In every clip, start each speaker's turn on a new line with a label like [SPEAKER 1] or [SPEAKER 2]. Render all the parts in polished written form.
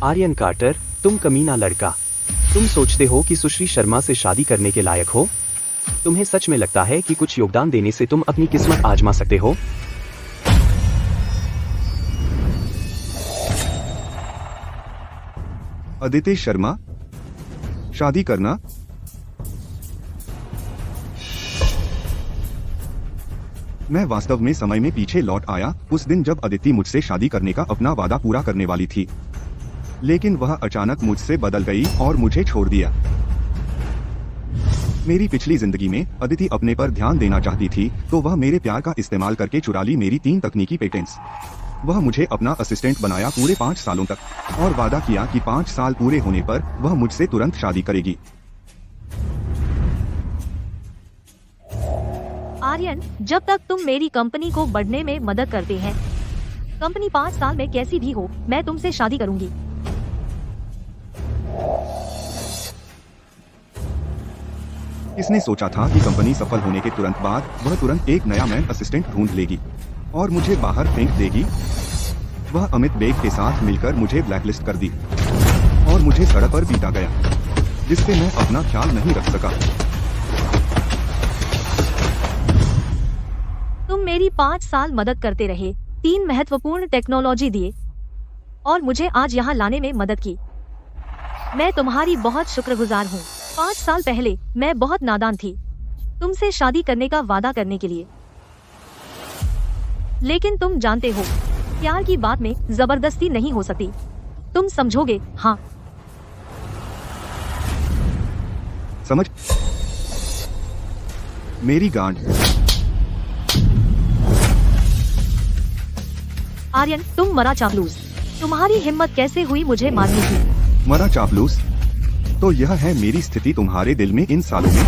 [SPEAKER 1] Aryan quarter, तुम कमीना लड़का। तुम सोचते हो कि सुश्री शर्मा से शादी करने के लायक हो? तुम्हें सच में लगता है कि कुछ योगदान देने से तुम अपनी किस्मत आजमा सकते हो?
[SPEAKER 2] अदिति शर्मा, शादी करना? मैं वास्तव में समय में पीछे लौट आया उस दिन जब अदिति मुझसे शादी करने का अपना वादा पूरा करने वाली थी, लेकिन वह अचानक मुझसे बदल गई और मुझे छोड़ दिया। मेरी पिछली जिंदगी में अदिति अपने पर ध्यान देना चाहती थी, तो वह मेरे प्यार का इस्तेमाल करके चुरा ली मेरी 3 तकनीकी पेटेंट्स। वह मुझे अपना असिस्टेंट बनाया पूरे 5 सालों तक, और वादा किया कि 5 साल पूरे होने पर वह मुझसे तुरंत शादी करेगी।
[SPEAKER 3] आर्यन, जब तक तुम मेरी कंपनी को बढ़ने में मदद करते हैं, कंपनी 5 साल में कैसी भी हो, मैं तुमसे शादी करूंगी।
[SPEAKER 2] किसने सोचा था कि कंपनी सफल होने के तुरंत बाद वह तुरंत एक नया मैन असिस्टेंट ढूंढ लेगी और मुझे बाहर फेंक देगी। वह अमित बेग के साथ मिलकर मुझे ब्लैकलिस्ट कर दी और मुझे सड़क पर पीटा गया, जिससे मैं अपना ख्याल नहीं रख सका।
[SPEAKER 3] तुम मेरी 5 साल मदद करते रहे, 3 महत्वपूर्ण टेक्नोलॉजी दिए और मुझे आज यहाँ लाने में मदद की। मैं तुम्हारी बहुत शुक्रगुजार हूँ। 5 साल पहले मैं बहुत नादान थी तुमसे शादी करने का वादा करने के लिए, लेकिन तुम जानते हो, प्यार की बात में जबरदस्ती नहीं हो सकती। तुम समझोगे? हाँ।
[SPEAKER 2] समझ मेरी गांड।
[SPEAKER 3] आर्यन, तुम मरा चापलूस। तुम्हारी हिम्मत कैसे हुई मुझे मारने की?
[SPEAKER 2] मरा चापलूस? तो यह है मेरी स्थिति तुम्हारे दिल में इन सालों में।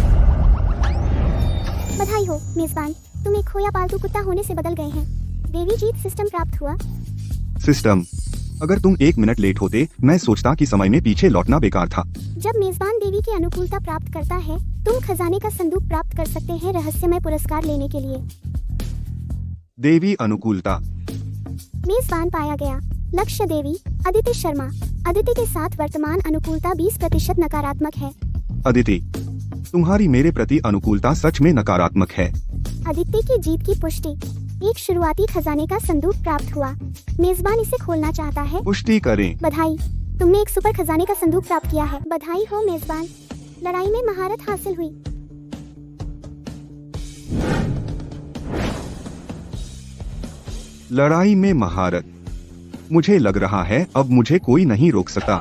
[SPEAKER 4] बधाई हो मेजबान, तुम एक खोया पालतू कुत्ता होने से बदल गए हैं। देवी जीत सिस्टम प्राप्त हुआ।
[SPEAKER 2] सिस्टम? अगर तुम 1 मिनट लेट होते, मैं सोचता कि समय में पीछे लौटना बेकार था।
[SPEAKER 4] जब मेजबान देवी की अनुकूलता प्राप्त करता है, तुम खजाने का संदूक प्राप्त कर सकते हैं रहस्यमय पुरस्कार लेने के लिए।
[SPEAKER 2] देवी अनुकूलता?
[SPEAKER 4] मेजबान पाया गया। लक्ष्य देवी अदिति शर्मा। अदिति के साथ वर्तमान अनुकूलता 20% नकारात्मक है।
[SPEAKER 2] अदिति, तुम्हारी मेरे प्रति अनुकूलता सच में नकारात्मक है।
[SPEAKER 4] अदिति की जीत की पुष्टि। एक शुरुआती खजाने का संदूक प्राप्त हुआ। मेजबान इसे खोलना चाहता है।
[SPEAKER 2] पुष्टि करें।
[SPEAKER 4] बधाई, तुमने एक सुपर खजाने का संदूक प्राप्त किया है। बधाई हो मेजबान, लड़ाई में महारत हासिल हुई।
[SPEAKER 2] लड़ाई में महारत? मुझे लग रहा है अब मुझे कोई नहीं रोक सकता।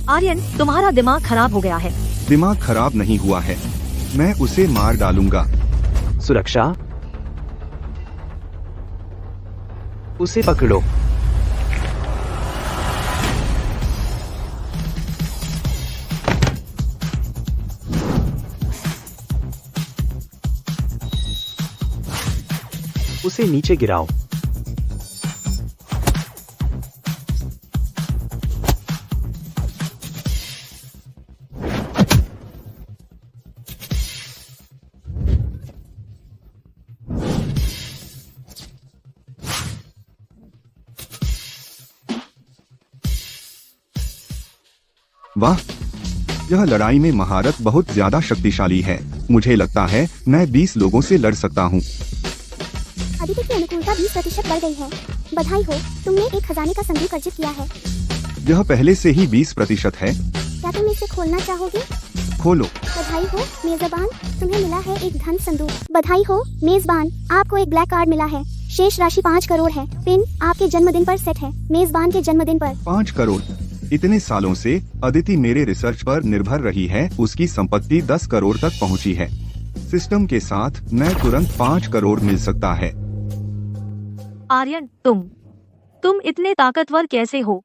[SPEAKER 3] आर्यन, तुम्हारा दिमाग खराब हो गया है।
[SPEAKER 2] दिमाग खराब नहीं हुआ है, मैं उसे मार डालूंगा।
[SPEAKER 1] सुरक्षा, उसे पकड़ो। उसे नीचे गिराओ।
[SPEAKER 2] वाह, यह लड़ाई में महारत बहुत ज्यादा शक्तिशाली है। मुझे लगता है मैं 20 लोगों से लड़ सकता हूँ।
[SPEAKER 4] अदिति की अनुकूलता 20% बढ़ गई है। बधाई हो, तुमने एक खजाने का संदूक अर्जित किया है।
[SPEAKER 2] यह पहले से ही 20% है।
[SPEAKER 4] क्या तुम इसे खोलना चाहोगे?
[SPEAKER 2] खोलो।
[SPEAKER 4] बधाई हो मेजबान, तुम्हें मिला है एक धन संदूक। बधाई हो मेजबान, आपको एक ब्लैक कार्ड मिला है। शेष राशि 5 करोड़ है। पिन आपके जन्मदिन पर सेट है। मेजबान के जन्मदिन पर
[SPEAKER 2] 5 करोड़? इतने सालों से अदिति मेरे रिसर्च पर निर्भर रही है, उसकी संपत्ति 10 करोड़ तक पहुंची है। सिस्टम के साथ मैं तुरंत 5 करोड़ मिल सकता है।
[SPEAKER 3] आर्यन, तुम इतने ताकतवर कैसे हो?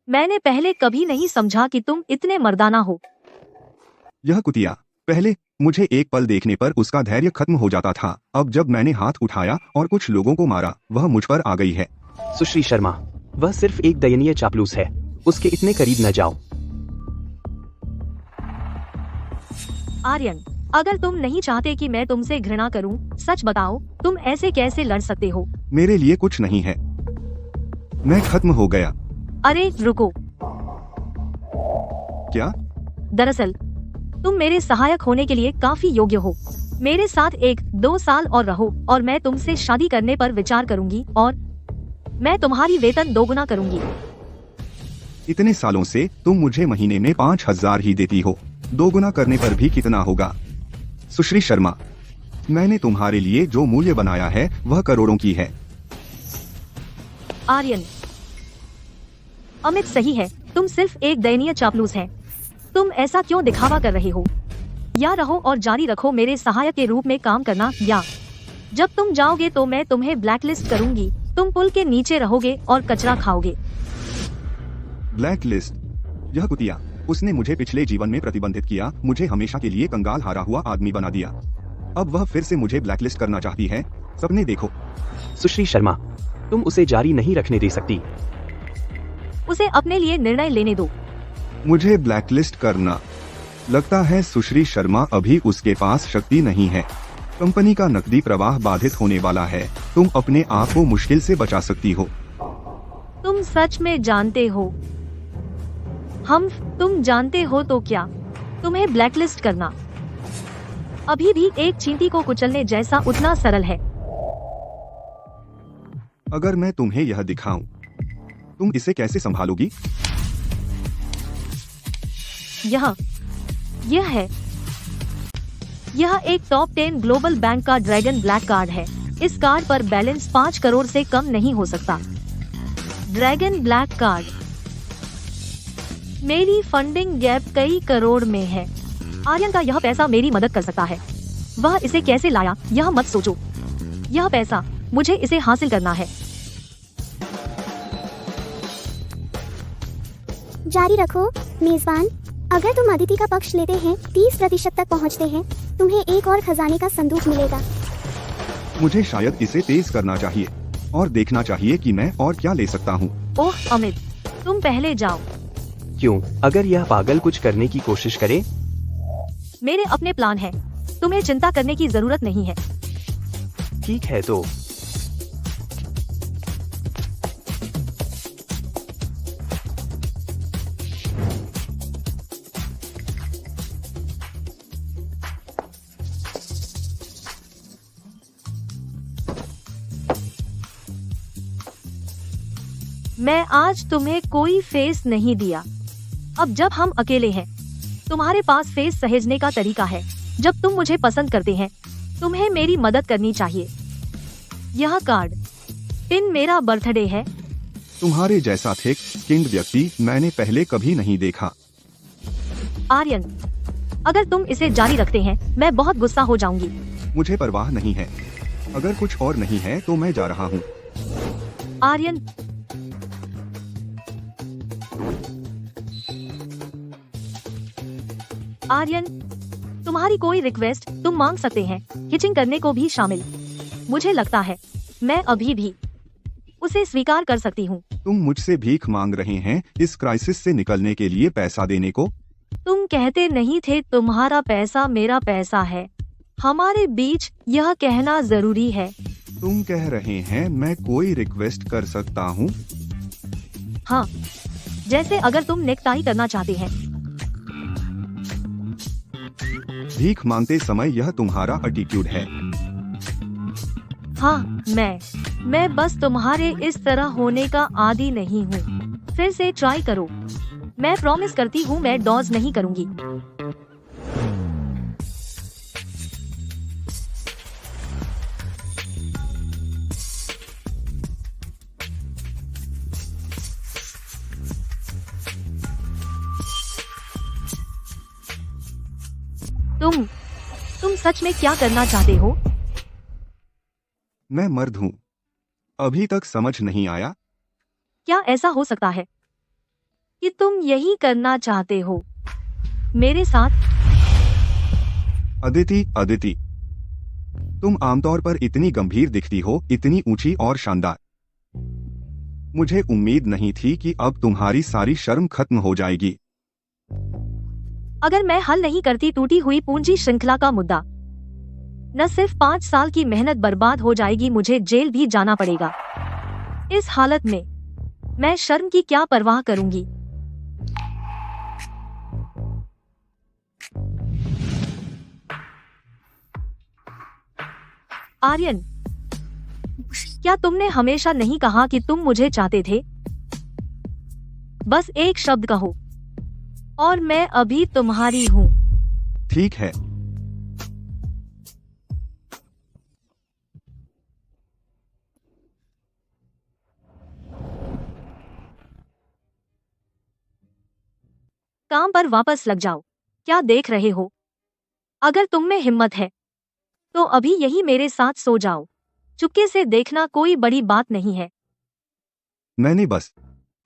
[SPEAKER 3] मैंने पहले कभी नहीं समझा कि तुम इतने मर्दाना हो।
[SPEAKER 2] यह कुतिया पहले मुझे एक पल देखने पर उसका धैर्य खत्म हो जाता था। अब जब मैंने हाथ उठाया और कुछ लोगों को मारा, वह मुझ पर आ गई है।
[SPEAKER 1] सुश्री शर्मा, वह सिर्फ एक दयनीय चापलूस है, उसके इतने करीब न जाओ।
[SPEAKER 3] आर्यन, अगर तुम नहीं चाहते कि मैं तुमसे घृणा करूं, सच बताओ, तुम ऐसे कैसे लड़ सकते हो?
[SPEAKER 2] मेरे लिए कुछ नहीं है, मैं खत्म हो गया।
[SPEAKER 3] अरे रुको,
[SPEAKER 2] क्या?
[SPEAKER 3] दरअसल तुम मेरे सहायक होने के लिए काफी योग्य हो। मेरे साथ 1-2 साल और रहो और मैं तुमसे शादी करने पर विचार करूंगी और मैं तुम्हारी वेतन दोगुना करूंगी।
[SPEAKER 2] इतने सालों से तुम मुझे महीने में 5,000 ही देती हो, दोगुना करने पर भी कितना होगा? सुश्री शर्मा, मैंने तुम्हारे लिए जो मूल्य बनाया है वह करोड़ों की है।
[SPEAKER 3] आर्यन, अमित सही है, तुम सिर्फ एक दयनीय चापलूस हैं। तुम ऐसा क्यों दिखावा कर रहे हो? या रहो और जारी रखो मेरे सहायक के रूप में काम करना, या जब तुम जाओगे तो मैं तुम्हें ब्लैकलिस्ट करूंगी। तुम पुल के नीचे रहोगे और कचरा खाओगे।
[SPEAKER 2] Black list? यह कुतिया, उसने मुझे पिछले जीवन में प्रतिबंधित किया, मुझे हमेशा के लिए कंगाल हारा हुआ आदमी बना दिया। अब वह फिर से मुझे ब्लैकलिस्ट करना चाहती है। सपने देखो।
[SPEAKER 1] सुश्री शर्मा, तुम उसे जारी नहीं रखने दे सकती।
[SPEAKER 3] उसे अपने लिए निर्णय लेने दो।
[SPEAKER 2] मुझे ब्लैकलिस्ट करना? लगता है सुश्री शर्मा अभी उसके पास शक्ति नहीं है। कंपनी का नकदी प्रवाह बाधित होने वाला है। तुम अपने आप को मुश्किल से बचा सकती हो।
[SPEAKER 3] तुम सच में जानते हो? तुम जानते हो तो क्या? तुम्हें ब्लैकलिस्ट करना अभी भी एक चींटी को कुचलने जैसा उतना सरल है।
[SPEAKER 2] अगर मैं तुम्हें यह दिखाऊं, तुम इसे कैसे संभालोगी?
[SPEAKER 3] यह एक टॉप 10 ग्लोबल बैंक का ड्रैगन ब्लैक कार्ड है। इस कार्ड पर बैलेंस 5 करोड़ से कम नहीं हो सकता। Dragon black card. मेरी फंडिंग गैप कई करोड़ में है। आर्यन का यह पैसा मेरी मदद कर सकता है। वह इसे कैसे लाया यह मत सोचो। यह पैसा, मुझे इसे हासिल करना है।
[SPEAKER 4] जारी रखो मेजबान। अगर तुम अदिति का पक्ष लेते हैं, 30% तक पहुंचते हैं, तुम्हें एक और खजाने का संदूक मिलेगा।
[SPEAKER 2] मुझे शायद इसे तेज करना चाहिए और देखना चाहिए कि मैं और क्या ले सकता हूँ।
[SPEAKER 3] ओह अमित, तुम पहले जाओ।
[SPEAKER 1] क्यों? अगर यह पागल कुछ करने की कोशिश करे?
[SPEAKER 3] मेरे अपने प्लान हैं। तुम्हें चिंता करने की जरूरत नहीं है।
[SPEAKER 1] ठीक है तो।
[SPEAKER 3] मैं आज तुम्हें कोई फेस नहीं दिया। अब जब हम अकेले हैं, तुम्हारे पास फेस सहेजने का तरीका है। जब तुम मुझे पसंद करते हैं, तुम्हें मेरी मदद करनी चाहिए। यह कार्ड पिन मेरा बर्थडे है।
[SPEAKER 2] तुम्हारे जैसा थिक स्किन्ड व्यक्ति मैंने पहले कभी नहीं देखा।
[SPEAKER 3] आर्यन, अगर तुम इसे जारी रखते हैं, मैं बहुत गुस्सा हो जाऊंगी।
[SPEAKER 2] मुझे परवाह नहीं है। अगर कुछ और नहीं है तो मैं जा रहा हूँ।
[SPEAKER 3] आर्यन, तुम्हारी कोई रिक्वेस्ट तुम मांग सकते हैं, हिचिंग करने को भी शामिल। मुझे लगता है मैं अभी भी उसे स्वीकार कर सकती हूँ।
[SPEAKER 2] तुम मुझसे भीख मांग रहे हैं इस क्राइसिस से निकलने के लिए पैसा देने को?
[SPEAKER 3] तुम कहते नहीं थे तुम्हारा पैसा मेरा पैसा है? हमारे बीच यह कहना जरूरी है।
[SPEAKER 2] तुम कह रहे हैं मैं कोई रिक्वेस्ट कर सकता हूँ?
[SPEAKER 3] हाँ, जैसे अगर तुम नेकटाई करना चाहते हैं।
[SPEAKER 2] भीख मांगते समय यह तुम्हारा एटीट्यूड है।
[SPEAKER 3] हाँ, मैं बस तुम्हारे इस तरह होने का आदी नहीं हूँ। फिर से ट्राई करो। मैं प्रॉमिस करती हूँ मैं डॉज नहीं करूँगी। तुम सच में क्या करना चाहते हो?
[SPEAKER 2] मैं मर्द हूँ। अभी तक समझ नहीं आया?
[SPEAKER 3] क्या ऐसा हो सकता है कि तुम यही करना चाहते हो मेरे साथ?
[SPEAKER 2] अदिति, अदिति, तुम आमतौर पर इतनी गंभीर दिखती हो, इतनी ऊंची और शानदार। मुझे उम्मीद नहीं थी कि अब तुम्हारी सारी शर्म खत्म हो जाएगी।
[SPEAKER 3] अगर मैं हल नहीं करती टूटी हुई पूंजी श्रृंखला का मुद्दा, न सिर्फ 5 साल की मेहनत बर्बाद हो जाएगी, मुझे जेल भी जाना पड़ेगा। इस हालत में मैं शर्म की क्या परवाह करूंगी। आर्यन, क्या तुमने हमेशा नहीं कहा कि तुम मुझे चाहते थे? बस एक शब्द कहो और मैं अभी तुम्हारी हूँ।
[SPEAKER 2] ठीक है।
[SPEAKER 3] काम पर वापस लग जाओ। क्या देख रहे हो? अगर तुम में हिम्मत है तो अभी यही मेरे साथ सो जाओ। चुपके से देखना कोई बड़ी बात नहीं है।
[SPEAKER 2] मैंने बस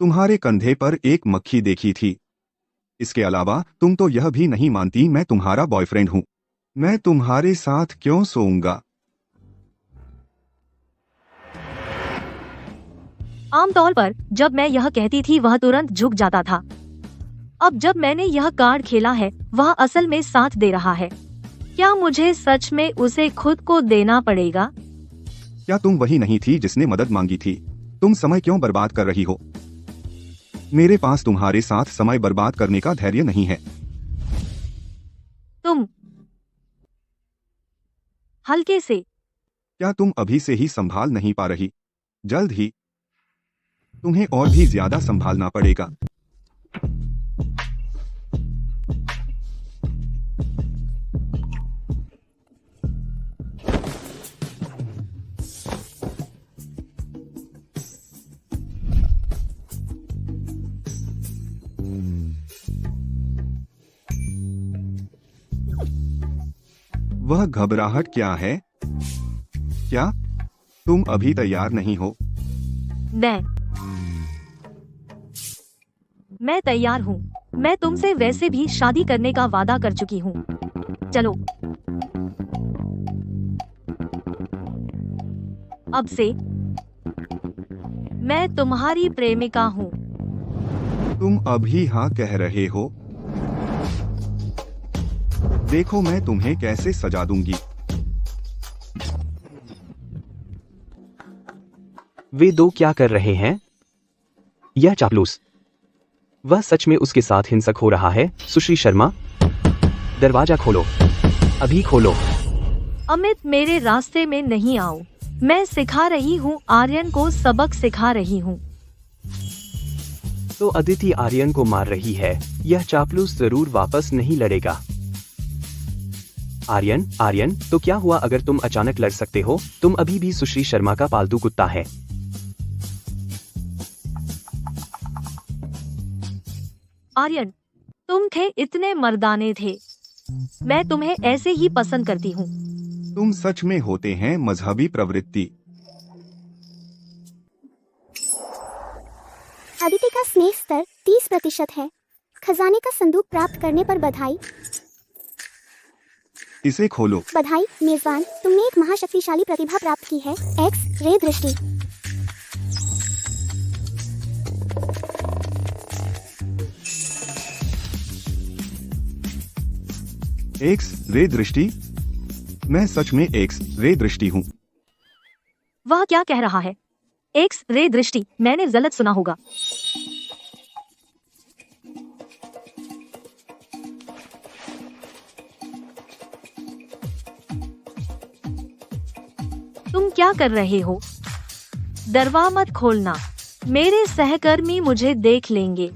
[SPEAKER 2] तुम्हारे कंधे पर एक मक्खी देखी थी। इसके अलावा तुम तो यह भी नहीं मानती मैं तुम्हारा बॉयफ्रेंड हूँ। मैं तुम्हारे साथ क्यों सोऊंगा?
[SPEAKER 3] आमतौर पर जब मैं यह कहती थी वह तुरंत झुक जाता था। अब जब मैंने यह कार्ड खेला है वह असल में साथ दे रहा है। क्या मुझे सच में उसे खुद को देना पड़ेगा?
[SPEAKER 2] क्या तुम वही नहीं थी जिसने मदद मांगी थी? तुम समय क्यों बर्बाद कर रही हो? मेरे पास तुम्हारे साथ समय बर्बाद करने का धैर्य नहीं है।
[SPEAKER 3] तुम हल्के से।
[SPEAKER 2] क्या तुम अभी से ही संभाल नहीं पा रही? जल्द ही तुम्हें और भी ज्यादा संभालना पड़ेगा। वह घबराहट क्या है? क्या तुम अभी तैयार नहीं हो?
[SPEAKER 3] मैं तैयार हूँ। मैं तुमसे वैसे भी शादी करने का वादा कर चुकी हूँ। चलो अब से मैं तुम्हारी प्रेमिका हूँ।
[SPEAKER 2] तुम अभी हाँ कह रहे हो? देखो मैं तुम्हें कैसे सजा दूंगी।
[SPEAKER 1] वे दो क्या कर रहे हैं? यह चापलूस। वह सच में उसके साथ हिंसक हो रहा है। सुश्री शर्मा, दरवाजा खोलो, अभी खोलो।
[SPEAKER 3] अमित, मेरे रास्ते में नहीं आओ। मैं सिखा रही हूँ, आर्यन को सबक सिखा रही हूँ।
[SPEAKER 1] तो अदिति आर्यन को मार रही है। यह चापलूस जरूर वापस नहीं लड़ेगा। आर्यन, आर्यन, तो क्या हुआ अगर तुम अचानक लड़ सकते हो? तुम अभी भी सुश्री शर्मा का पालतू कुत्ता है।
[SPEAKER 3] आर्यन, तुम थे इतने मर्दाने थे। मैं तुम्हें ऐसे ही पसंद करती हूँ।
[SPEAKER 2] तुम सच में होते हैं मजहबी प्रवृत्ति।
[SPEAKER 4] अदिति का स्नेह स्तर 30% है। खजाने का संदूक प्राप्त करने पर बधाई।
[SPEAKER 2] इसे खोलो।
[SPEAKER 4] बधाई मेजबान, तुमने एक महाशक्तिशाली प्रतिभा प्राप्त की है, एक्स रे दृष्टि।
[SPEAKER 2] एक्स रे दृष्टि? मैं सच में एक्स रे दृष्टि हूँ।
[SPEAKER 3] वह क्या कह रहा है? एक्स रे दृष्टि? मैंने गलत सुना होगा। तुम क्या कर रहे हो? दरवाजा मत खोलना, मेरे सहकर्मी मुझे देख लेंगे।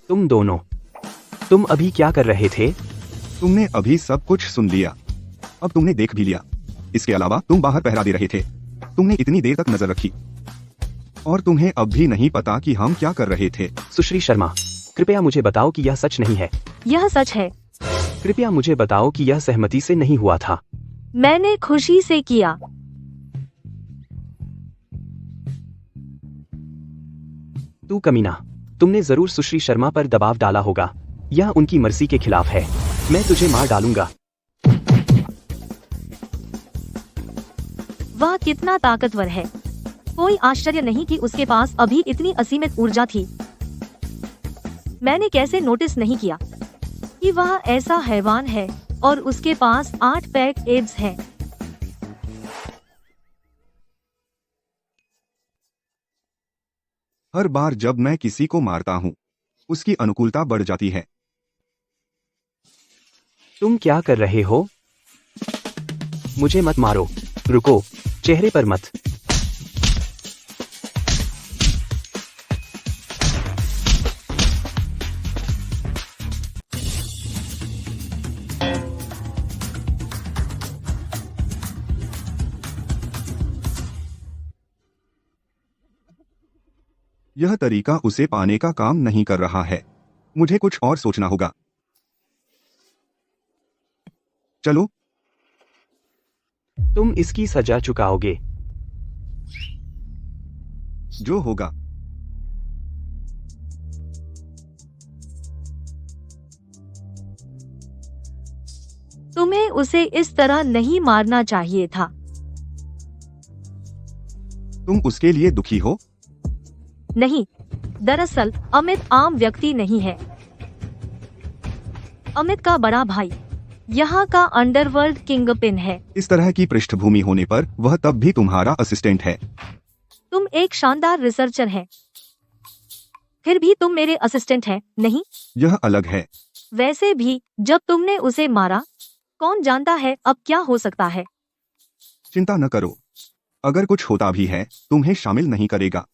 [SPEAKER 1] तुम दोनों, तुम अभी क्या कर रहे थे?
[SPEAKER 2] तुमने अभी सब कुछ सुन लिया। अब तुमने देख भी लिया। इसके अलावा तुम बाहर पहरा दे रहे थे। तुमने इतनी देर तक नजर रखी और तुम्हें अब भी नहीं पता कि हम क्या कर रहे थे।
[SPEAKER 1] सुश्री शर्मा, कृपया मुझे बताओ कि यह सच नहीं है।
[SPEAKER 3] यह सच है।
[SPEAKER 1] कृपया मुझे बताओ कि यह सहमति से नहीं हुआ था।
[SPEAKER 3] मैंने खुशी से किया।
[SPEAKER 1] तू कमीना, तुमने जरूर सुश्री शर्मा पर दबाव डाला होगा। यह उनकी मर्जी के खिलाफ है। मैं तुझे मार डालूंगा।
[SPEAKER 3] वह कितना ताकतवर है। कोई आश्चर्य नहीं कि उसके पास अभी इतनी असीमित ऊर्जा थी। मैंने कैसे नोटिस नहीं किया कि वह ऐसा हैवान है और उसके पास 8 पैक एब्स है।
[SPEAKER 2] हर बार जब मैं किसी को मारता हूँ, उसकी अनुकूलता बढ़ जाती है।
[SPEAKER 1] तुम क्या कर रहे हो? मुझे मत मारो। रुको, चेहरे पर मत।
[SPEAKER 2] यह तरीका उसे पाने का काम नहीं कर रहा है। मुझे कुछ और सोचना होगा। चलो।
[SPEAKER 1] तुम इसकी सजा चुकाओगे।
[SPEAKER 2] जो होगा।
[SPEAKER 3] तुम्हें उसे इस तरह नहीं मारना चाहिए था।
[SPEAKER 2] तुम उसके लिए दुखी हो?
[SPEAKER 3] नहीं, दरअसल अमित आम व्यक्ति नहीं है। अमित का बड़ा भाई यहाँ का अंडरवर्ल्ड किंगपिन है।
[SPEAKER 2] इस तरह की पृष्ठभूमि होने पर वह तब भी तुम्हारा असिस्टेंट है।
[SPEAKER 3] तुम एक शानदार रिसर्चर हैं। फिर भी तुम मेरे असिस्टेंट हैं, नहीं?
[SPEAKER 2] यह अलग है।
[SPEAKER 3] वैसे भी जब तुमने उसे मारा, कौन जानता है अब क्या हो सकता है।
[SPEAKER 2] चिंता न करो। अगर कुछ होता भी है, तुम्हें शामिल नहीं करेगा।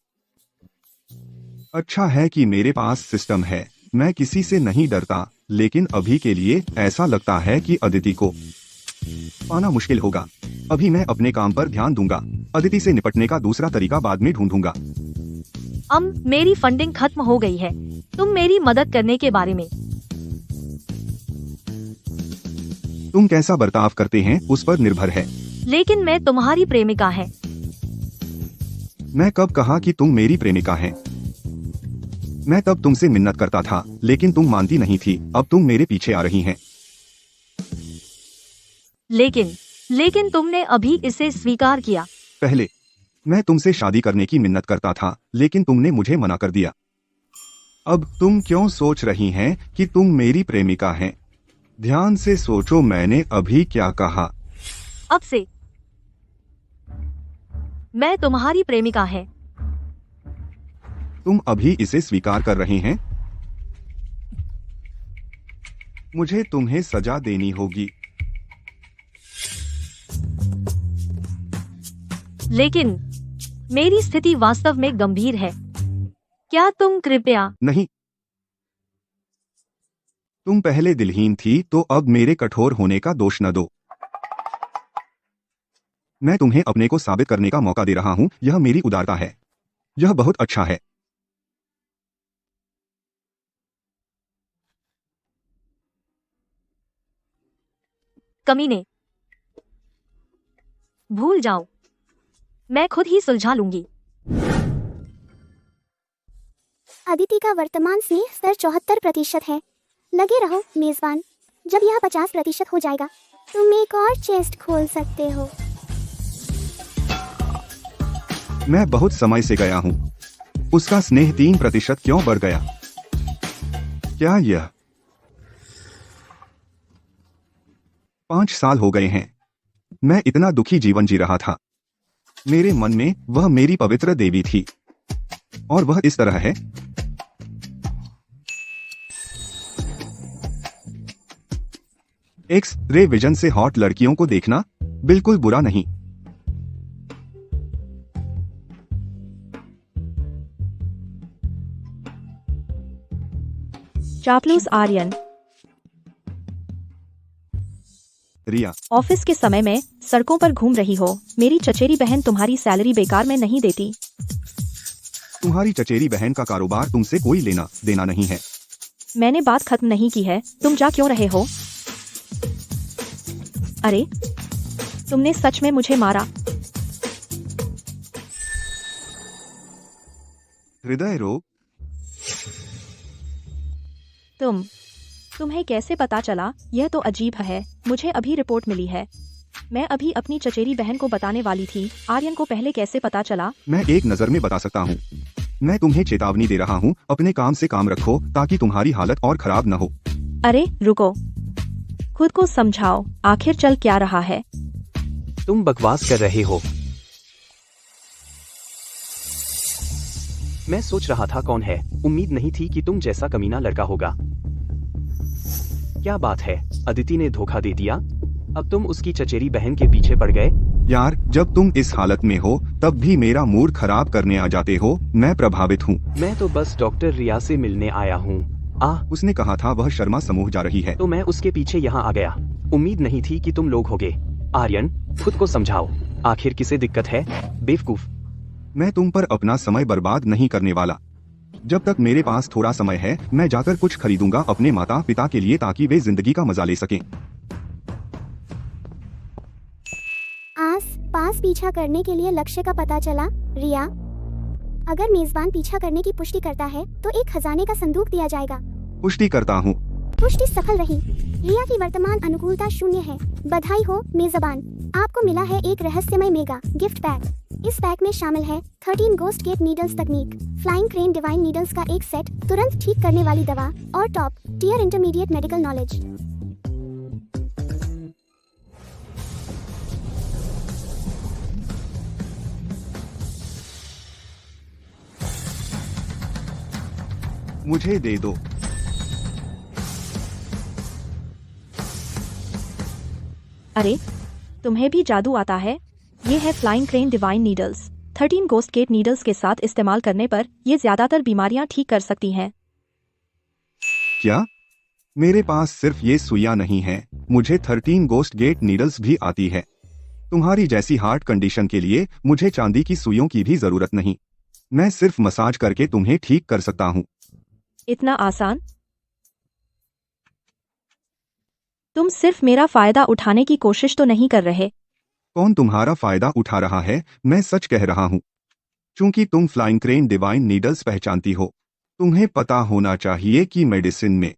[SPEAKER 2] अच्छा है कि मेरे पास सिस्टम है। मैं किसी से नहीं डरता, लेकिन अभी के लिए ऐसा लगता है कि अदिति को पाना मुश्किल होगा। अभी मैं अपने काम पर ध्यान दूंगा। अदिति से निपटने का दूसरा तरीका बाद में ढूंढूंगा।
[SPEAKER 3] मेरी फंडिंग खत्म हो गई है। तुम मेरी मदद करने के बारे में।
[SPEAKER 2] तुम कैसा बर्ताव करते हैं उस पर निर्भर है।
[SPEAKER 3] लेकिन मैं तुम्हारी प्रेमिका है।
[SPEAKER 2] मैं कब कहा कि तुम मेरी प्रेमिका हैं? मैं तब तुमसे मिन्नत करता था, लेकिन तुम मानती नहीं थी। अब तुम मेरे पीछे आ रही हैं।
[SPEAKER 3] लेकिन तुमने अभी इसे स्वीकार किया।
[SPEAKER 2] पहले मैं तुमसे शादी करने की मिन्नत करता था, लेकिन तुमने मुझे मना कर दिया। अब तुम क्यों सोच रही हैं कि तुम मेरी प्रेमिका हैं? ध्यान से सोचो, मैंने अभी क्या कहा।
[SPEAKER 3] अब से मैं तुम्हारी प्रेमिका है।
[SPEAKER 2] तुम अभी इसे स्वीकार कर रहे हैं? मुझे तुम्हें सजा देनी होगी।
[SPEAKER 3] लेकिन मेरी स्थिति वास्तव में गंभीर है। क्या तुम कृपया?
[SPEAKER 2] नहीं। तुम पहले दिलहीन थी, तो अब मेरे कठोर होने का दोष न दो। मैं तुम्हें अपने को साबित करने का मौका दे रहा हूं। यह मेरी उदारता है। यह बहुत अच्छा है।
[SPEAKER 3] कमीने, भूल जाओ। मैं खुद ही सुलझा लूंगी।
[SPEAKER 4] अदिति का वर्तमान स्नेह स्तर 74% है। लगे रहो मेजबान। जब यह 50% हो जाएगा, तुम एक और चेस्ट खोल सकते हो।
[SPEAKER 2] मैं बहुत समय से गया हूं। उसका स्नेह 3% क्यों बढ़ गया? क्या यह 5 साल हो गए हैं? मैं इतना दुखी जीवन जी रहा था। मेरे मन में वह मेरी पवित्र देवी थी, और वह इस तरह है। एक्स-रे विजन से हॉट लड़कियों को देखना बिल्कुल बुरा नहीं।
[SPEAKER 5] चापलूस आर्यन।
[SPEAKER 2] रिया,
[SPEAKER 5] ऑफिस के समय में सड़कों पर घूम रही हो। मेरी चचेरी बहन तुम्हारी सैलरी बेकार में नहीं देती।
[SPEAKER 2] तुम्हारी चचेरी बहन का कारोबार तुमसे कोई लेना देना नहीं है।
[SPEAKER 5] मैंने बात खत्म नहीं की है। तुम जा क्यों रहे हो? अरे, तुमने सच में मुझे मारा।
[SPEAKER 2] हृदय रोग
[SPEAKER 5] तुम्हें कैसे पता चला? यह तो अजीब है। मुझे अभी रिपोर्ट मिली है। मैं अभी अपनी चचेरी बहन को बताने वाली थी। आर्यन को पहले कैसे पता चला?
[SPEAKER 2] मैं एक नजर में बता सकता हूँ। मैं तुम्हें चेतावनी दे रहा हूँ, अपने काम से काम रखो ताकि तुम्हारी हालत और खराब न हो।
[SPEAKER 5] अरे रुको, खुद को समझाओ, आखिर चल क्या रहा है?
[SPEAKER 1] तुम बकवास कर रहे हो। मैं सोच रहा था कौन है, उम्मीद नहीं थी कि तुम जैसा कमीना लड़का होगा। क्या बात है, अदिति ने धोखा दे दिया? अब तुम उसकी चचेरी बहन के पीछे पड़ गए?
[SPEAKER 2] यार, जब तुम इस हालत में हो तब भी मेरा मूड खराब करने आ जाते हो। मैं प्रभावित हूँ।
[SPEAKER 1] मैं तो बस डॉक्टर रिया से मिलने आया हूँ।
[SPEAKER 2] उसने कहा था वह शर्मा समूह जा रही है।
[SPEAKER 1] तो मैं उसके पीछे यहाँ आ गया। उम्मीद नहीं थी कि तुम लोग होगे। आर्यन, खुद को समझाओ, आखिर किसे दिक्कत है? बेवकूफ।
[SPEAKER 2] मैं तुम पर अपना समय बर्बाद नहीं करने वाला। जब तक मेरे पास थोड़ा समय है, मैं जाकर कुछ खरीदूंगा अपने माता पिता के लिए ताकि वे जिंदगी का मजा ले सकें।
[SPEAKER 4] आस पास पीछा करने के लिए लक्ष्य का पता चला। रिया, अगर मेजबान पीछा करने की पुष्टि करता है तो एक खजाने का संदूक दिया जाएगा।
[SPEAKER 2] पुष्टि करता हूँ।
[SPEAKER 4] पुष्टि सफल रही। रिया की वर्तमान अनुकूलता 0 है। बधाई हो मेजबान, आपको मिला है एक रहस्यमय मेगा गिफ्ट पैक। इस पैक में शामिल है 13 गोस्ट गेट नीडल्स तकनीक, फ्लाइंग क्रेन डिवाइन नीडल्स का एक सेट, तुरंत ठीक करने वाली दवा और top tier intermediate medical knowledge.
[SPEAKER 2] मुझे दे दो।
[SPEAKER 5] अरे, तुम्हें भी जादू आता है? ये है flying crane divine needles. 13 ghost gate needles के साथ इस्तेमाल करने पर ये ज्यादातर बीमारियां ठीक कर सकती हैं।
[SPEAKER 2] क्या? मेरे पास सिर्फ ये सुइयां नहीं है, मुझे 13 गोस्ट गेट नीडल्स भी आती है। तुम्हारी जैसी हार्ट कंडीशन के लिए मुझे चांदी की सुइयों की भी जरूरत नहीं। मैं सिर्फ मसाज करके तुम्हें ठीक कर सकता हूँ।
[SPEAKER 5] इतना आसान? तुम सिर्फ मेरा फायदा उठाने की कोशिश तो नहीं कर रहे?
[SPEAKER 2] कौन तुम्हारा फायदा उठा रहा है? मैं सच कह रहा हूँ। चूंकि तुम फ्लाइंग क्रेन डिवाइन नीडल्स पहचानती हो, तुम्हें पता होना चाहिए कि मेडिसिन में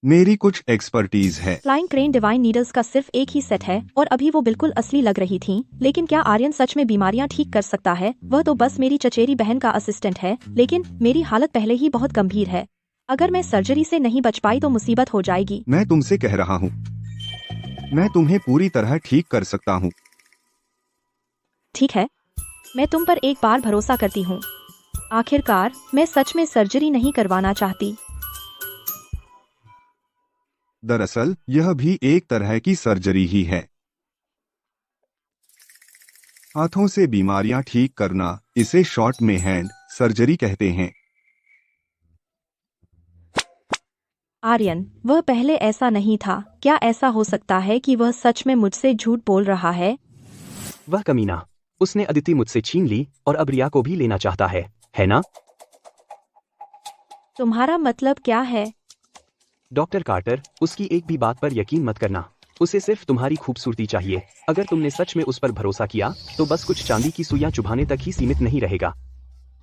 [SPEAKER 2] मेरी कुछ एक्सपर्टीज है।
[SPEAKER 5] फ्लाइंग क्रेन डिवाइन नीडल्स का सिर्फ एक ही सेट है और अभी वो बिल्कुल असली लग रही थीं। लेकिन क्या आर्यन सच में बीमारियां ठीक कर सकता है? वह तो बस मेरी चचेरी बहन का असिस्टेंट है, लेकिन मेरी हालत पहले ही बहुत गंभीर है। अगर मैं सर्जरी से नहीं बच पाई तो मुसीबत हो जाएगी।
[SPEAKER 2] मैं तुमसे कह रहा हूँ, मैं तुम्हें पूरी तरह ठीक कर सकता हूँ।
[SPEAKER 5] ठीक है, मैं तुम पर एक बार भरोसा करती हूँ। आखिरकार मैं सच में सर्जरी नहीं करवाना चाहती।
[SPEAKER 2] दरअसल यह भी एक तरह की सर्जरी ही है। हाथों से बीमारियां ठीक करना, इसे शॉर्ट में हैंड सर्जरी कहते हैं।
[SPEAKER 5] आर्यन, वह पहले ऐसा नहीं था। क्या ऐसा हो सकता है कि वह सच में मुझसे झूठ बोल रहा है?
[SPEAKER 1] वह कमीना, उसने अदिति मुझसे छीन ली और अब रिया को भी लेना चाहता है ना?
[SPEAKER 5] तुम्हारा मतलब क्या है?
[SPEAKER 1] डॉक्टर कार्टर, उसकी एक भी बात पर यकीन मत करना। उसे सिर्फ तुम्हारी खूबसूरती चाहिए। अगर तुमने सच में उस पर भरोसा किया तो बस कुछ चांदी की सुइयां चुभाने तक ही सीमित नहीं रहेगा।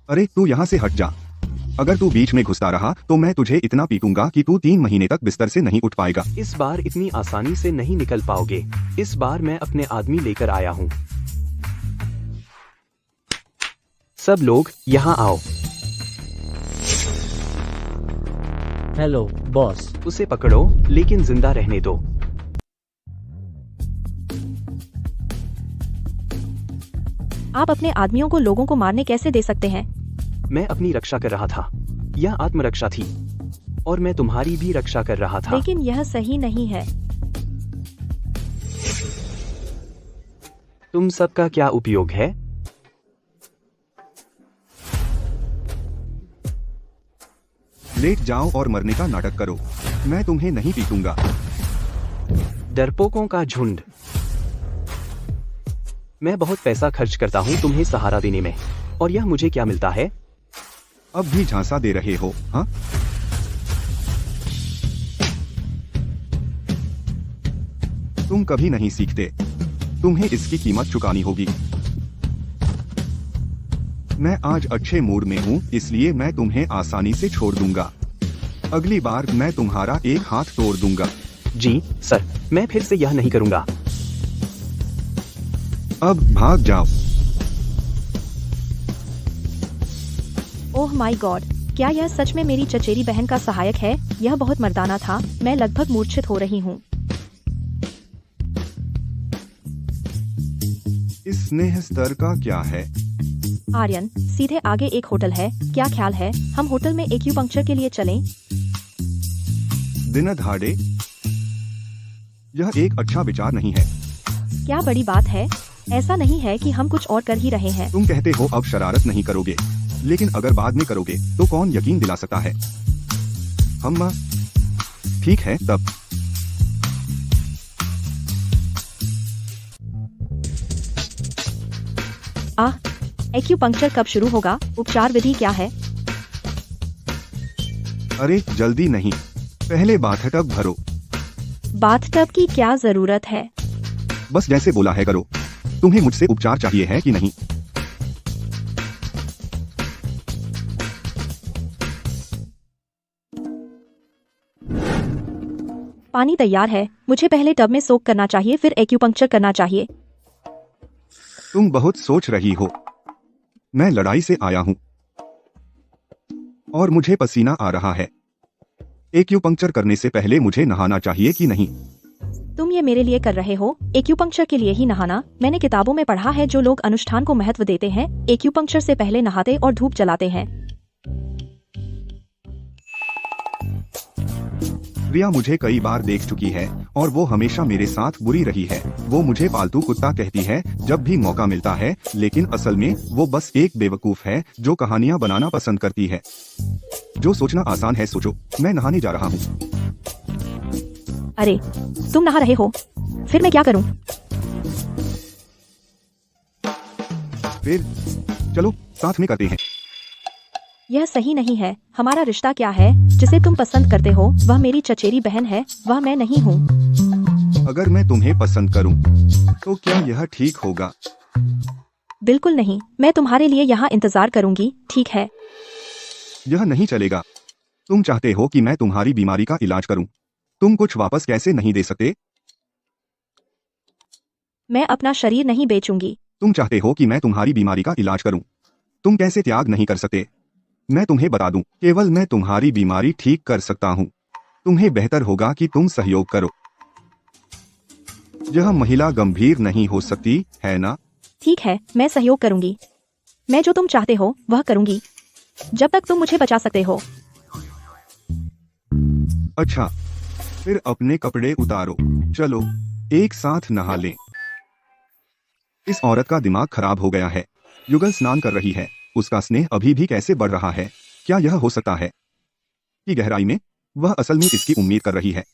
[SPEAKER 2] अरे तू यहाँ से हट जा। अगर तू बीच में घुसता रहा तो मैं तुझे इतना पीटूंगा कि तू 3 महीने तक बिस्तर से नहीं उठ पाएगा।
[SPEAKER 1] इस बार इतनी आसानी से नहीं निकल पाओगे। इस बार मैं अपने आदमी लेकर आया हूँ। सब लोग यहाँ आओ।
[SPEAKER 6] Hello boss.
[SPEAKER 1] उसे पकड़ो, लेकिन जिंदा रहने दो।
[SPEAKER 5] आप अपने आदमियों को लोगों को मारने कैसे दे सकते हैं?
[SPEAKER 1] मैं अपनी रक्षा कर रहा था। यह आत्मरक्षा थी और मैं तुम्हारी भी रक्षा कर रहा था।
[SPEAKER 5] लेकिन यह सही नहीं है।
[SPEAKER 1] तुम सबका क्या उपयोग है?
[SPEAKER 2] लेट जाओ और मरने का नाटक करो। मैं तुम्हें नहीं पीटूंगा।
[SPEAKER 1] डरपोकों का झुंड। मैं बहुत पैसा खर्च करता हूँ तुम्हें सहारा देने में, और यह मुझे क्या मिलता है?
[SPEAKER 2] अब भी झांसा दे रहे हो, हाँ? तुम कभी नहीं सीखते। तुम्हें इसकी कीमत चुकानी होगी। मैं आज अच्छे मूड में हूँ, इसलिए मैं तुम्हें आसानी से छोड़ दूंगा। अगली बार मैं तुम्हारा एक हाथ तोड़ दूंगा।
[SPEAKER 1] जी सर, मैं फिर से यह नहीं करूंगा।
[SPEAKER 2] अब भाग जाओ।
[SPEAKER 5] ओह माय गॉड, क्या यह सच में मेरी चचेरी बहन का सहायक है? यह बहुत मर्दाना था। मैं लगभग मूर्छित हो रही हूँ।
[SPEAKER 2] इस स्नेह स्तर का क्या है?
[SPEAKER 5] आर्यन, सीधे आगे एक होटल है। क्या ख्याल है हम होटल में एक्यूपंक्चर के लिए चलें?
[SPEAKER 2] दिन दहाड़े यह एक अच्छा विचार नहीं है।
[SPEAKER 5] क्या बड़ी बात है? ऐसा नहीं है कि हम कुछ और कर ही रहे हैं।
[SPEAKER 2] तुम कहते हो अब शरारत नहीं करोगे, लेकिन अगर बाद में करोगे तो कौन यकीन दिला सकता है? हम ठीक है तब।
[SPEAKER 5] एक्यूपंक्चर कब शुरू होगा? उपचार विधि क्या है?
[SPEAKER 2] अरे जल्दी नहीं, पहले बाथटब भरो।
[SPEAKER 5] बाथटब की क्या जरूरत है?
[SPEAKER 2] बस जैसे बोला है करो। तुम्हें मुझसे उपचार चाहिए है कि नहीं?
[SPEAKER 5] पानी तैयार है। मुझे पहले टब में सोक करना चाहिए, फिर एक्यूपंक्चर करना चाहिए।
[SPEAKER 2] तुम बहुत सोच रही हो। मैं लड़ाई से आया हूँ और मुझे पसीना आ रहा है। एक्यूपंक्चर करने से पहले मुझे नहाना चाहिए कि नहीं?
[SPEAKER 5] तुम ये मेरे लिए कर रहे हो? एक्यूपंक्चर के लिए ही नहाना? मैंने किताबों में पढ़ा है जो लोग अनुष्ठान को महत्व देते हैं एक्यूपंक्चर से पहले नहाते और धूप जलाते हैं।
[SPEAKER 2] रिया मुझे कई बार देख चुकी है और वो हमेशा मेरे साथ बुरी रही है। वो मुझे पालतू कुत्ता कहती है जब भी मौका मिलता है, लेकिन असल में वो बस एक बेवकूफ है जो कहानियां बनाना पसंद करती है। जो सोचना आसान है सोचो। मैं नहाने जा रहा हूँ।
[SPEAKER 5] अरे तुम नहा रहे हो, फिर मैं क्या करूं?
[SPEAKER 2] फिर चलो साथ में करते हैं।
[SPEAKER 5] यह सही नहीं है। हमारा रिश्ता क्या है? जिसे तुम पसंद करते हो वह मेरी चचेरी बहन है, वह मैं नहीं हूँ।
[SPEAKER 2] अगर मैं तुम्हें पसंद करूं तो क्या यह ठीक होगा?
[SPEAKER 5] बिल्कुल नहीं। मैं तुम्हारे लिए यहाँ इंतजार करूंगी, ठीक है?
[SPEAKER 2] यह नहीं चलेगा। तुम चाहते हो कि मैं तुम्हारी बीमारी का इलाज करूं। तुम कुछ वापस कैसे नहीं दे सकते?
[SPEAKER 5] मैं अपना शरीर नहीं बेचूंगी।
[SPEAKER 2] तुम चाहते हो कि मैं तुम्हारी बीमारी का इलाज करूं। तुम कैसे त्याग नहीं कर सकते? मैं तुम्हें बता दूं, केवल मैं तुम्हारी बीमारी ठीक कर सकता हूं। तुम्हें बेहतर होगा कि तुम सहयोग करो। यह महिला गंभीर नहीं हो सकती है ना?
[SPEAKER 5] ठीक है, मैं सहयोग करूंगी। मैं जो तुम चाहते हो वह करूंगी, जब तक तुम मुझे बचा सकते हो।
[SPEAKER 2] अच्छा, फिर अपने कपड़े उतारो। चलो एक साथ नहा लें। इस औरत का दिमाग खराब हो गया है। युगल स्नान कर रही है। उसका स्नेह अभी भी कैसे बढ़ रहा है? क्या यह हो सकता है कि गहराई में वह असल में इसकी उम्मीद कर रही है?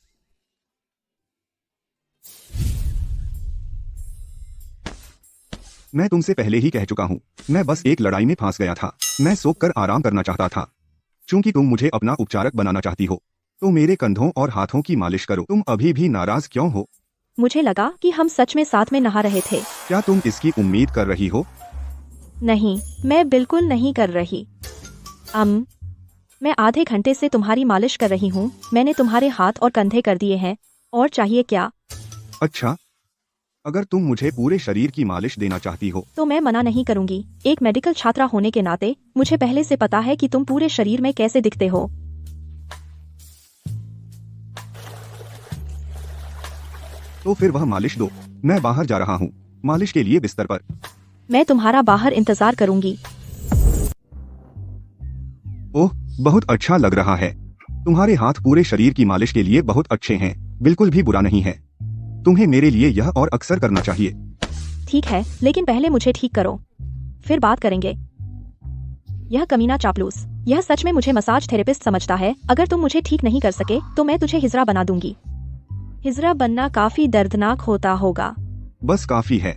[SPEAKER 2] मैं तुमसे पहले ही कह चुका हूं, मैं बस एक लड़ाई में फंस गया था। मैं सोख कर आराम करना चाहता था। चूंकि तुम मुझे अपना उपचारक बनाना चाहती हो तो मेरे कंधों और हाथों की मालिश करो। तुम अभी भी नाराज क्यों हो?
[SPEAKER 5] मुझे लगा कि हम सच में साथ में नहा रहे थे।
[SPEAKER 2] क्या तुम इसकी उम्मीद कर रही हो?
[SPEAKER 5] नहीं, मैं बिल्कुल नहीं कर रही। मैं आधे घंटे से तुम्हारी मालिश कर रही हूँ। मैंने तुम्हारे हाथ और कंधे कर दिए हैं। और चाहिए क्या?
[SPEAKER 2] अच्छा, अगर तुम मुझे पूरे शरीर की मालिश देना चाहती हो
[SPEAKER 5] तो मैं मना नहीं करूंगी। एक मेडिकल छात्रा होने के नाते मुझे पहले से पता है कि तुम पूरे शरीर में कैसे दिखते हो।
[SPEAKER 2] तो फिर वह मालिश दो। मैं बाहर जा रहा हूँ मालिश के लिए बिस्तर पर।
[SPEAKER 5] मैं तुम्हारा बाहर इंतजार करूंगी।
[SPEAKER 2] ओह, बहुत अच्छा लग रहा है। तुम्हारे हाथ पूरे शरीर की मालिश के लिए बहुत अच्छे हैं। बिल्कुल भी बुरा नहीं है। तुम्हें मेरे लिए यह और अक्सर करना चाहिए।
[SPEAKER 5] ठीक है, लेकिन पहले मुझे ठीक करो, फिर बात करेंगे। यह कमीना चापलूस, यह सच में मुझे मसाज थेरेपिस्ट समझता है। अगर तुम मुझे ठीक नहीं कर सके तो मैं तुझे हिजरा बना दूंगी। हिजरा बनना काफी दर्दनाक होता होगा।
[SPEAKER 2] बस काफी है।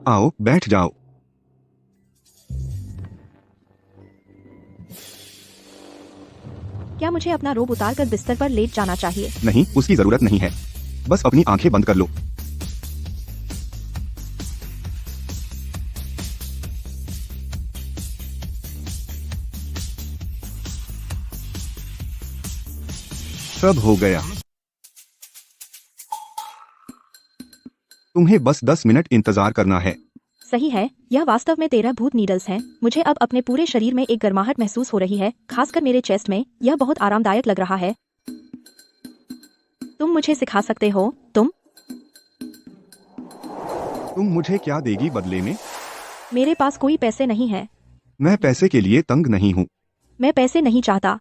[SPEAKER 2] आओ बैठ जाओ।
[SPEAKER 5] क्या मुझे अपना रोब उतार कर बिस्तर पर लेट जाना चाहिए?
[SPEAKER 2] नहीं, उसकी जरूरत नहीं है। बस अपनी आंखें बंद कर लो। सब हो गया। तुम्हें बस 10 मिनट इंतजार करना है।
[SPEAKER 5] सही है, यह वास्तव में 13 भूत नीडल्स हैं। मुझे अब अपने पूरे शरीर में एक गर्माहट महसूस हो रही है, खासकर मेरे चेस्ट में। यह बहुत आरामदायक लग रहा है। तुम मुझे सिखा सकते हो?
[SPEAKER 2] तुम मुझे क्या देगी बदले में?
[SPEAKER 5] मेरे पास कोई पैसे नहीं है।
[SPEAKER 2] मैं पैसे के लिए तंग नहीं हूँ।
[SPEAKER 5] मैं पैसे नहीं चाहता।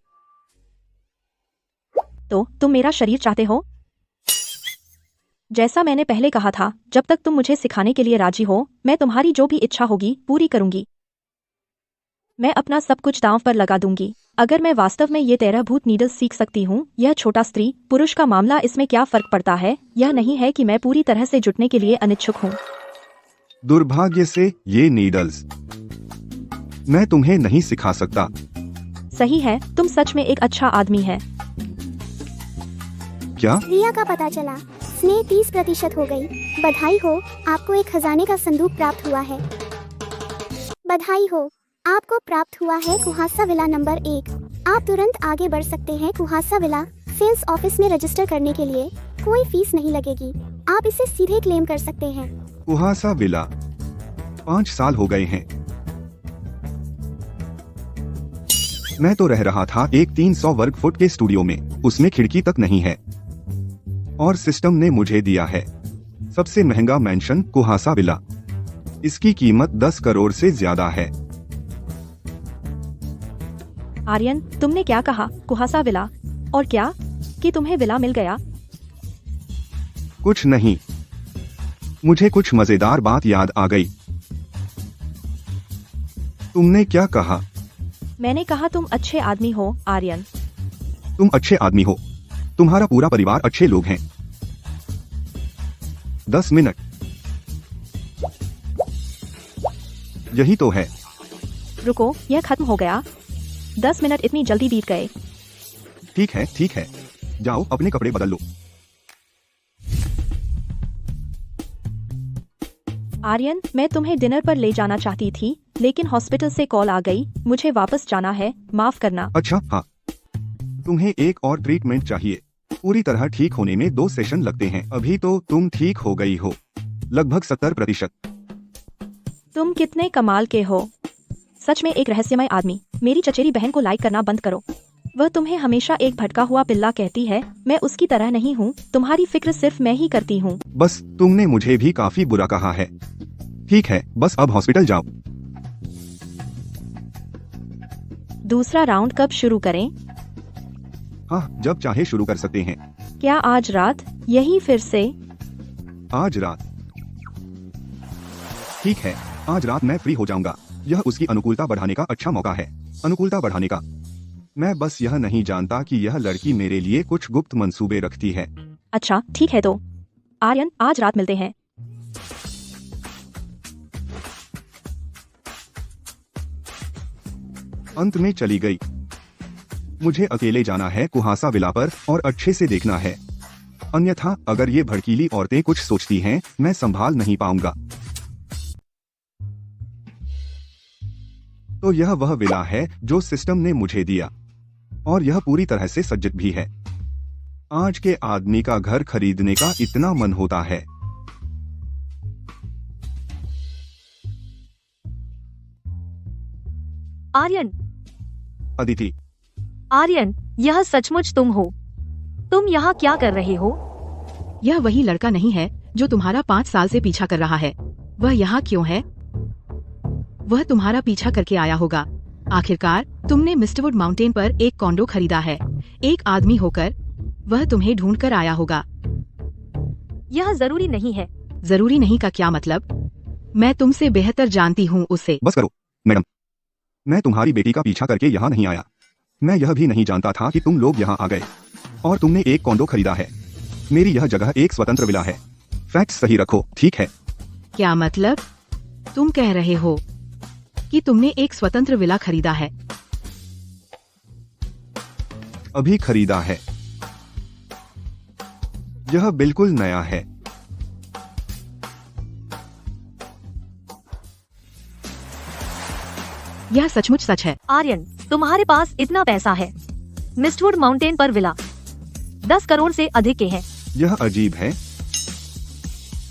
[SPEAKER 5] तो तुम मेरा शरीर चाहते हो? जैसा मैंने पहले कहा था, जब तक तुम मुझे सिखाने के लिए राजी हो, मैं तुम्हारी जो भी इच्छा होगी पूरी करूंगी। मैं अपना सब कुछ दांव पर लगा दूंगी। अगर मैं वास्तव में ये 13 भूत नीडल्स सीख सकती हूँ, यह छोटा स्त्री पुरुष का मामला, इसमें क्या फर्क पड़ता है? यह नहीं है कि मैं पूरी तरह से जुटने के लिए अनिच्छुक हूँ।
[SPEAKER 2] दुर्भाग्य से ये नीडल्स मैं तुम्हें नहीं सिखा सकता।
[SPEAKER 5] सही है, तुम सच में एक अच्छा आदमी है।
[SPEAKER 2] क्या?
[SPEAKER 4] रिया का पता चला। स्नेह 30% हो गई। बधाई हो, आपको एक खजाने का संदूक प्राप्त हुआ है। बधाई हो, आपको प्राप्त हुआ है कुहासा विला नंबर 1। आप तुरंत आगे बढ़ सकते हैं कुहासा विला सेल्स ऑफिस में रजिस्टर करने के लिए। कोई फीस नहीं लगेगी। आप इसे सीधे क्लेम कर सकते हैं।
[SPEAKER 2] कुहासा विला 5 साल हो गए हैं। मैं तो रह रहा था एक 300 वर्ग फुट के स्टूडियो में, उसमें खिड़की तक नहीं है। और सिस्टम ने मुझे दिया है सबसे महंगा मैंशन कुहासा विला। इसकी कीमत 10 करोड़ से ज्यादा है।
[SPEAKER 5] आर्यन, तुमने क्या कहा? कुहासा विला? और क्या कि तुम्हें विला मिल गया?
[SPEAKER 2] कुछ नहीं, मुझे कुछ मजेदार बात याद आ गई। तुमने क्या कहा?
[SPEAKER 5] मैंने कहा तुम अच्छे आदमी हो, आर्यन।
[SPEAKER 2] तुम अच्छे आदमी हो। तुम्हारा पूरा परिवार अच्छे लोग हैं। 10 मिनट, यही तो है।
[SPEAKER 5] रुको, यह खत्म हो गया। 10 मिनट इतनी जल्दी बीत गए।
[SPEAKER 2] ठीक है, ठीक है, जाओ अपने कपड़े बदल लो।
[SPEAKER 5] आर्यन, मैं तुम्हें डिनर पर ले जाना चाहती थी, लेकिन हॉस्पिटल से कॉल आ गई। मुझे वापस जाना है, माफ करना।
[SPEAKER 2] अच्छा, हाँ, तुम्हें एक और ट्रीटमेंट चाहिए। पूरी तरह ठीक होने में 2 सेशन लगते हैं। अभी तो तुम ठीक हो गई हो, लगभग 70%।
[SPEAKER 5] तुम कितने कमाल के हो। सच में एक रहस्यमय आदमी। मेरी चचेरी बहन को लाइक करना बंद करो। वह तुम्हें हमेशा एक भटका हुआ पिल्ला कहती है। मैं उसकी तरह नहीं हूँ। तुम्हारी फिक्र सिर्फ मैं ही करती हूँ।
[SPEAKER 2] बस तुमने मुझे भी काफी बुरा कहा है। ठीक है, बस अब हॉस्पिटल जाओ।
[SPEAKER 5] दूसरा राउंड कब शुरू करें?
[SPEAKER 2] हाँ, जब चाहे शुरू कर सकते हैं।
[SPEAKER 5] क्या आज रात? यही फिर से?
[SPEAKER 2] आज रात? ठीक है, आज रात मैं फ्री हो जाऊंगा। यह उसकी अनुकूलता बढ़ाने का अच्छा मौका है। अनुकूलता बढ़ाने का। मैं बस यह नहीं जानता कि यह लड़की मेरे लिए कुछ गुप्त मंसूबे रखती है।
[SPEAKER 5] अच्छा, ठीक है तो आर्यन, आज रात मिलते हैं।
[SPEAKER 2] अंत में चली गई। मुझे अकेले जाना है कुहासा विला पर और अच्छे से देखना है। अन्यथा अगर ये भड़कीली औरतें कुछ सोचती हैं, मैं संभाल नहीं पाऊंगा। तो यह वह विला है जो सिस्टम ने मुझे दिया, और यह पूरी तरह से सज्जित भी है। आज के आदमी का घर खरीदने का इतना मन होता है।
[SPEAKER 3] आर्यन,
[SPEAKER 2] अदिति,
[SPEAKER 3] आर्यन, यह सचमुच तुम हो? तुम यहाँ क्या कर रहे हो?
[SPEAKER 7] यह वही लड़का नहीं है जो तुम्हारा 5 साल से पीछा कर रहा है। वह यहाँ क्यों है? वह तुम्हारा पीछा करके आया होगा। आखिरकार तुमने मिस्टरवुड माउंटेन पर एक कॉन्डो खरीदा है। एक आदमी होकर वह तुम्हें ढूंढ कर आया होगा।
[SPEAKER 3] यह जरूरी नहीं है।
[SPEAKER 7] जरूरी नहीं का क्या मतलब? मैं तुमसे बेहतर जानती हूँ उसे।
[SPEAKER 2] बस करो मैडम, मैं तुम्हारी बेटी का पीछा करके यहाँ नहीं आया। मैं यह भी नहीं जानता था कि तुम लोग यहाँ आ गए और तुमने एक कॉन्डो खरीदा है। मेरी यह जगह एक स्वतंत्र विला है। फैक्ट्स सही रखो, ठीक है?
[SPEAKER 7] क्या मतलब? तुम कह रहे हो कि तुमने एक स्वतंत्र विला खरीदा है?
[SPEAKER 2] अभी खरीदा है। यह बिल्कुल नया है।
[SPEAKER 7] यह सचमुच सच है।
[SPEAKER 3] आर्यन, तुम्हारे पास इतना पैसा है। मिस्टवुड माउंटेन पर विला। 10 करोड़ से अधिक के हैं।
[SPEAKER 2] यह अजीब है।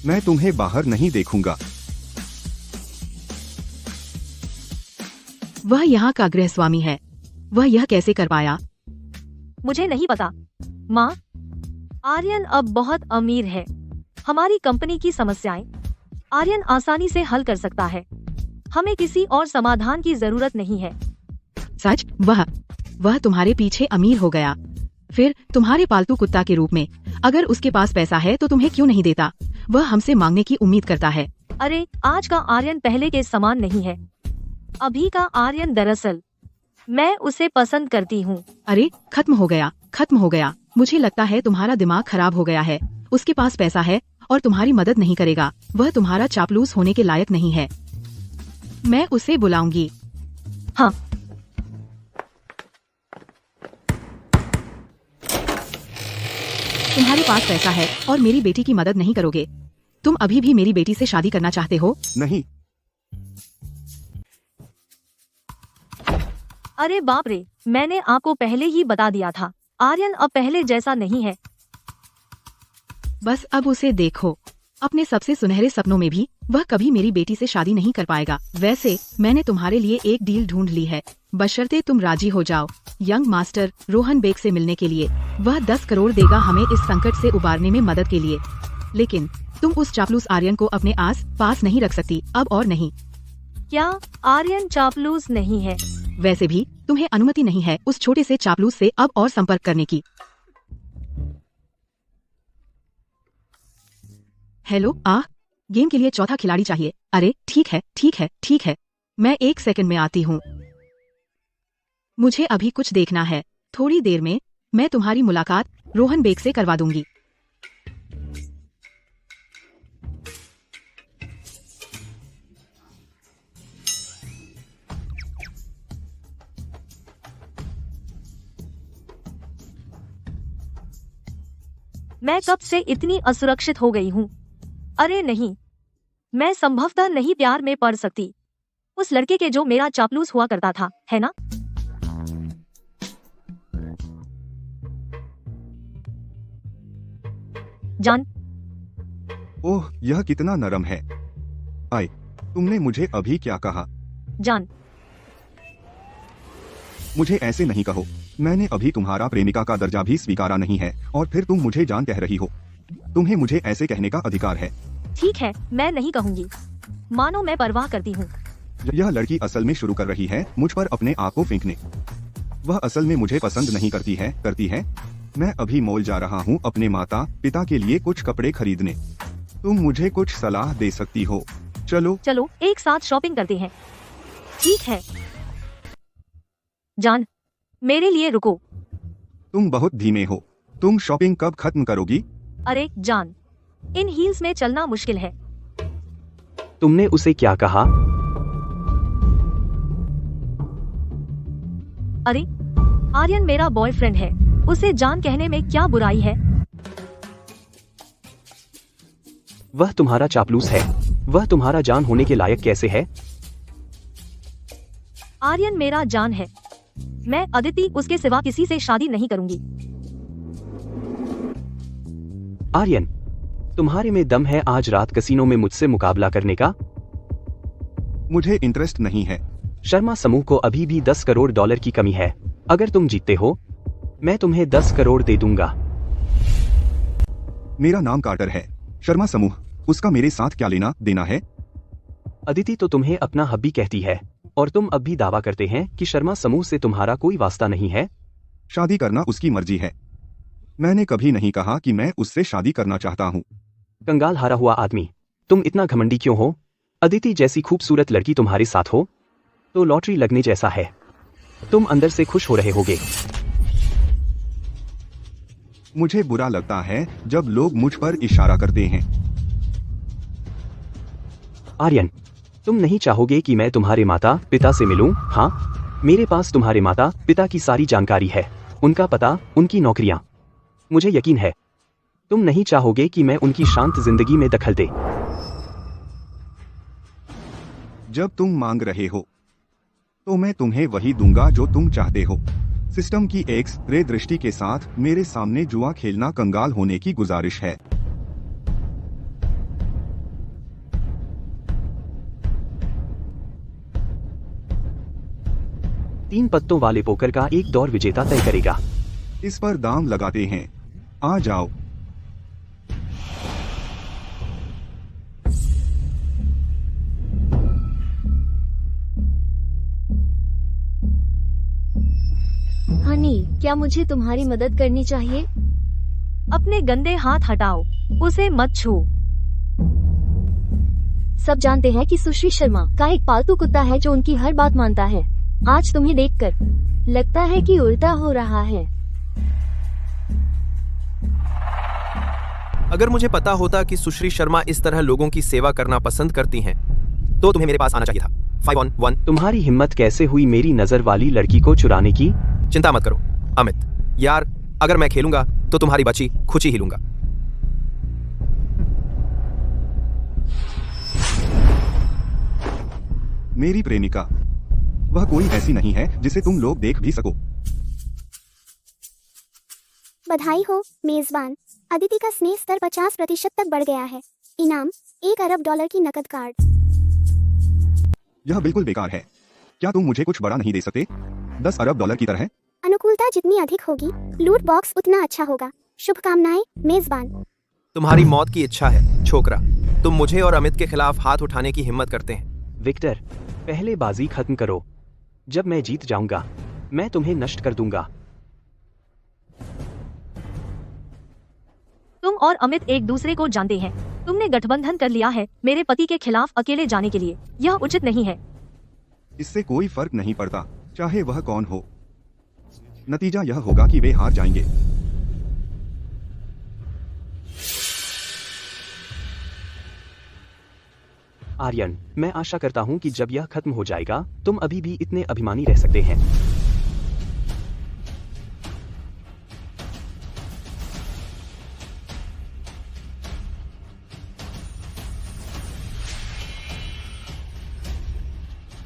[SPEAKER 2] मैं तुम्हें बाहर नहीं देखूंगा।
[SPEAKER 7] वह यहाँ का गृह स्वामी है। वह यह कैसे कर पाया?
[SPEAKER 3] मुझे नहीं पता माँ। आर्यन अब बहुत अमीर है। हमारी कंपनी की समस्याएं आर्यन आसानी से हल कर सकता है। हमें किसी और समाधान की जरूरत नहीं है।
[SPEAKER 7] सच? वह तुम्हारे पीछे अमीर हो गया। फिर तुम्हारे पालतू कुत्ता के रूप में अगर उसके पास पैसा है तो तुम्हें क्यों नहीं देता? वह हमसे मांगने की उम्मीद करता है।
[SPEAKER 3] अरे आज का आर्यन पहले के समान नहीं है। अभी का आर्यन दरअसल मैं उसे पसंद करती हूँ।
[SPEAKER 7] अरे खत्म हो गया। मुझे लगता है तुम्हारा दिमाग खराब हो गया है। उसके पास पैसा है और तुम्हारी मदद नहीं करेगा। वह तुम्हारा चापलूस होने के लायक नहीं है। मैं उसे बुलाऊंगी।
[SPEAKER 3] हाँ।
[SPEAKER 7] तुम्हारे पास पैसा है और मेरी बेटी की मदद नहीं करोगे। तुम अभी भी मेरी बेटी से शादी करना चाहते हो?
[SPEAKER 2] नहीं।
[SPEAKER 3] अरे बाप रे, मैंने आपको पहले ही बता दिया था। आर्यन अब पहले जैसा नहीं है।
[SPEAKER 7] बस अब उसे देखो। अपने सबसे सुनहरे सपनों में भी वह कभी मेरी बेटी से शादी नहीं कर पाएगा। वैसे मैंने तुम्हारे लिए एक डील ढूंढ ली है, बशर्ते तुम राजी हो जाओ यंग मास्टर रोहन बेग से मिलने के लिए। वह 10 करोड़ देगा हमें इस संकट से उबारने में मदद के लिए। लेकिन तुम उस चापलूस आर्यन को अपने आस पास नहीं रख सकती, अब और नहीं।
[SPEAKER 3] क्या आर्यन चापलूस नहीं है?
[SPEAKER 7] वैसे भी तुम्हें अनुमति नहीं है उस छोटे से चापलूस से अब और संपर्क करने की। हेलो, गेम के लिए चौथा खिलाड़ी चाहिए। अरे ठीक है। मैं 1 सेकंड में आती हूँ। मुझे अभी कुछ देखना है। थोड़ी देर में मैं तुम्हारी मुलाकात रोहन बेग से करवा दूंगी।
[SPEAKER 3] मैं कब से इतनी असुरक्षित हो गई हूँ। अरे नहीं, मैं संभवतः नहीं प्यार में पड़ सकती उस लड़के के जो मेरा चापलूस हुआ करता था, है ना? जान।
[SPEAKER 2] ओह, यह कितना नरम है। आए, तुमने मुझे अभी क्या कहा?
[SPEAKER 3] जान।
[SPEAKER 2] मुझे ऐसे नहीं कहो। मैंने अभी तुम्हारा प्रेमिका का दर्जा भी स्वीकारा नहीं है और फिर तुम मुझे जान कह रही हो। तुम्हें मुझे ऐसे कहने का अधिकार है।
[SPEAKER 3] ठीक है, मैं नहीं कहूँगी। मानो मैं परवाह करती हूँ।
[SPEAKER 2] यह लड़की असल में शुरू कर रही है मुझ पर अपने आप को फेंकने। वह असल में मुझे पसंद नहीं करती है। मैं अभी मॉल जा रहा हूँ अपने माता पिता के लिए कुछ कपड़े खरीदने। तुम मुझे कुछ सलाह दे सकती हो? चलो
[SPEAKER 3] एक साथ शॉपिंग करते हैं। ठीक है। जान, मेरे लिए रुको।
[SPEAKER 2] तुम बहुत धीमे हो। तुम शॉपिंग कब खत्म करोगी?
[SPEAKER 3] अरे जान, इन हील्स में चलना मुश्किल है।
[SPEAKER 1] तुमने उसे क्या कहा?
[SPEAKER 3] अरे आर्यन मेरा बॉयफ्रेंड है, उसे जान कहने में क्या बुराई है?
[SPEAKER 1] वह तुम्हारा चापलूस है। वह तुम्हारा जान होने के लायक कैसे है?
[SPEAKER 3] आर्यन मेरा जान है। मैं अदिति उसके सिवा किसी से शादी नहीं करूंगी।
[SPEAKER 1] आर्यन, तुम्हारे में दम है आज रात कसीनो में मुझसे मुकाबला करने का?
[SPEAKER 2] मुझे इंटरेस्ट नहीं है।
[SPEAKER 1] शर्मा समूह को अभी भी 10 करोड़ डॉलर की कमी है। अगर तुम जीतते हो, मैं तुम्हें 10 करोड़ दे दूंगा।
[SPEAKER 2] मेरा नाम कार्टर है। शर्मा समूह, उसका मेरे साथ क्या लेना देना है?
[SPEAKER 1] अदिति तो तुम्हें अपना हब्बी कहती है और तुम अब भी दावा करते हैं कि शर्मा समूह से तुम्हारा कोई वास्ता नहीं है।
[SPEAKER 2] शादी करना उसकी मर्जी है। मैंने कभी नहीं कहा कि मैं उससे शादी करना चाहता हूँ।
[SPEAKER 1] कंगाल हारा हुआ आदमी, तुम इतना घमंडी क्यों हो? अदिति जैसी खूबसूरत लड़की तुम्हारे साथ हो तो लॉटरी लगने जैसा है। तुम अंदर से खुश हो रहे होगे।
[SPEAKER 2] मुझे बुरा लगता है जब लोग मुझ पर इशारा करते हैं।
[SPEAKER 1] आर्यन, तुम नहीं चाहोगे कि मैं तुम्हारे माता पिता से मिलूं? हाँ, मेरे पास तुम्हारे माता पिता की सारी जानकारी है, उनका पता, उनकी नौकरियां। मुझे यकीन है तुम नहीं चाहोगे कि मैं उनकी शांत जिंदगी में दखल दे।
[SPEAKER 2] जब तुम मांग रहे हो तो मैं तुम्हें वही दूंगा जो तुम चाहते हो। सिस्टम की एक्स रे दृष्टि के साथ मेरे सामने जुआ खेलना कंगाल होने की गुजारिश है।
[SPEAKER 1] तीन पत्तों वाले पोकर का एक दौर विजेता तय करेगा।
[SPEAKER 2] इस पर दाम लगाते हैं। आ जाओ।
[SPEAKER 8] हनी, क्या मुझे तुम्हारी मदद करनी चाहिए?
[SPEAKER 3] अपने गंदे हाथ हटाओ, उसे मत छू।
[SPEAKER 8] सब जानते हैं कि सुश्री शर्मा का एक पालतू कुत्ता है जो उनकी हर बात मानता है। आज तुम्हें देखकर लगता है कि उल्टा हो रहा है।
[SPEAKER 9] अगर मुझे पता होता कि सुश्री शर्मा इस तरह लोगों की सेवा करना पसंद करती हैं, तो तुम्हें मेरे पास आना चाहिए था। 5 on 1।
[SPEAKER 1] तुम्हारी हिम्मत कैसे हुई मेरी नजर वाली लड़की को चुराने की?
[SPEAKER 9] चिंता मत करो अमित। यार, अगर मैं खेलूंगा तो तुम्हारी बच्ची खुशी हिलूंगा।
[SPEAKER 2] मेरी प्रेमिका, वह कोई ऐसी नहीं है जिसे तुम लोग देख भी सको।
[SPEAKER 4] बधाई हो मेजबान, अदिति का स्नेह स्तर 50% तक बढ़ गया है। इनाम $1 अरब की नकद कार्ड।
[SPEAKER 2] यह बिल्कुल बेकार है। क्या तुम मुझे कुछ बड़ा नहीं दे सकते? $10 अरब की तरह।
[SPEAKER 4] अनुकूलता जितनी अधिक होगी, लूट बॉक्स उतना अच्छा होगा। शुभकामनाएं मेजबान।
[SPEAKER 9] तुम्हारी मौत की इच्छा है छोकरा। तुम मुझे और अमित के खिलाफ हाथ उठाने की हिम्मत करते हैं।
[SPEAKER 1] विक्टर, पहले बाजी खत्म करो। जब मैं जीत जाऊंगा, मैं तुम्हें नष्ट कर दूंगा।
[SPEAKER 3] तुम और अमित एक दूसरे को जानते हैं। तुमने गठबंधन कर लिया है मेरे पति के खिलाफ अकेले जाने के लिए। यह उचित नहीं है।
[SPEAKER 2] इससे कोई फर्क नहीं पड़ता, चाहे वह कौन हो। नतीजा यह होगा कि वे हार जाएंगे।
[SPEAKER 1] आर्यन, मैं आशा करता हूं कि जब यह खत्म हो जाएगा, तुम अभी भी इतने अभिमानी रह सकते हैं।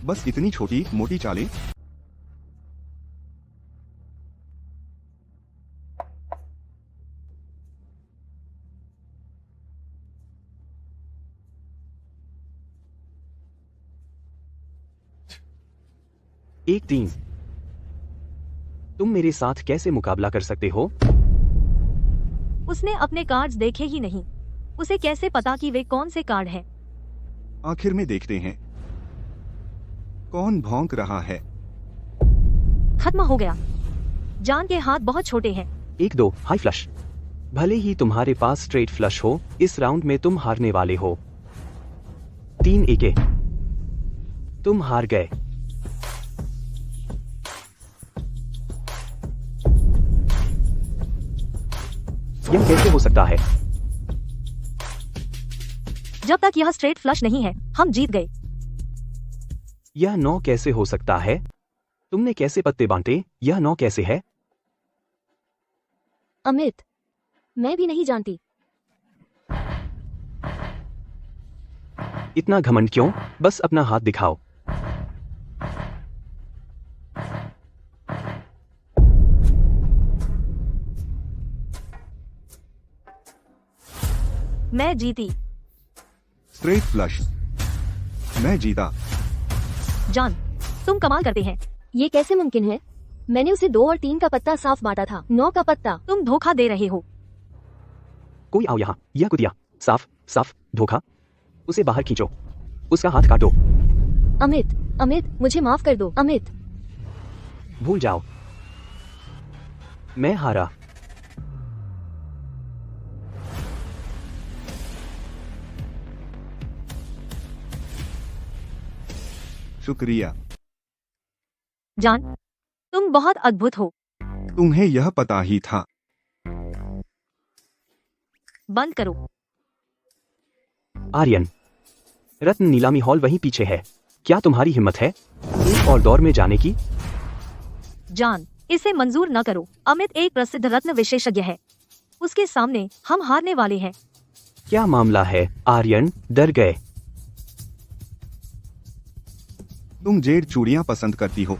[SPEAKER 2] बस इतनी छोटी मोटी चालें।
[SPEAKER 1] एक 3। तुम मेरे साथ कैसे मुकाबला कर सकते हो?
[SPEAKER 3] उसने अपने कार्ड्स देखे ही नहीं। उसे कैसे पता कि वे कौन से कार्ड हैं?
[SPEAKER 2] आखिर में देखते हैं कौन भौंक रहा है।
[SPEAKER 3] खत्म हो गया। जान के हाथ बहुत छोटे हैं।
[SPEAKER 1] 1-2 हाई फ्लश। भले ही तुम्हारे पास स्ट्रेट फ्लश हो, इस राउंड में तुम हारने वाले हो। 3 एके। तुम हार गए। यह कैसे हो सकता है?
[SPEAKER 3] जब तक यह स्ट्रेट फ्लश नहीं है, हम जीत गए।
[SPEAKER 1] यह 9 कैसे हो सकता है? तुमने कैसे पत्ते बांटे? यह 9 कैसे है?
[SPEAKER 8] अमित, मैं भी नहीं जानती।
[SPEAKER 1] इतना घमंड क्यों? बस अपना हाथ दिखाओ।
[SPEAKER 3] मैं जीती।
[SPEAKER 2] Straight flush. मैं जीता।
[SPEAKER 3] जान, तुम कमाल करते हैं।
[SPEAKER 8] ये कैसे मुमकिन है? मैंने उसे 2 और 3 का पत्ता साफ बांटा था। 9 का पत्ता।
[SPEAKER 3] तुम धोखा दे रहे हो।
[SPEAKER 1] कोई आओ यहाँ। यह कुतिया। साफ साफ धोखा। उसे बाहर खींचो। उसका हाथ काटो।
[SPEAKER 8] अमित, अमित, मुझे माफ कर दो अमित।
[SPEAKER 1] भूल जाओ। मैं हारा।
[SPEAKER 2] शुक्रिया।
[SPEAKER 3] जान, तुम बहुत अद्भुत हो।
[SPEAKER 2] तुम्हें यह पता ही था।
[SPEAKER 3] बंद करो।
[SPEAKER 1] आर्यन, रत्न नीलामी हॉल वहीं पीछे है। क्या तुम्हारी हिम्मत है एक और दौर में जाने की?
[SPEAKER 3] जान, इसे मंजूर न करो। अमित एक प्रसिद्ध रत्न विशेषज्ञ है। उसके सामने हम हारने वाले हैं।
[SPEAKER 1] क्या मामला है आर्यन? डर गए?
[SPEAKER 2] तुम जेड चूड़ियां पसंद करती हो।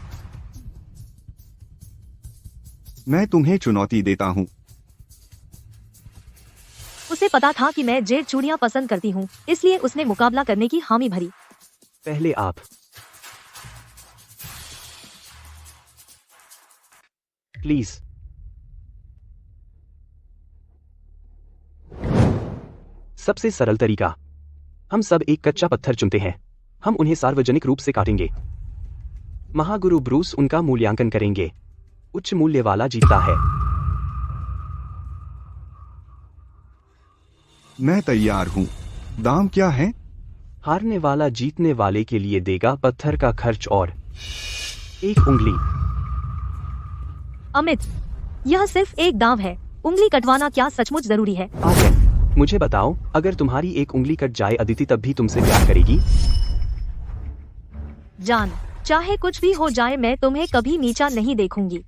[SPEAKER 2] मैं तुम्हें चुनौती देता हूँ।
[SPEAKER 3] उसे पता था कि मैं जेड चूड़ियां पसंद करती हूँ, इसलिए उसने मुकाबला करने की हामी भरी।
[SPEAKER 1] पहले आप। प्लीज। सबसे सरल तरीका, हम सब एक कच्चा पत्थर चुनते हैं। हम उन्हें सार्वजनिक रूप से काटेंगे। महागुरु ब्रूस उनका मूल्यांकन करेंगे। उच्च मूल्य वाला जीतता है।
[SPEAKER 2] मैं तैयार हूँ। दाम क्या है?
[SPEAKER 1] हारने वाला जीतने वाले के लिए देगा पत्थर का खर्च और 1 उंगली।
[SPEAKER 3] अमित, यह सिर्फ एक दांव है। उंगली कटवाना क्या सचमुच जरूरी है?
[SPEAKER 1] आर्यन, मुझे बताओ, अगर तुम्हारी 1 उंगली कट जाए अदिति तब भी तुमसे प्यार करेगी?
[SPEAKER 3] जान, चाहे कुछ भी हो जाए मैं तुम्हें कभी नीचा नहीं देखूंगी।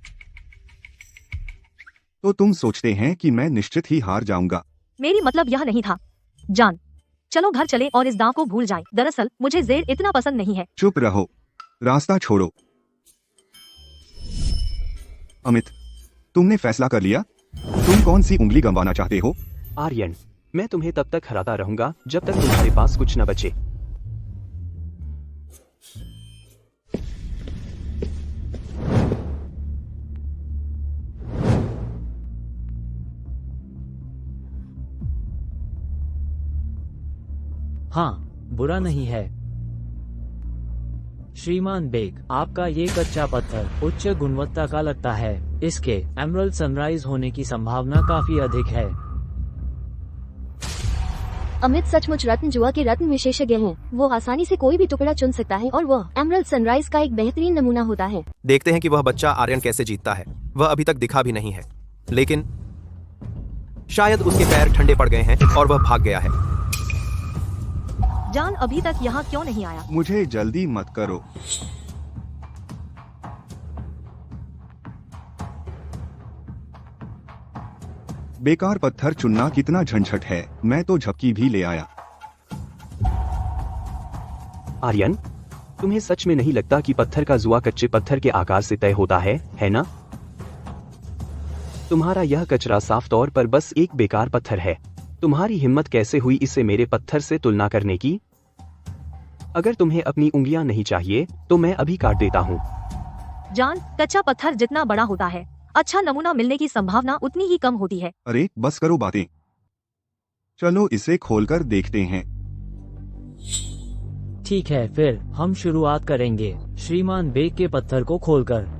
[SPEAKER 2] तो तुम सोचते हैं कि मैं निश्चित ही हार जाऊंगा?
[SPEAKER 3] मेरी मतलब यह नहीं था। जान, चलो घर चले और इस दांव को भूल जाएं। दरअसल मुझे जेड इतना पसंद नहीं है।
[SPEAKER 2] चुप रहो, रास्ता छोड़ो। अमित, तुमने फैसला कर लिया? तुम कौन सी उंगली गंवाना चाहते हो?
[SPEAKER 1] आर्यन, मैं तुम्हें तब तक हराता रहूंगा जब तक तुम्हारे पास कुछ न बचे।
[SPEAKER 6] हाँ, बुरा नहीं है। श्रीमान बेग, आपका ये कच्चा पत्थर उच्च गुणवत्ता का लगता है। इसके एमरल्ड सनराइज होने की संभावना काफी अधिक है।
[SPEAKER 8] अमित सचमुच रत्न जुआ के रत्न विशेषज्ञ हैं। वो आसानी से कोई भी टुकड़ा चुन सकता है और वह एमरल्ड सनराइज का एक बेहतरीन नमूना होता है।
[SPEAKER 9] देखते हैं कि वह बच्चा आर्यन कैसे जीतता है। वह अभी तक दिखा भी नहीं है, लेकिन शायद उसके पैर ठंडे पड़ गए हैं और वह भाग गया है।
[SPEAKER 3] जान अभी तक यहाँ क्यों नहीं आया?
[SPEAKER 2] मुझे जल्दी मत करो। बेकार पत्थर चुनना कितना झंझट है। मैं तो झपकी भी ले आया।
[SPEAKER 1] आर्यन, तुम्हें सच में नहीं लगता कि पत्थर का जुआ कच्चे पत्थर के आकार से तय होता है ना? तुम्हारा यह कचरा साफ तौर पर बस एक बेकार पत्थर है। तुम्हारी हिम्मत कैसे हुई इसे मेरे पत्थर से तुलना करने की? अगर तुम्हें अपनी उंगलियां नहीं चाहिए तो मैं अभी काट देता हूँ।
[SPEAKER 3] जान, कच्चा पत्थर जितना बड़ा होता है, अच्छा नमूना मिलने की संभावना उतनी ही कम होती है।
[SPEAKER 2] अरे बस करो बातें, चलो इसे खोलकर देखते हैं।
[SPEAKER 6] ठीक है, फिर हम शुरुआत करेंगे श्रीमान बेग के पत्थर को खोलकर।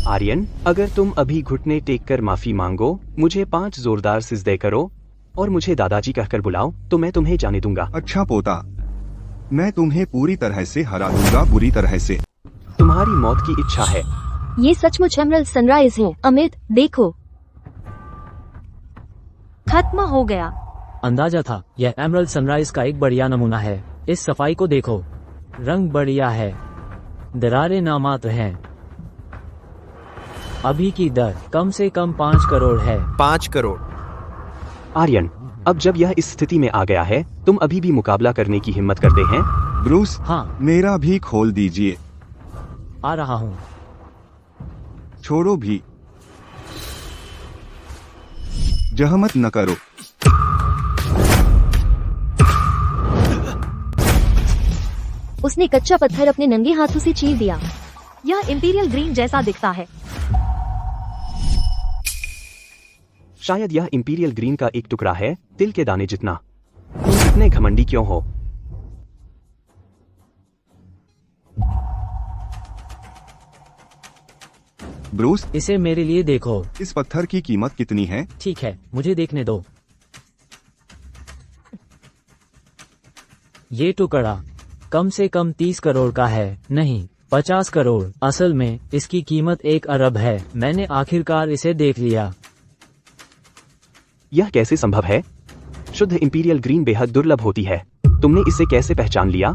[SPEAKER 1] आर्यन, अगर तुम अभी घुटने टेक कर माफी मांगो, मुझे 5 जोरदार सिजदे करो और मुझे दादाजी कहकर बुलाओ तो मैं तुम्हें जाने दूंगा।
[SPEAKER 2] अच्छा पोता, मैं तुम्हें पूरी तरह से हरा दूंगा, बुरी तरह से।
[SPEAKER 1] तुम्हारी मौत की इच्छा है।
[SPEAKER 8] ये सचमुच एमरल्ड सनराइज है। अमित देखो,
[SPEAKER 3] खत्म हो गया।
[SPEAKER 6] अंदाजा था, यह एमरल्ड सनराइज का एक बढ़िया नमूना है। इस सफाई को देखो, रंग बढ़िया है, दरारें नामात्र हैं। अभी की दर कम से कम 5 करोड़ है।
[SPEAKER 9] 5 करोड़।
[SPEAKER 1] आर्यन, अब जब यह इस स्थिति में आ गया है, तुम अभी भी मुकाबला करने की हिम्मत करते हैं?
[SPEAKER 2] ब्रूस,
[SPEAKER 6] हाँ,
[SPEAKER 2] मेरा भी खोल दीजिए।
[SPEAKER 6] आ रहा हूँ।
[SPEAKER 2] छोड़ो भी, जहमत न करो।
[SPEAKER 8] उसने कच्चा पत्थर अपने नंगे हाथों से चीर दिया।
[SPEAKER 3] यह इंपीरियल ग्रीन जैसा दिखता है।
[SPEAKER 1] शायद यह इंपीरियल ग्रीन का एक टुकड़ा है, तिल के दाने जितना। तुम इतने घमंडी क्यों हो?
[SPEAKER 2] ब्रूस,
[SPEAKER 6] इसे मेरे लिए देखो।
[SPEAKER 2] इस पत्थर की कीमत कितनी है?
[SPEAKER 6] ठीक है, मुझे देखने दो। ये टुकड़ा कम से कम 30 करोड़ का है। नहीं, 50 करोड़। असल में इसकी कीमत 1 अरब है। मैंने आखिरकार इसे देख लिया।
[SPEAKER 1] यह कैसे संभव है? शुद्ध इंपीरियल ग्रीन बेहद दुर्लभ होती है। तुमने इसे कैसे पहचान लिया?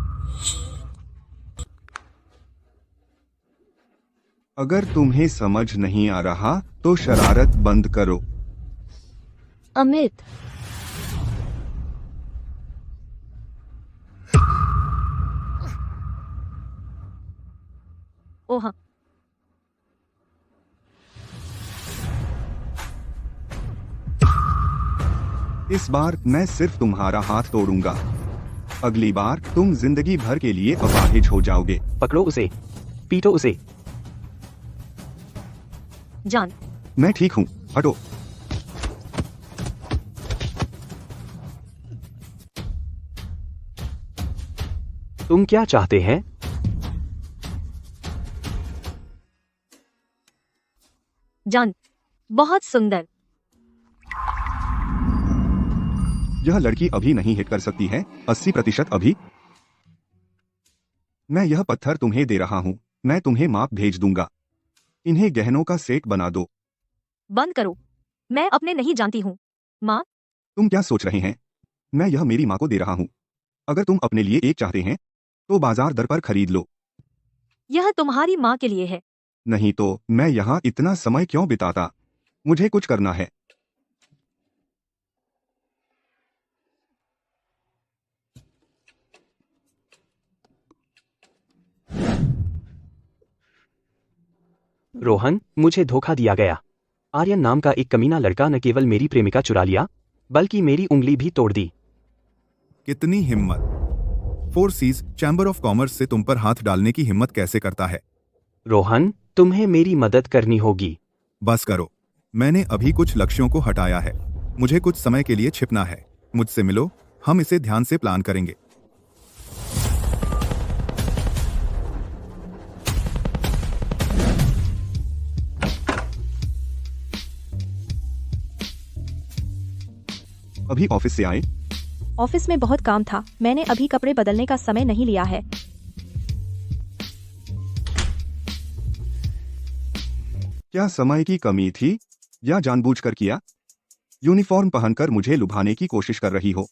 [SPEAKER 2] अगर तुम्हें समझ नहीं आ रहा तो शरारत बंद करो।
[SPEAKER 8] अमित,
[SPEAKER 3] ओह,
[SPEAKER 2] इस बार मैं सिर्फ तुम्हारा हाथ तोड़ूंगा। अगली बार तुम जिंदगी भर के लिए अपाहिज हो जाओगे।
[SPEAKER 1] पकड़ो उसे, पीटो उसे।
[SPEAKER 3] जान,
[SPEAKER 2] मैं ठीक हूँ, हटो।
[SPEAKER 1] तुम क्या चाहते हैं?
[SPEAKER 3] जान, बहुत सुंदर।
[SPEAKER 2] यह लड़की अभी नहीं हिट कर सकती है, 80% अभी। मैं यह पत्थर तुम्हें दे रहा हूँ, मैं तुम्हें माप भेज दूंगा। इन्हें गहनों का सेट बना दो।
[SPEAKER 3] बंद करो, मैं अपने नहीं जानती हूँ। माँ,
[SPEAKER 2] तुम क्या सोच रहे हैं? मैं यह मेरी माँ को दे रहा हूँ। अगर तुम अपने लिए एक चाहते हैं तो बाजार दर पर खरीद लो।
[SPEAKER 3] यह तुम्हारी माँ के लिए है।
[SPEAKER 2] नहीं तो मैं यहाँ इतना समय क्यों बिताता? मुझे कुछ करना है।
[SPEAKER 1] रोहन, मुझे धोखा दिया गया। आर्यन नाम का एक कमीना लड़का न केवल मेरी प्रेमिका चुरा लिया, बल्कि मेरी उंगली भी तोड़ दी।
[SPEAKER 10] कितनी हिम्मत! Four Seas Chamber of Commerce से तुम पर हाथ डालने की हिम्मत कैसे करता है?
[SPEAKER 1] रोहन, तुम्हें मेरी मदद करनी होगी।
[SPEAKER 10] बस करो, मैंने अभी कुछ लक्ष्यों को हटाया है। मुझे कुछ समय के लिए छिपना है। मुझसे मिलो, हम इसे ध्यान से प्लान करेंगे।
[SPEAKER 2] अभी ऑफिस से आए?
[SPEAKER 5] ऑफिस में बहुत काम था, मैंने अभी कपड़े बदलने का समय नहीं लिया है।
[SPEAKER 2] क्या समय की कमी थी या जानबूझकर किया? यूनिफॉर्म पहनकर मुझे लुभाने की कोशिश कर रही हो।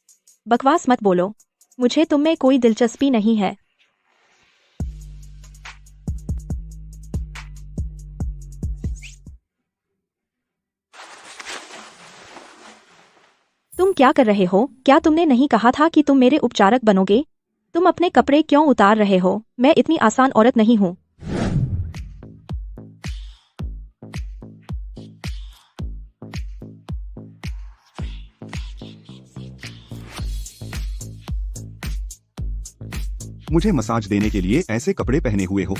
[SPEAKER 5] बकवास मत बोलो, मुझे तुम में कोई दिलचस्पी नहीं है। तुम क्या कर रहे हो? क्या तुमने नहीं कहा था कि तुम मेरे उपचारक बनोगे? तुम अपने कपड़े क्यों उतार रहे हो? मैं इतनी आसान औरत नहीं हूँ।
[SPEAKER 2] मुझे मसाज देने के लिए ऐसे कपड़े पहने हुए हो।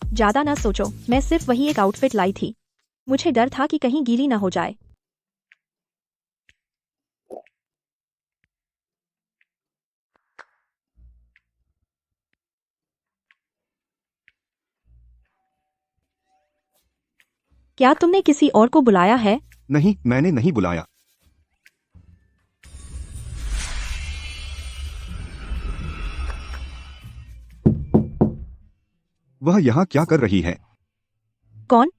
[SPEAKER 5] ज्यादा ना सोचो, मैं सिर्फ वही एक आउटफिट लाई थी। मुझे डर था कि कहीं गीली ना हो जाए। क्या तुमने किसी और को बुलाया है?
[SPEAKER 2] नहीं, मैंने नहीं बुलाया। वह यहाँ क्या कर रही है?
[SPEAKER 5] कौन?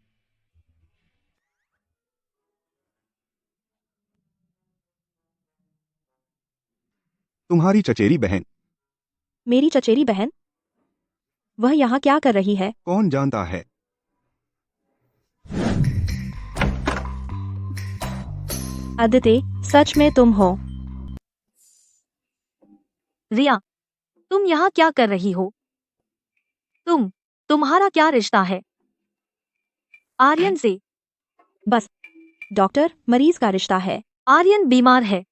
[SPEAKER 2] तुम्हारी चचेरी बहन।
[SPEAKER 5] मेरी चचेरी बहन? वह यहाँ क्या कर रही है?
[SPEAKER 2] कौन जानता है।
[SPEAKER 5] अदिति, सच में तुम हो?
[SPEAKER 3] रिया, तुम यहाँ क्या कर रही हो? तुम्हारा क्या रिश्ता है आर्यन से?
[SPEAKER 5] बस, डॉक्टर, मरीज का रिश्ता है।
[SPEAKER 3] आर्यन बीमार है।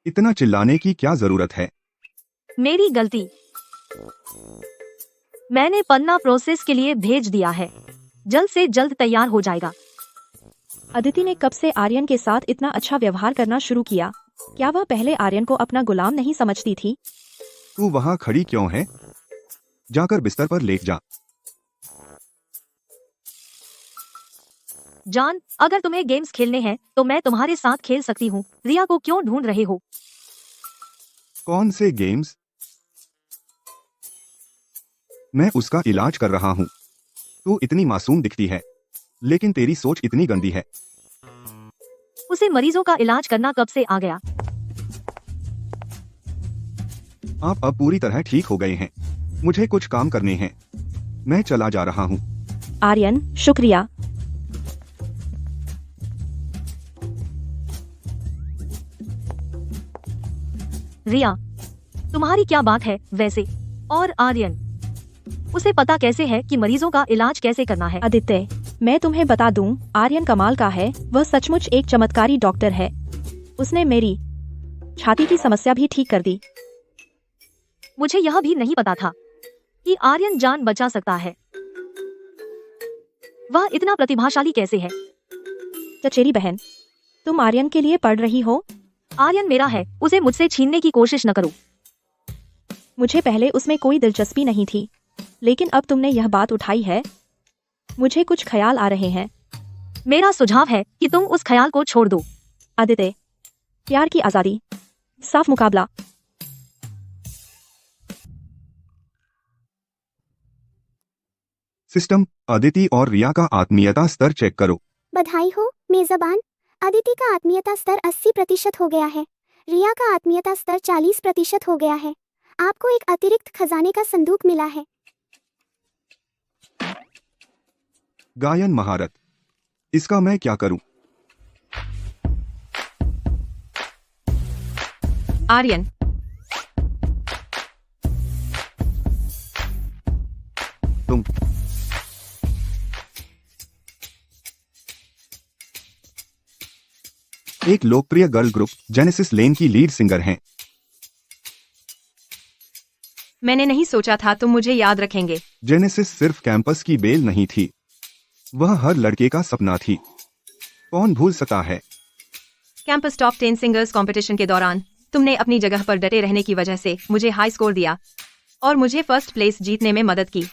[SPEAKER 2] इतना चिल्लाने की क्या जरूरत है?
[SPEAKER 3] मेरी गलती। मैंने पन्ना प्रोसेस के लिए भेज दिया है, जल्द से जल्द तैयार हो जाएगा।
[SPEAKER 5] अदिति ने कब से आर्यन के साथ इतना अच्छा व्यवहार करना शुरू किया? क्या वह पहले आर्यन को अपना गुलाम नहीं समझती थी?
[SPEAKER 2] तू वहाँ खड़ी क्यों है? जाकर बिस्तर पर लेट जा।
[SPEAKER 3] जान, अगर तुम्हें गेम्स खेलने हैं तो मैं तुम्हारे साथ खेल सकती हूँ। रिया को क्यों ढूंढ रहे हो?
[SPEAKER 2] कौन से गेम्स? मैं उसका इलाज कर रहा हूँ। तू इतनी मासूम दिखती है, लेकिन तेरी सोच इतनी गंदी है।
[SPEAKER 3] उसे मरीजों का इलाज करना कब से आ गया?
[SPEAKER 2] आप अब पूरी तरह ठीक हो गए हैं। मुझे कुछ काम करने हैं। मैं चला जा रहा हूँ।
[SPEAKER 5] आर्यन, शुक्रिया।
[SPEAKER 3] रिया, तुम्हारी क्या बात है वैसे? और आर्यन, उसे पता कैसे है कि मरीजों का इलाज कैसे करना है?
[SPEAKER 5] आदित्य, मैं तुम्हें बता दूं, आर्यन कमाल का है, वह सचमुच एक चमत्कारी डॉक्टर है। उसने मेरी छाती की समस्या भी ठीक कर दी।
[SPEAKER 3] मुझे यह भी नहीं पता था कि आर्यन जान बचा सकता है। वह इतना प्रतिभाशाली कैसे है?
[SPEAKER 5] चचेरी बहन, तुम आर्यन के लिए पढ़ रही हो?
[SPEAKER 3] आर्यन मेरा है, उसे मुझसे छीनने की कोशिश न करो।
[SPEAKER 5] मुझे पहले उसमें कोई दिलचस्पी नहीं थी, लेकिन अब तुमने यह बात उठाई है, मुझे कुछ ख्याल आ रहे हैं।
[SPEAKER 3] मेरा सुझाव है कि तुम उस ख्याल को छोड़ दो।
[SPEAKER 5] आदित्य, प्यार की आजादी, साफ मुकाबला।
[SPEAKER 2] सिस्टम, अदिति और रिया का आत्मीयता स्तर चेक करो।
[SPEAKER 4] बधाई हो मेजबान। अदिति का आत्मीयता स्तर 80% हो गया है। रिया का आत्मीयता स्तर 40% हो गया है। आपको एक अतिरिक्त खजाने का संदूक मिला है।
[SPEAKER 2] गायन महारत, इसका मैं क्या करूं?
[SPEAKER 7] आर्यन,
[SPEAKER 2] तुम एक लोकप्रिय गर्ल ग्रुप जेनेसिस लेन की लीड सिंगर हैं।
[SPEAKER 7] मैंने नहीं सोचा था तुम मुझे याद रखेंगे।
[SPEAKER 2] जेनेसिस सिर्फ कैंपस की बेल नहीं थी, वह हर लड़के का सपना थी। कौन भूल सकता है?
[SPEAKER 7] कैंपस टॉप 10 सिंगर्स कंपटीशन के दौरान तुमने अपनी जगह पर डटे रहने की वजह से मुझे हाई स्कोर दिया और मुझे फर्स्ट प्लेस जीतने में मदद की,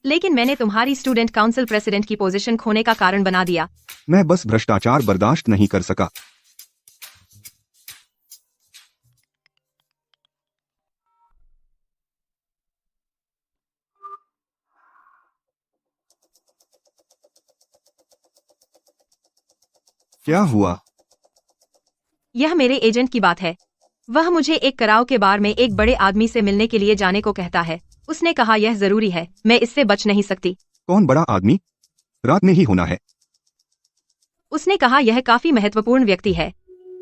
[SPEAKER 7] लेकिन मैंने तुम्हारी स्टूडेंट काउंसिल प्रेसिडेंट की पोजीशन खोने का कारण बना दिया।
[SPEAKER 2] मैं बस भ्रष्टाचार बर्दाश्त नहीं कर सका। क्या हुआ?
[SPEAKER 7] यह मेरे एजेंट की बात है। वह मुझे एक कराओ के बार में एक बड़े आदमी से मिलने के लिए जाने को कहता है। उसने कहा यह जरूरी है, मैं इससे बच नहीं सकती।
[SPEAKER 2] कौन बड़ा आदमी? रात में ही होना है।
[SPEAKER 7] उसने कहा यह काफी महत्वपूर्ण व्यक्ति है।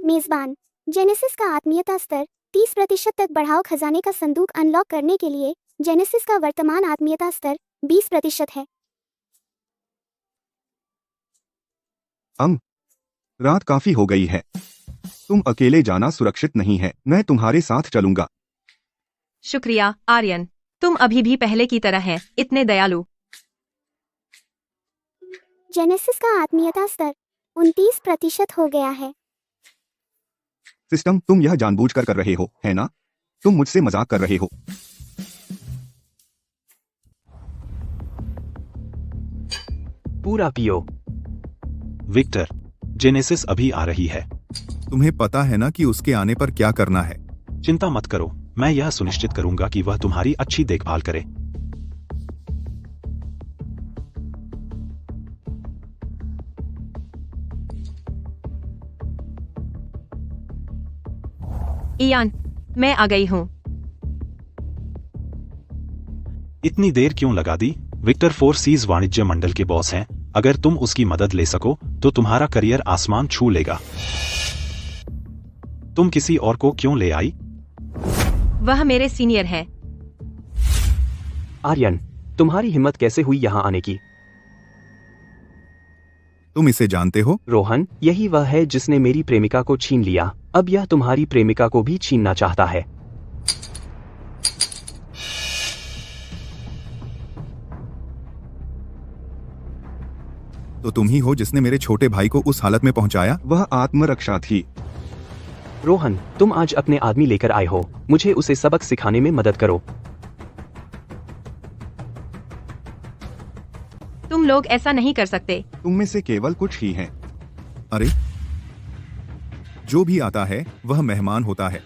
[SPEAKER 4] मेजबान, जेनेसिस का आत्मीयता स्तर 30% तक बढ़ाओ। खजाने का संदूक अनलॉक करने के लिए जेनेसिस का वर्तमान आत्मीयता स्तर 20% है।
[SPEAKER 2] रात काफी हो गई है। तुम अकेले जाना सुरक्षित नहीं है, मैं तुम्हारे साथ चलूंगा।
[SPEAKER 7] शुक्रिया आर्यन, तुम अभी भी पहले की तरह हैं, इतने दयालु।
[SPEAKER 4] जेनेसिस का आत्मीयता स्तर 29% हो गया है।
[SPEAKER 2] सिस्टम, तुम यह जानबूझकर कर रहे हो, है ना? तुम मुझसे मजाक कर रहे हो।
[SPEAKER 1] पूरा पियो।
[SPEAKER 11] विक्टर, जेनेसिस अभी आ रही है।
[SPEAKER 10] तुम्हें पता है ना कि उसके आने पर क्या करना है?
[SPEAKER 11] चिंता मत करो, मैं यह सुनिश्चित करूंगा कि वह तुम्हारी अच्छी देखभाल करे।
[SPEAKER 7] इयान, मैं आ गई हूँ।
[SPEAKER 11] इतनी देर क्यों लगा दी? विक्टर 4 सीज वाणिज्य मंडल के बॉस हैं। अगर तुम उसकी मदद ले सको तो तुम्हारा करियर आसमान छू लेगा। तुम किसी और को क्यों ले आई?
[SPEAKER 7] वह मेरे सीनियर है।
[SPEAKER 1] आर्यन, तुम्हारी हिम्मत कैसे हुई यहाँ आने की?
[SPEAKER 10] तुम इसे जानते हो?
[SPEAKER 1] रोहन, यही वह है जिसने मेरी प्रेमिका को छीन लिया। अब यह तुम्हारी प्रेमिका को भी छीनना चाहता है।
[SPEAKER 10] तो तुम ही हो जिसने मेरे छोटे भाई को उस हालत में पहुंचाया?
[SPEAKER 2] वह आत्मरक्षा थी।
[SPEAKER 1] रोहन, तुम आज अपने आदमी लेकर आए हो, मुझे उसे सबक सिखाने में मदद करो।
[SPEAKER 7] तुम लोग ऐसा नहीं कर सकते।
[SPEAKER 2] तुम में से केवल कुछ ही हैं।
[SPEAKER 10] अरे, जो भी आता है वह मेहमान होता है।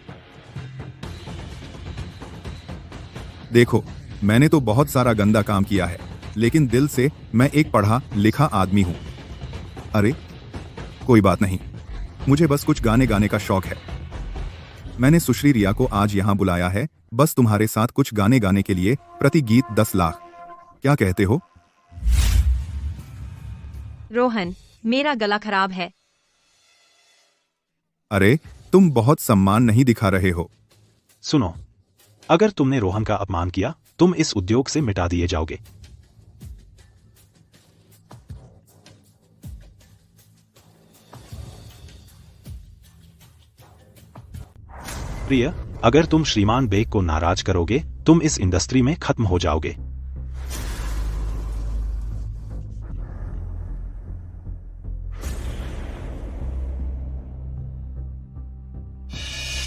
[SPEAKER 10] देखो, मैंने तो बहुत सारा गंदा काम किया है, लेकिन दिल से मैं एक पढ़ा लिखा आदमी हूं। अरे, कोई बात नहीं, मुझे बस कुछ गाने गाने का शौक है। मैंने सुश्री रिया को आज यहां बुलाया है, बस तुम्हारे साथ कुछ गाने गाने के लिए। प्रति गीत 10 लाख। क्या कहते हो?
[SPEAKER 7] रोहन, मेरा गला खराब है।
[SPEAKER 10] अरे, तुम बहुत सम्मान नहीं दिखा रहे हो।
[SPEAKER 11] सुनो, अगर तुमने रोहन का अपमान किया, तुम इस उद्योग से मिटा दिए जाओगे। प्रिय, अगर तुम श्रीमान बेग को नाराज करोगे तुम इस इंडस्ट्री में खत्म हो जाओगे।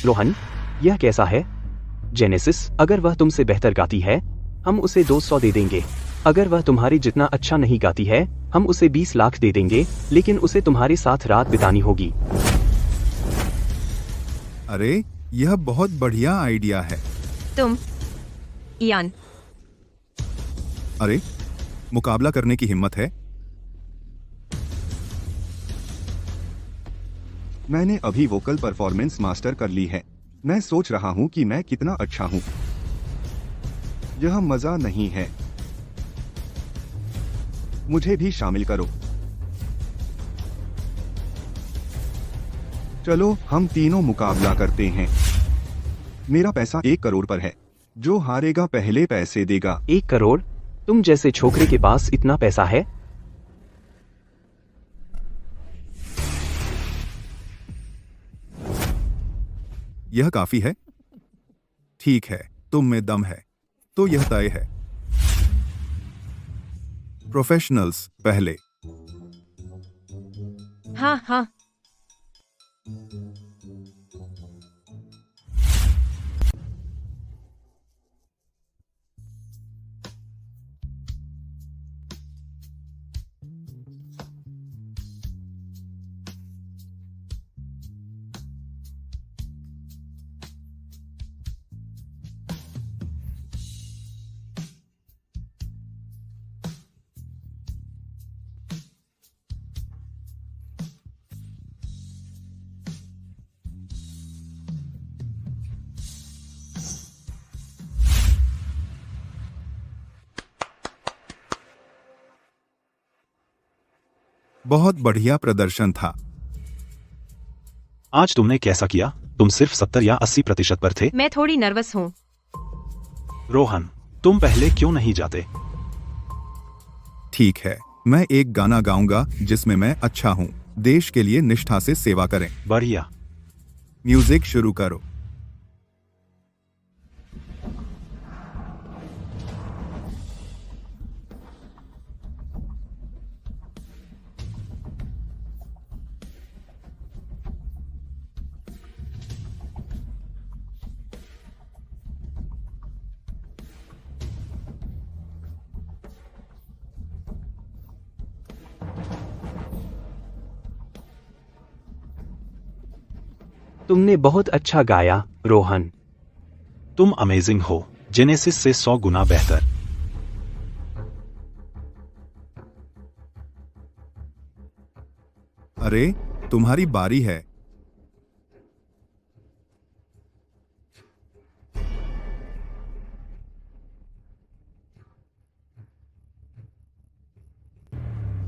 [SPEAKER 1] रोहन, यह कैसा है? जेनेसिस, अगर वह तुमसे बेहतर गाती है हम उसे 200 दे देंगे। अगर वह तुम्हारे जितना अच्छा नहीं गाती है हम उसे 20 लाख दे देंगे, लेकिन उसे तुम्हारे साथ रात बितानी होगी।
[SPEAKER 10] अरे यह बहुत बढ़िया आइडिया है।
[SPEAKER 5] तुम इयान,
[SPEAKER 10] अरे मुकाबला करने की हिम्मत है?
[SPEAKER 2] मैंने अभी वोकल परफॉर्मेंस मास्टर कर ली है। मैं सोच रहा हूँ कि मैं कितना अच्छा हूँ। यह मजा नहीं है। मुझे भी शामिल करो। चलो हम तीनों मुकाबला करते हैं। मेरा पैसा 1 करोड़ पर है। जो हारेगा पहले पैसे देगा।
[SPEAKER 1] 1 करोड़? तुम जैसे छोकरे के पास इतना पैसा है?
[SPEAKER 10] यह काफी है? ठीक है, तुम में दम है तो यह तय है। प्रोफेशनल्स पहले।
[SPEAKER 5] हाँ हाँ।
[SPEAKER 10] बहुत बढ़िया प्रदर्शन था।
[SPEAKER 11] आज तुमने कैसा किया? तुम सिर्फ 70 या 80% पर थे।
[SPEAKER 5] मैं थोड़ी नर्वस हूँ।
[SPEAKER 11] रोहन, तुम पहले क्यों नहीं जाते?
[SPEAKER 10] ठीक है, मैं एक गाना गाऊंगा जिसमें मैं अच्छा हूँ। देश के लिए निष्ठा से सेवा करें।
[SPEAKER 11] बढ़िया।
[SPEAKER 10] म्यूजिक शुरू करो।
[SPEAKER 1] तुमने बहुत अच्छा गाया, रोहन।
[SPEAKER 11] तुम अमेजिंग हो, जेनेसिस से 100 गुना बेहतर।
[SPEAKER 10] अरे तुम्हारी बारी है।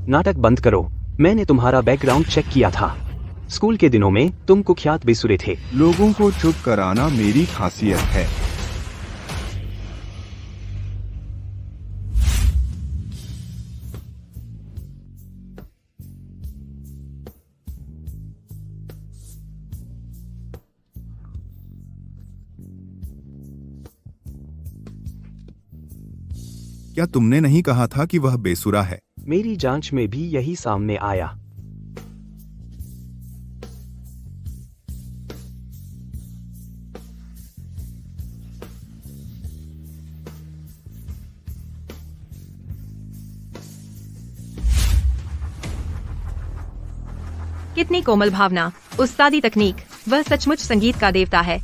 [SPEAKER 1] नाटक बंद करो। मैंने तुम्हारा बैकग्राउंड चेक किया था। स्कूल के दिनों में तुम कुख्यात बेसुरे थे।
[SPEAKER 2] लोगों को चुप कराना मेरी खासियत है।
[SPEAKER 10] क्या तुमने नहीं कहा था कि वह बेसुरा है?
[SPEAKER 1] मेरी जांच में भी यही सामने आया।
[SPEAKER 5] कितनी कोमल भावना, उस्तादी तकनीक, वह सचमुच संगीत का देवता है।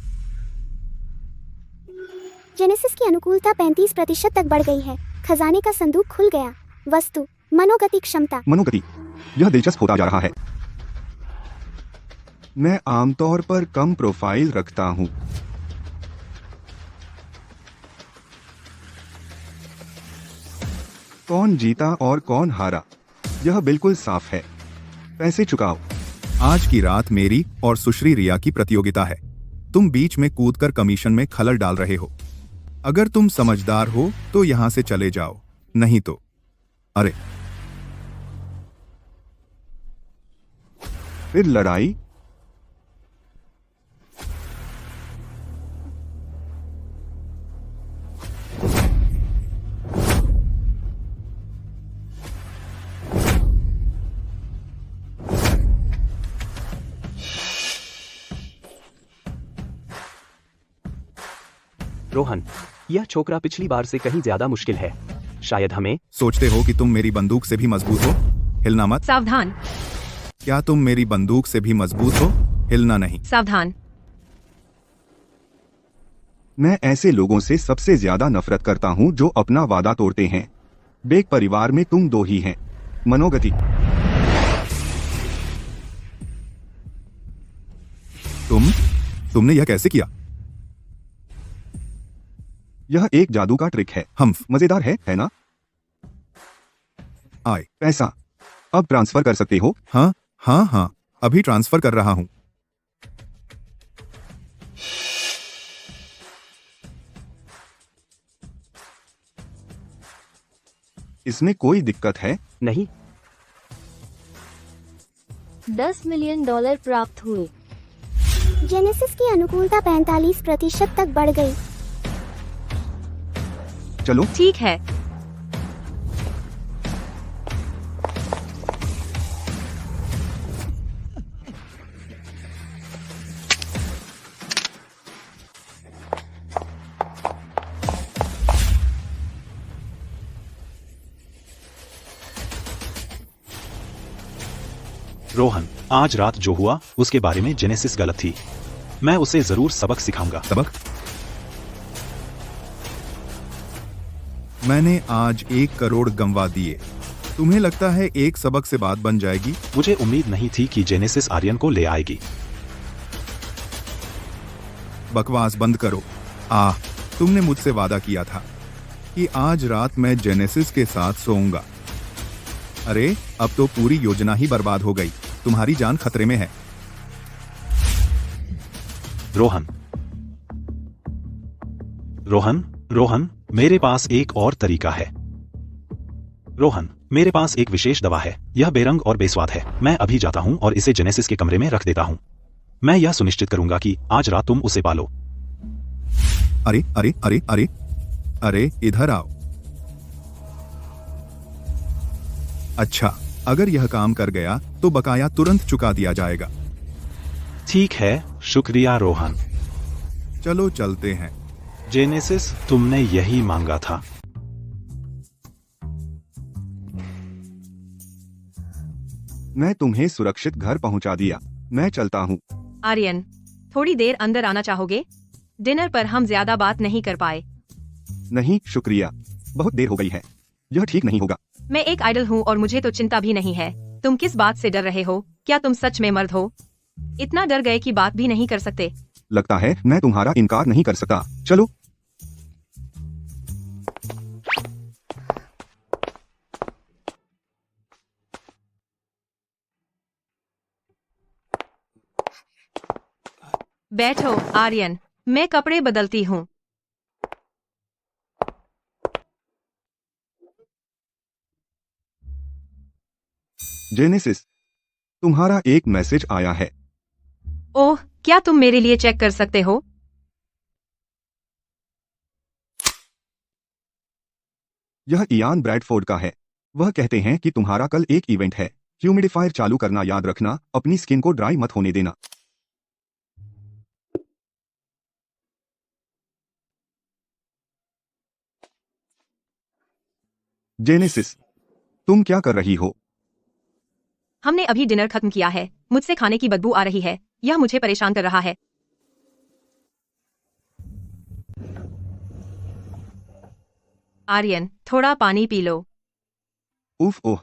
[SPEAKER 4] जेनेसिस की अनुकूलता 35% तक बढ़ गई है। खजाने का संदूक खुल गया। वस्तु, मनोगति क्षमता।
[SPEAKER 2] मनोगति, यह दिलचस्प होता जा रहा है। मैं आमतौर पर कम प्रोफाइल रखता हूँ। कौन जीता और कौन हारा, यह बिल्कुल साफ है। पैसे चुकाओ।
[SPEAKER 10] आज की रात मेरी और सुश्री रिया की प्रतियोगिता है। तुम बीच में कूदकर कमीशन में खलल डाल रहे हो। अगर तुम समझदार हो तो यहां से चले जाओ, नहीं तो। अरे
[SPEAKER 2] फिर लड़ाई।
[SPEAKER 1] रोहन, यह छोकरा पिछली बार से कहीं ज्यादा मुश्किल है। शायद हमें
[SPEAKER 10] सोचते हो कि तुम मेरी बंदूक से भी मजबूत हो? हिलना मत।
[SPEAKER 7] सावधान।
[SPEAKER 10] क्या तुम मेरी बंदूक से भी मजबूत हो? हिलना नहीं।
[SPEAKER 7] सावधान।
[SPEAKER 2] मैं ऐसे लोगों से सबसे ज्यादा नफरत करता हूं जो अपना वादा तोड़ते हैं। बेक परिवार में तुम दो ही हैं। मनोगति।
[SPEAKER 10] तुमने यह कैसे किया?
[SPEAKER 2] यह एक जादू का ट्रिक है।
[SPEAKER 10] हम्फ।
[SPEAKER 2] मजेदार है ना?
[SPEAKER 10] आए।
[SPEAKER 2] पैसा अब ट्रांसफर कर सकते हो?
[SPEAKER 10] हाँ हाँ हाँ, अभी ट्रांसफर कर रहा हूँ।
[SPEAKER 2] इसमें कोई दिक्कत है?
[SPEAKER 1] नहीं।
[SPEAKER 8] $10 मिलियन प्राप्त हुए।
[SPEAKER 4] जेनेसिस की अनुकूलता 45% तक बढ़ गई।
[SPEAKER 2] चलो
[SPEAKER 7] ठीक है।
[SPEAKER 11] रोहन, आज रात जो हुआ उसके बारे में जेनेसिस गलत थी। मैं उसे जरूर सबक सिखाऊंगा।
[SPEAKER 10] सबक? मैंने आज 1 करोड़ गंवा दिए। तुम्हें लगता है एक सबक से बात बन जाएगी?
[SPEAKER 11] मुझे उम्मीद नहीं थी कि जेनेसिस आर्यन को ले आएगी।
[SPEAKER 10] बकवास बंद करो। तुमने मुझसे वादा किया था कि आज रात मैं जेनेसिस के साथ सोऊंगा। अरे, अब तो पूरी योजना ही बर्बाद हो गई। तुम्हारी जान खतरे में है।
[SPEAKER 11] रोहन, रोहन, रोहन, मेरे पास एक और तरीका है। रोहन, मेरे पास एक विशेष दवा है। यह बेरंग और बेस्वाद है। मैं अभी जाता हूं और इसे जेनेसिस के कमरे में रख देता हूं। मैं यह सुनिश्चित करूंगा कि आज रात तुम उसे पालो।
[SPEAKER 10] अरे अरे अरे अरे अरे, इधर आओ। अच्छा, अगर यह काम कर गया तो बकाया तुरंत चुका दिया जाएगा।
[SPEAKER 11] ठीक है, शुक्रिया रोहन।
[SPEAKER 10] चलो चलते हैं।
[SPEAKER 11] जेनेसिस, तुमने यही मांगा था।
[SPEAKER 2] मैं तुम्हें सुरक्षित घर पहुंचा दिया। मैं चलता हूँ।
[SPEAKER 7] आर्यन, थोड़ी देर अंदर आना चाहोगे? डिनर पर हम ज्यादा बात नहीं कर पाए।
[SPEAKER 2] नहीं शुक्रिया, बहुत देर हो गई है। यह ठीक नहीं होगा।
[SPEAKER 7] मैं एक आइडल हूँ और मुझे तो चिंता भी नहीं है। तुम किस बात से डर रहे हो? क्या तुम सच में मर्द हो? इतना डर गए कि बात भी नहीं कर सकते।
[SPEAKER 2] लगता है मैं तुम्हारा इनकार नहीं कर सकता। चलो।
[SPEAKER 7] बैठो आर्यन, मैं कपड़े बदलती हूँ।
[SPEAKER 2] जेनेसिस, तुम्हारा एक मैसेज आया है।
[SPEAKER 7] ओह, क्या तुम मेरे लिए चेक कर सकते हो?
[SPEAKER 2] यह इयान ब्रैडफोर्ड का है। वह कहते हैं कि तुम्हारा कल एक इवेंट है। ह्यूमिडिफायर चालू करना याद रखना, अपनी स्किन को ड्राई मत होने देना। जेनेसिस, तुम क्या कर रही हो?
[SPEAKER 7] हमने अभी डिनर खत्म किया है। मुझसे खाने की बदबू आ रही है। यह मुझे परेशान कर रहा है। आर्यन, थोड़ा पानी पी लो।
[SPEAKER 2] उफ ओह।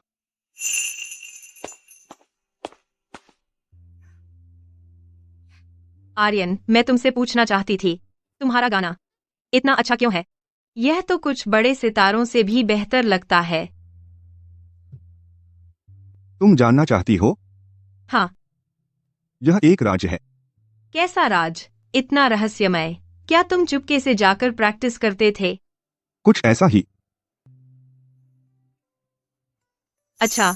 [SPEAKER 7] आर्यन, मैं तुमसे पूछना चाहती थी, तुम्हारा गाना इतना अच्छा क्यों है? यह तो कुछ बड़े सितारों से भी बेहतर लगता है।
[SPEAKER 2] तुम जानना चाहती हो?
[SPEAKER 7] हाँ।
[SPEAKER 2] यह एक राज है।
[SPEAKER 7] कैसा राज? इतना रहस्यमय। क्या तुम चुपके से जाकर प्रैक्टिस करते थे?
[SPEAKER 2] कुछ ऐसा ही।
[SPEAKER 7] अच्छा,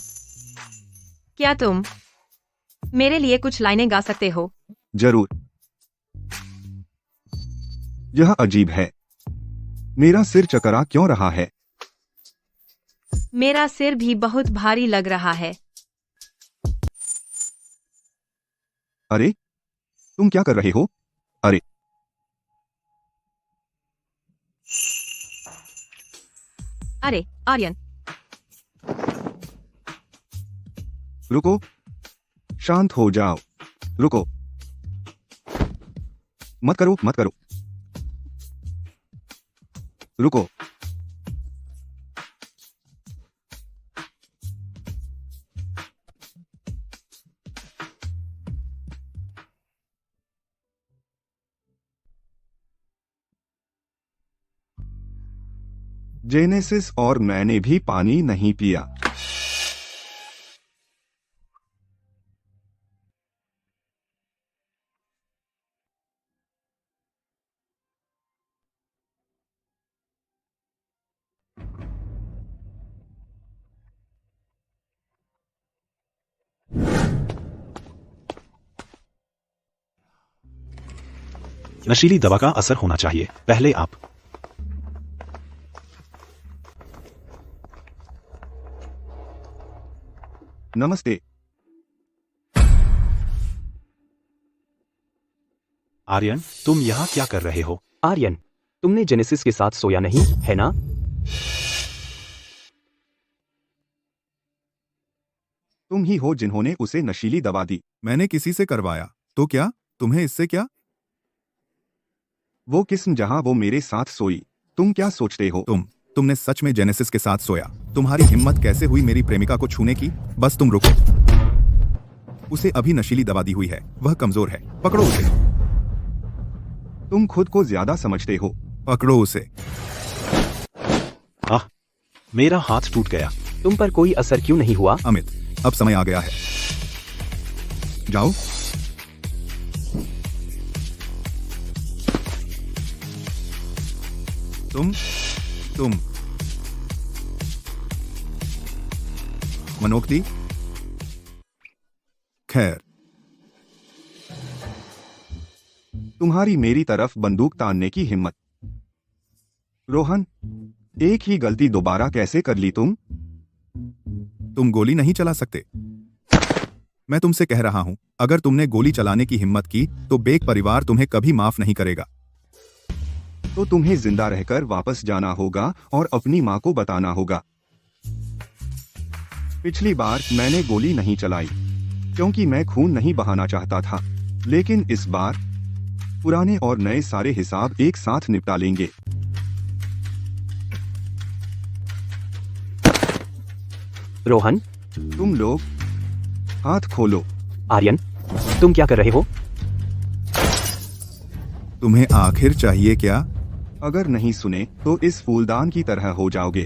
[SPEAKER 7] क्या तुम मेरे लिए कुछ लाइनें गा सकते हो?
[SPEAKER 2] जरूर। यह अजीब है। मेरा सिर चकरा क्यों रहा है?
[SPEAKER 7] मेरा सिर भी बहुत भारी लग रहा है।
[SPEAKER 2] अरे, तुम क्या कर रहे हो? अरे,
[SPEAKER 7] अरे आर्यन,
[SPEAKER 2] रुको, शांत हो जाओ, रुको, मत करो, मत करो, रुको। जेनेसिस और मैंने भी पानी नहीं पिया।
[SPEAKER 11] नशीली दवा का असर होना चाहिए। पहले आप
[SPEAKER 2] नमस्ते।
[SPEAKER 11] आर्यन, तुम यहाँ क्या कर रहे हो?
[SPEAKER 1] आर्यन, तुमने जेनेसिस के साथ सोया नहीं, है ना?
[SPEAKER 2] तुम ही हो जिन्होंने उसे नशीली दवा दी।
[SPEAKER 10] मैंने किसी से करवाया, तो क्या तुम्हें इससे क्या?
[SPEAKER 2] वो किस्म जहां वो मेरे साथ सोई। तुम क्या सोचते हो?
[SPEAKER 10] तुमने सच में जेनेसिस के साथ सोया? तुम्हारी हिम्मत कैसे हुई मेरी प्रेमिका को छूने की? बस तुम रुको। उसे अभी नशीली दवा दी हुई है, वह कमजोर है, पकड़ो उसे।
[SPEAKER 2] तुम खुद को ज्यादा समझते हो।
[SPEAKER 10] पकड़ो उसे।
[SPEAKER 11] आह, मेरा हाथ टूट गया।
[SPEAKER 1] तुम पर कोई असर क्यों नहीं हुआ?
[SPEAKER 10] अमित, अब समय आ गया है, जाओ। तुम मनोक्ति? खैर,
[SPEAKER 2] तुम्हारी मेरी तरफ बंदूक तानने की हिम्मत। रोहन, एक ही गलती दोबारा कैसे कर ली तुम?
[SPEAKER 10] तुम गोली नहीं चला सकते। मैं तुमसे कह रहा हूं, अगर तुमने गोली चलाने की हिम्मत की तो बेक परिवार तुम्हें कभी माफ नहीं करेगा।
[SPEAKER 2] तो तुम्हें जिंदा रहकर वापस जाना होगा और अपनी मां को बताना होगा। पिछली बार मैंने गोली नहीं चलाई क्योंकि मैं खून नहीं बहाना चाहता था, लेकिन इस बार पुराने और नए सारे हिसाब एक साथ निपटा लेंगे।
[SPEAKER 1] रोहन,
[SPEAKER 2] तुम लोग हाथ खोलो।
[SPEAKER 1] आर्यन, तुम क्या कर रहे हो?
[SPEAKER 10] तुम्हें आखिर चाहिए क्या?
[SPEAKER 2] अगर नहीं सुने तो इस फूलदान की तरह हो जाओगे।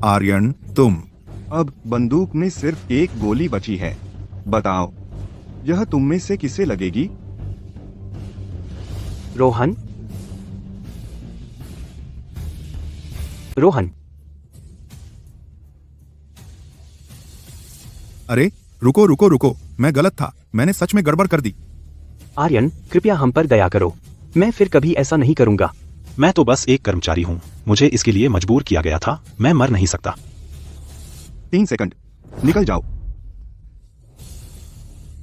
[SPEAKER 10] आर्यन, तुम।
[SPEAKER 2] अब बंदूक में सिर्फ एक गोली बची है। बताओ, यह तुम में से किसे लगेगी?
[SPEAKER 1] रोहन, रोहन,
[SPEAKER 10] अरे रुको रुको रुको, मैं गलत था, मैंने सच में गड़बड़ कर दी।
[SPEAKER 1] आर्यन, कृपया हम पर दया करो। मैं फिर कभी ऐसा नहीं करूंगा।
[SPEAKER 11] मैं तो बस एक कर्मचारी हूँ, मुझे इसके लिए मजबूर किया गया था। मैं मर नहीं सकता।
[SPEAKER 2] 3 सेकंड, निकल जाओ।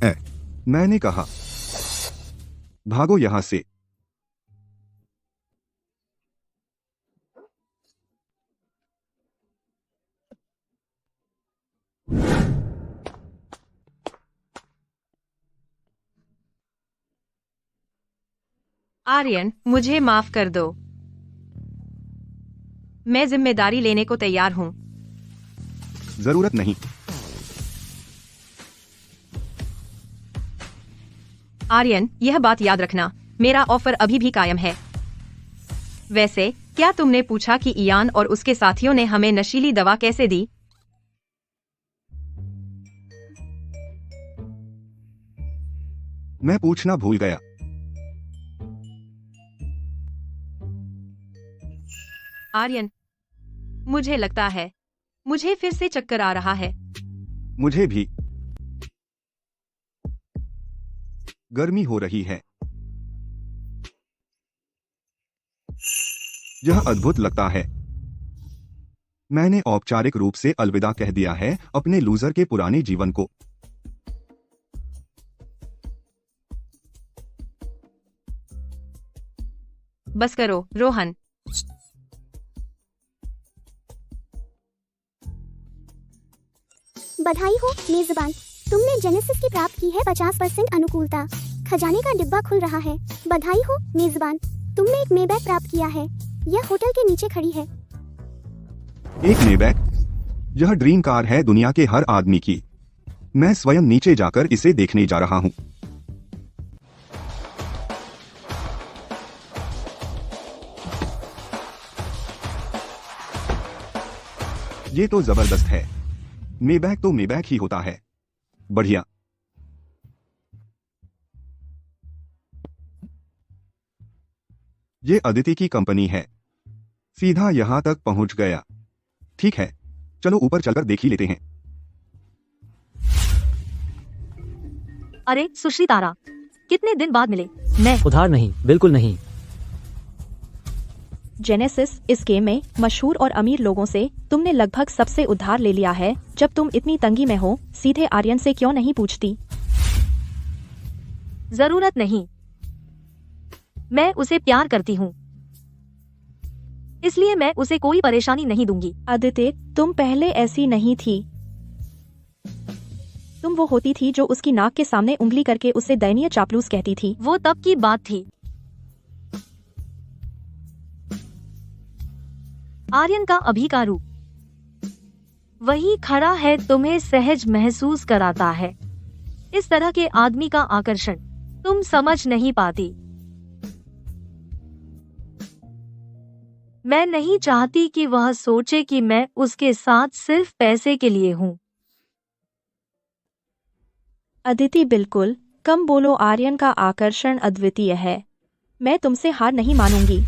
[SPEAKER 10] ए,
[SPEAKER 2] मैंने कहा भागो यहां से।
[SPEAKER 7] आर्यन, मुझे माफ कर दो। मैं जिम्मेदारी लेने को तैयार हूँ।
[SPEAKER 2] जरूरत नहीं।
[SPEAKER 7] आर्यन, यह बात याद रखना, मेरा ऑफर अभी भी कायम है। वैसे, क्या तुमने पूछा कि इयान और उसके साथियों ने हमें नशीली दवा कैसे दी?
[SPEAKER 2] मैं पूछना भूल गया।
[SPEAKER 7] आर्यन, मुझे लगता है मुझे फिर से चक्कर आ रहा है।
[SPEAKER 2] मुझे भी। गर्मी हो रही है। यह अद्भुत लगता है। मैंने औपचारिक रूप से अलविदा कह दिया है अपने लूजर के पुराने जीवन को।
[SPEAKER 7] बस करो रोहन।
[SPEAKER 4] बधाई हो मेजबान, तुमने जेनेसिस की प्राप्त की है 50% अनुकूलता। खजाने का डिब्बा खुल रहा है। बधाई हो मेजबान, तुमने एक मेबैक प्राप्त किया है। यह होटल के नीचे खड़ी है।
[SPEAKER 2] एक मेबैक? यह ड्रीम कार है दुनिया के हर आदमी की। मैं स्वयं नीचे जाकर इसे देखने जा रहा हूँ। ये तो जबरदस्त है। मेबैक तो मेबैक ही होता है। बढ़िया। ये अदिति की कंपनी है। सीधा यहां तक पहुंच गया। ठीक है, चलो ऊपर चलकर देख ही लेते हैं।
[SPEAKER 3] अरे सुश्री तारा, कितने दिन बाद मिले। मैं
[SPEAKER 6] उधार नहीं, बिल्कुल नहीं।
[SPEAKER 5] जेनेसिस, इस गेम में मशहूर और अमीर लोगों से तुमने लगभग सबसे उधार ले लिया है। जब तुम इतनी तंगी में हो, सीधे आर्यन से क्यों नहीं पूछती?
[SPEAKER 3] जरूरत नहीं, मैं उसे प्यार करती हूँ, इसलिए मैं उसे कोई परेशानी नहीं दूंगी।
[SPEAKER 5] अदिति, तुम पहले ऐसी नहीं थी। तुम वो होती थी जो उसकी नाक के सामने उंगली करके उससे दयनीय चापलूस कहती थी।
[SPEAKER 3] वो तब की बात थी। आर्यन का अभी का रूप वही खड़ा है, तुम्हें सहज महसूस कराता है। इस तरह के आदमी का आकर्षण तुम समझ नहीं पाती। मैं नहीं चाहती कि वह सोचे कि मैं उसके साथ सिर्फ पैसे के लिए हूँ।
[SPEAKER 5] अदिति, बिल्कुल कम बोलो। आर्यन का आकर्षण अद्वितीय है। मैं तुमसे हार नहीं मानूंगी।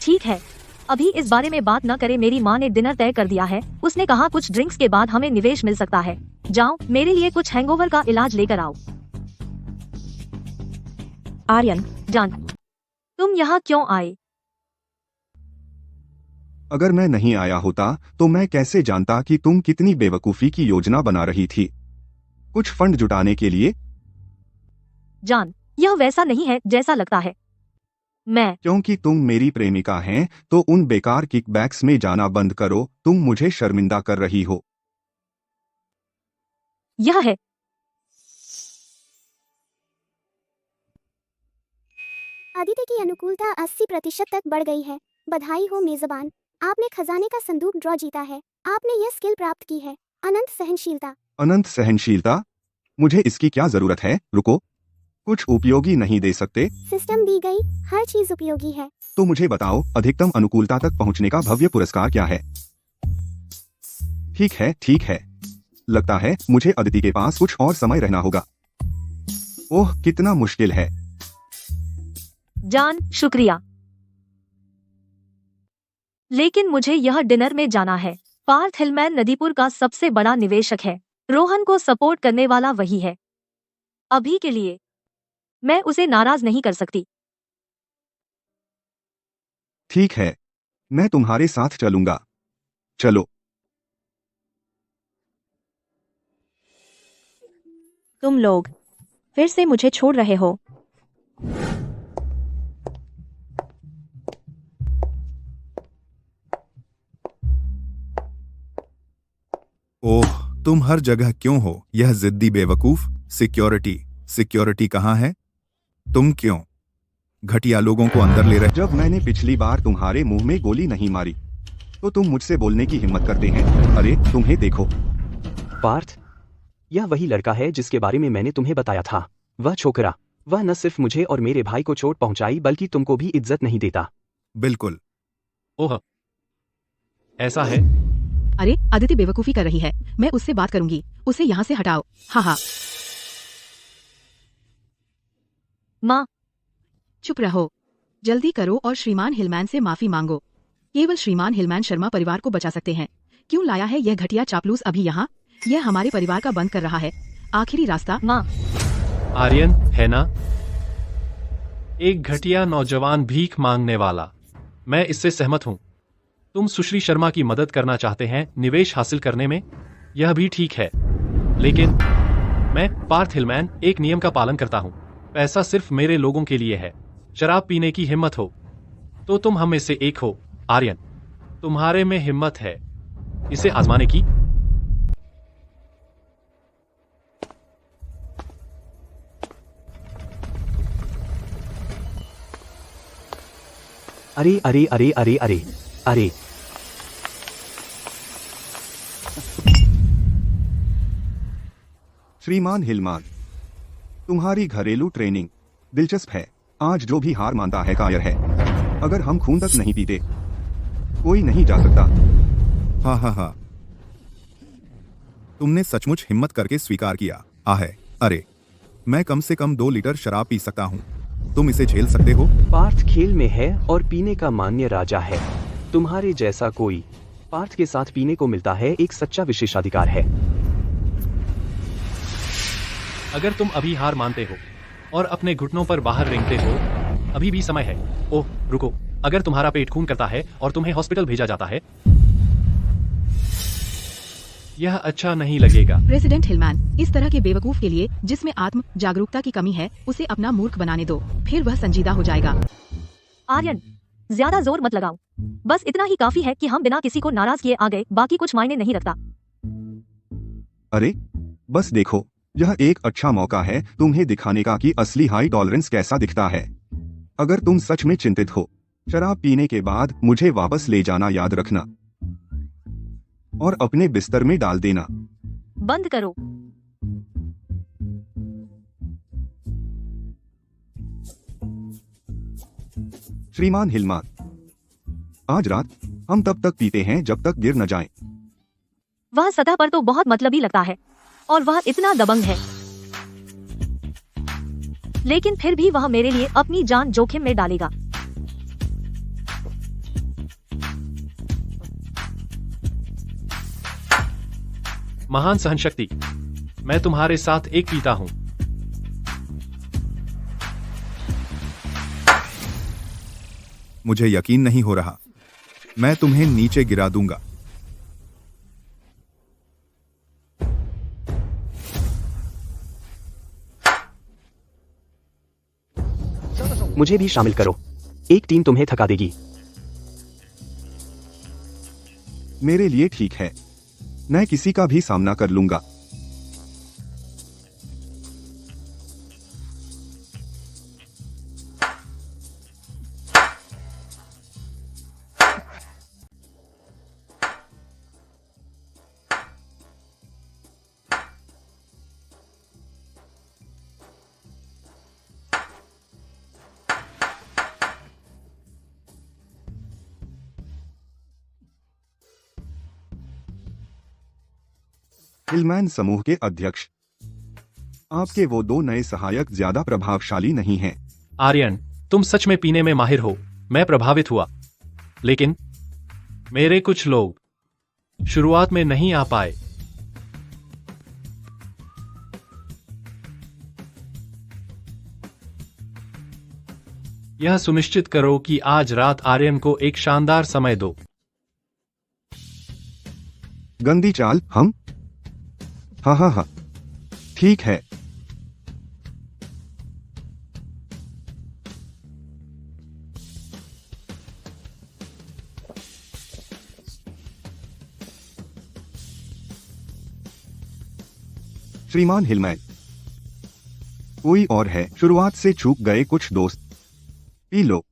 [SPEAKER 3] ठीक है, अभी इस बारे में बात न करें। मेरी माँ ने डिनर तय कर दिया है। उसने कहा कुछ ड्रिंक्स के बाद हमें निवेश मिल सकता है। जाओ, मेरे लिए कुछ हैंगओवर का इलाज लेकर आओ।
[SPEAKER 5] आर्यन,
[SPEAKER 3] जान, तुम यहाँ क्यों आए?
[SPEAKER 2] अगर मैं नहीं आया होता तो मैं कैसे जानता कि तुम कितनी बेवकूफी की योजना बना रही थी? कुछ फंड जुटाने के लिए?
[SPEAKER 3] जान, यह वैसा नहीं है जैसा लगता है। मैं
[SPEAKER 2] क्योंकि तुम मेरी प्रेमिका हैं, तो उन बेकार किकबैक्स में जाना बंद करो। तुम मुझे शर्मिंदा कर रही हो।
[SPEAKER 3] यह है।
[SPEAKER 4] आदित्य की अनुकूलता 80% तक बढ़ गई है। बधाई हो मेजबान, आपने खजाने का संदूक ड्रॉ जीता है। आपने यह स्किल प्राप्त की है, अनंत सहनशीलता।
[SPEAKER 2] अनंत सहनशीलता? मुझे इसकी क्या जरूरत है? रुको, कुछ उपयोगी नहीं दे सकते?
[SPEAKER 4] सिस्टम दी गई हर चीज उपयोगी है।
[SPEAKER 2] तो मुझे बताओ, अधिकतम अनुकूलता तक पहुंचने का भव्य पुरस्कार क्या है? ठीक है, ठीक है। लगता है मुझे अदिति के पास कुछ और समय रहना होगा। ओह, कितना मुश्किल है।
[SPEAKER 3] जान, शुक्रिया, लेकिन मुझे यह डिनर में जाना है। पार्थ हिलमैन नदीपुर का सबसे बड़ा निवेशक है। रोहन को सपोर्ट करने वाला वही है। अभी के लिए मैं उसे नाराज नहीं कर सकती।
[SPEAKER 2] ठीक है, मैं तुम्हारे साथ चलूंगा। चलो।
[SPEAKER 5] तुम लोग फिर से मुझे छोड़ रहे हो।
[SPEAKER 10] ओह, तुम हर जगह क्यों हो, यह जिद्दी बेवकूफ? सिक्योरिटी, सिक्योरिटी कहाँ है? तुम क्यों घटिया लोगों को अंदर ले रहे?
[SPEAKER 2] जब मैंने पिछली बार तुम्हारे मुंह में गोली नहीं मारी तो तुम मुझसे बोलने की हिम्मत करते हैं। अरे तुम्हें देखो।
[SPEAKER 1] पार्थ, यह वही लड़का है जिसके बारे में मैंने तुम्हें बताया था। वह छोकरा, वह न सिर्फ मुझे और मेरे भाई को चोट पहुंचाई बल्कि तुमको भी इज्जत नहीं देता।
[SPEAKER 10] बिल्कुल।
[SPEAKER 11] ओह, ऐसा है?
[SPEAKER 7] अरे अदिति बेवकूफी कर रही है। मैं उससे बात करूंगी। उसे यहाँ से हटाओ। हाँ हाँ,
[SPEAKER 3] माँ,
[SPEAKER 7] चुप रहो। जल्दी करो और श्रीमान हिलमैन से माफी मांगो। केवल श्रीमान हिलमैन शर्मा परिवार को बचा सकते हैं। क्यों लाया है यह घटिया चापलूस अभी यहाँ? यह हमारे परिवार का बंद कर रहा है। आखिरी रास्ता।
[SPEAKER 3] माँ,
[SPEAKER 12] आर्यन है ना? एक घटिया नौजवान भीख मांगने वाला। मैं इससे सहमत हूँ। तुम सुश्री शर्मा की मदद करना चाहते हैं निवेश हासिल करने में, यह भी ठीक है। लेकिन मैं पार्थ हिलमैन एक नियम का पालन करता हूँ। पैसा सिर्फ मेरे लोगों के लिए है। शराब पीने की हिम्मत हो तो तुम हम में से एक हो। आर्यन, तुम्हारे में हिम्मत है इसे आजमाने की?
[SPEAKER 1] अरे अरे अरे अरे अरे अरे,
[SPEAKER 2] श्रीमान हिलमान, तुम्हारी घरेलू ट्रेनिंग दिलचस्प है। आज जो भी हार मानता है कायर है। अगर हम खून तक नहीं पीते कोई नहीं जा सकता।
[SPEAKER 10] हाँ हाँ हाँ, तुमने सचमुच हिम्मत करके स्वीकार किया। है अरे, मैं कम से कम 2 लीटर शराब पी सकता हूँ। तुम इसे झेल सकते हो?
[SPEAKER 1] पार्थ खेल में है और पीने का मान्य राजा है। तुम्हारे जैसा कोई पार्थ के साथ पीने को मिलता है एक सच्चा विशेषाधिकार है।
[SPEAKER 12] अगर तुम अभी हार मानते हो और अपने घुटनों पर बाहर रेंगते हो, अभी भी समय है। ओह रुको, अगर तुम्हारा पेट खून करता है और तुम्हें हॉस्पिटल भेजा जाता है, यह अच्छा नहीं लगेगा।
[SPEAKER 7] प्रेसिडेंट हिलमैन, इस तरह के बेवकूफ के लिए जिसमें आत्म जागरूकता की कमी है, उसे अपना मूर्ख बनाने दो, फिर वह संजीदा हो जाएगा।
[SPEAKER 3] आर्यन, ज्यादा जोर मत लगाओ। बस इतना ही काफी है कि हम बिना किसी को नाराज किए आ गए, बाकी कुछ मायने नहीं रखता।
[SPEAKER 2] अरे बस देखो, यह एक अच्छा मौका है तुम्हें दिखाने का कि असली हाई टॉलरेंस कैसा दिखता है। अगर तुम सच में चिंतित हो, शराब पीने के बाद मुझे वापस ले जाना याद रखना और अपने बिस्तर में डाल देना।
[SPEAKER 3] बंद करो।
[SPEAKER 2] श्रीमान हिलमान, आज रात हम तब तक पीते हैं जब तक गिर न जाएं।
[SPEAKER 3] वह सतह पर तो बहुत मतलबी लगता है और वह इतना दबंग है, लेकिन फिर भी वह मेरे लिए अपनी जान जोखिम में डालेगा।
[SPEAKER 12] महान सहनशक्ति, मैं तुम्हारे साथ एक पीता हूं।
[SPEAKER 10] मुझे यकीन नहीं हो रहा। मैं तुम्हें नीचे गिरा दूंगा।
[SPEAKER 1] मुझे भी शामिल करो। एक टीम तुम्हें थका देगी।
[SPEAKER 2] मेरे लिए ठीक है, मैं किसी का भी सामना कर लूंगा। हिलमैन समूह के अध्यक्ष, आपके वो 2 नए सहायक ज्यादा प्रभावशाली नहीं हैं।
[SPEAKER 12] आर्यन, तुम सच में पीने में माहिर हो। मैं प्रभावित हुआ, लेकिन मेरे कुछ लोग शुरुआत में नहीं आ पाए। यह सुनिश्चित करो कि आज रात आर्यन को एक शानदार समय दो।
[SPEAKER 2] गंदी चाल। हम हाँ हाँ हाँ, ठीक है। श्रीमान हिलमैन, कोई और है? शुरुआत से चूक गए कुछ दोस्त। P low.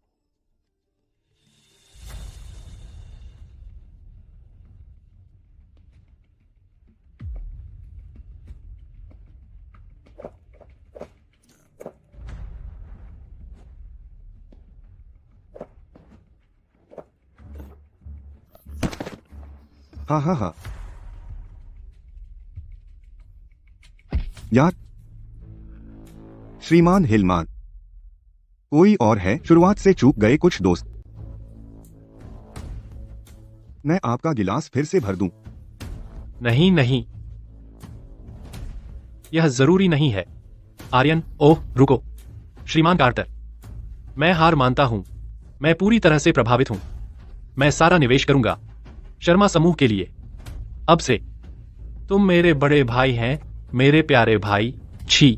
[SPEAKER 2] हाँ हाँ हाँ यार। श्रीमान हिलमान, कोई और है? शुरुआत से चूक गए कुछ दोस्त। मैं आपका गिलास फिर से भर दूं?
[SPEAKER 12] नहीं नहीं, यह जरूरी नहीं है। आर्यन, ओह रुको। श्रीमान कार्टर, मैं हार मानता हूं। मैं पूरी तरह से प्रभावित हूं। मैं सारा निवेश करूंगा शर्मा समूह के लिए। अब से तुम मेरे बड़े भाई हैं, मेरे प्यारे भाई। छी।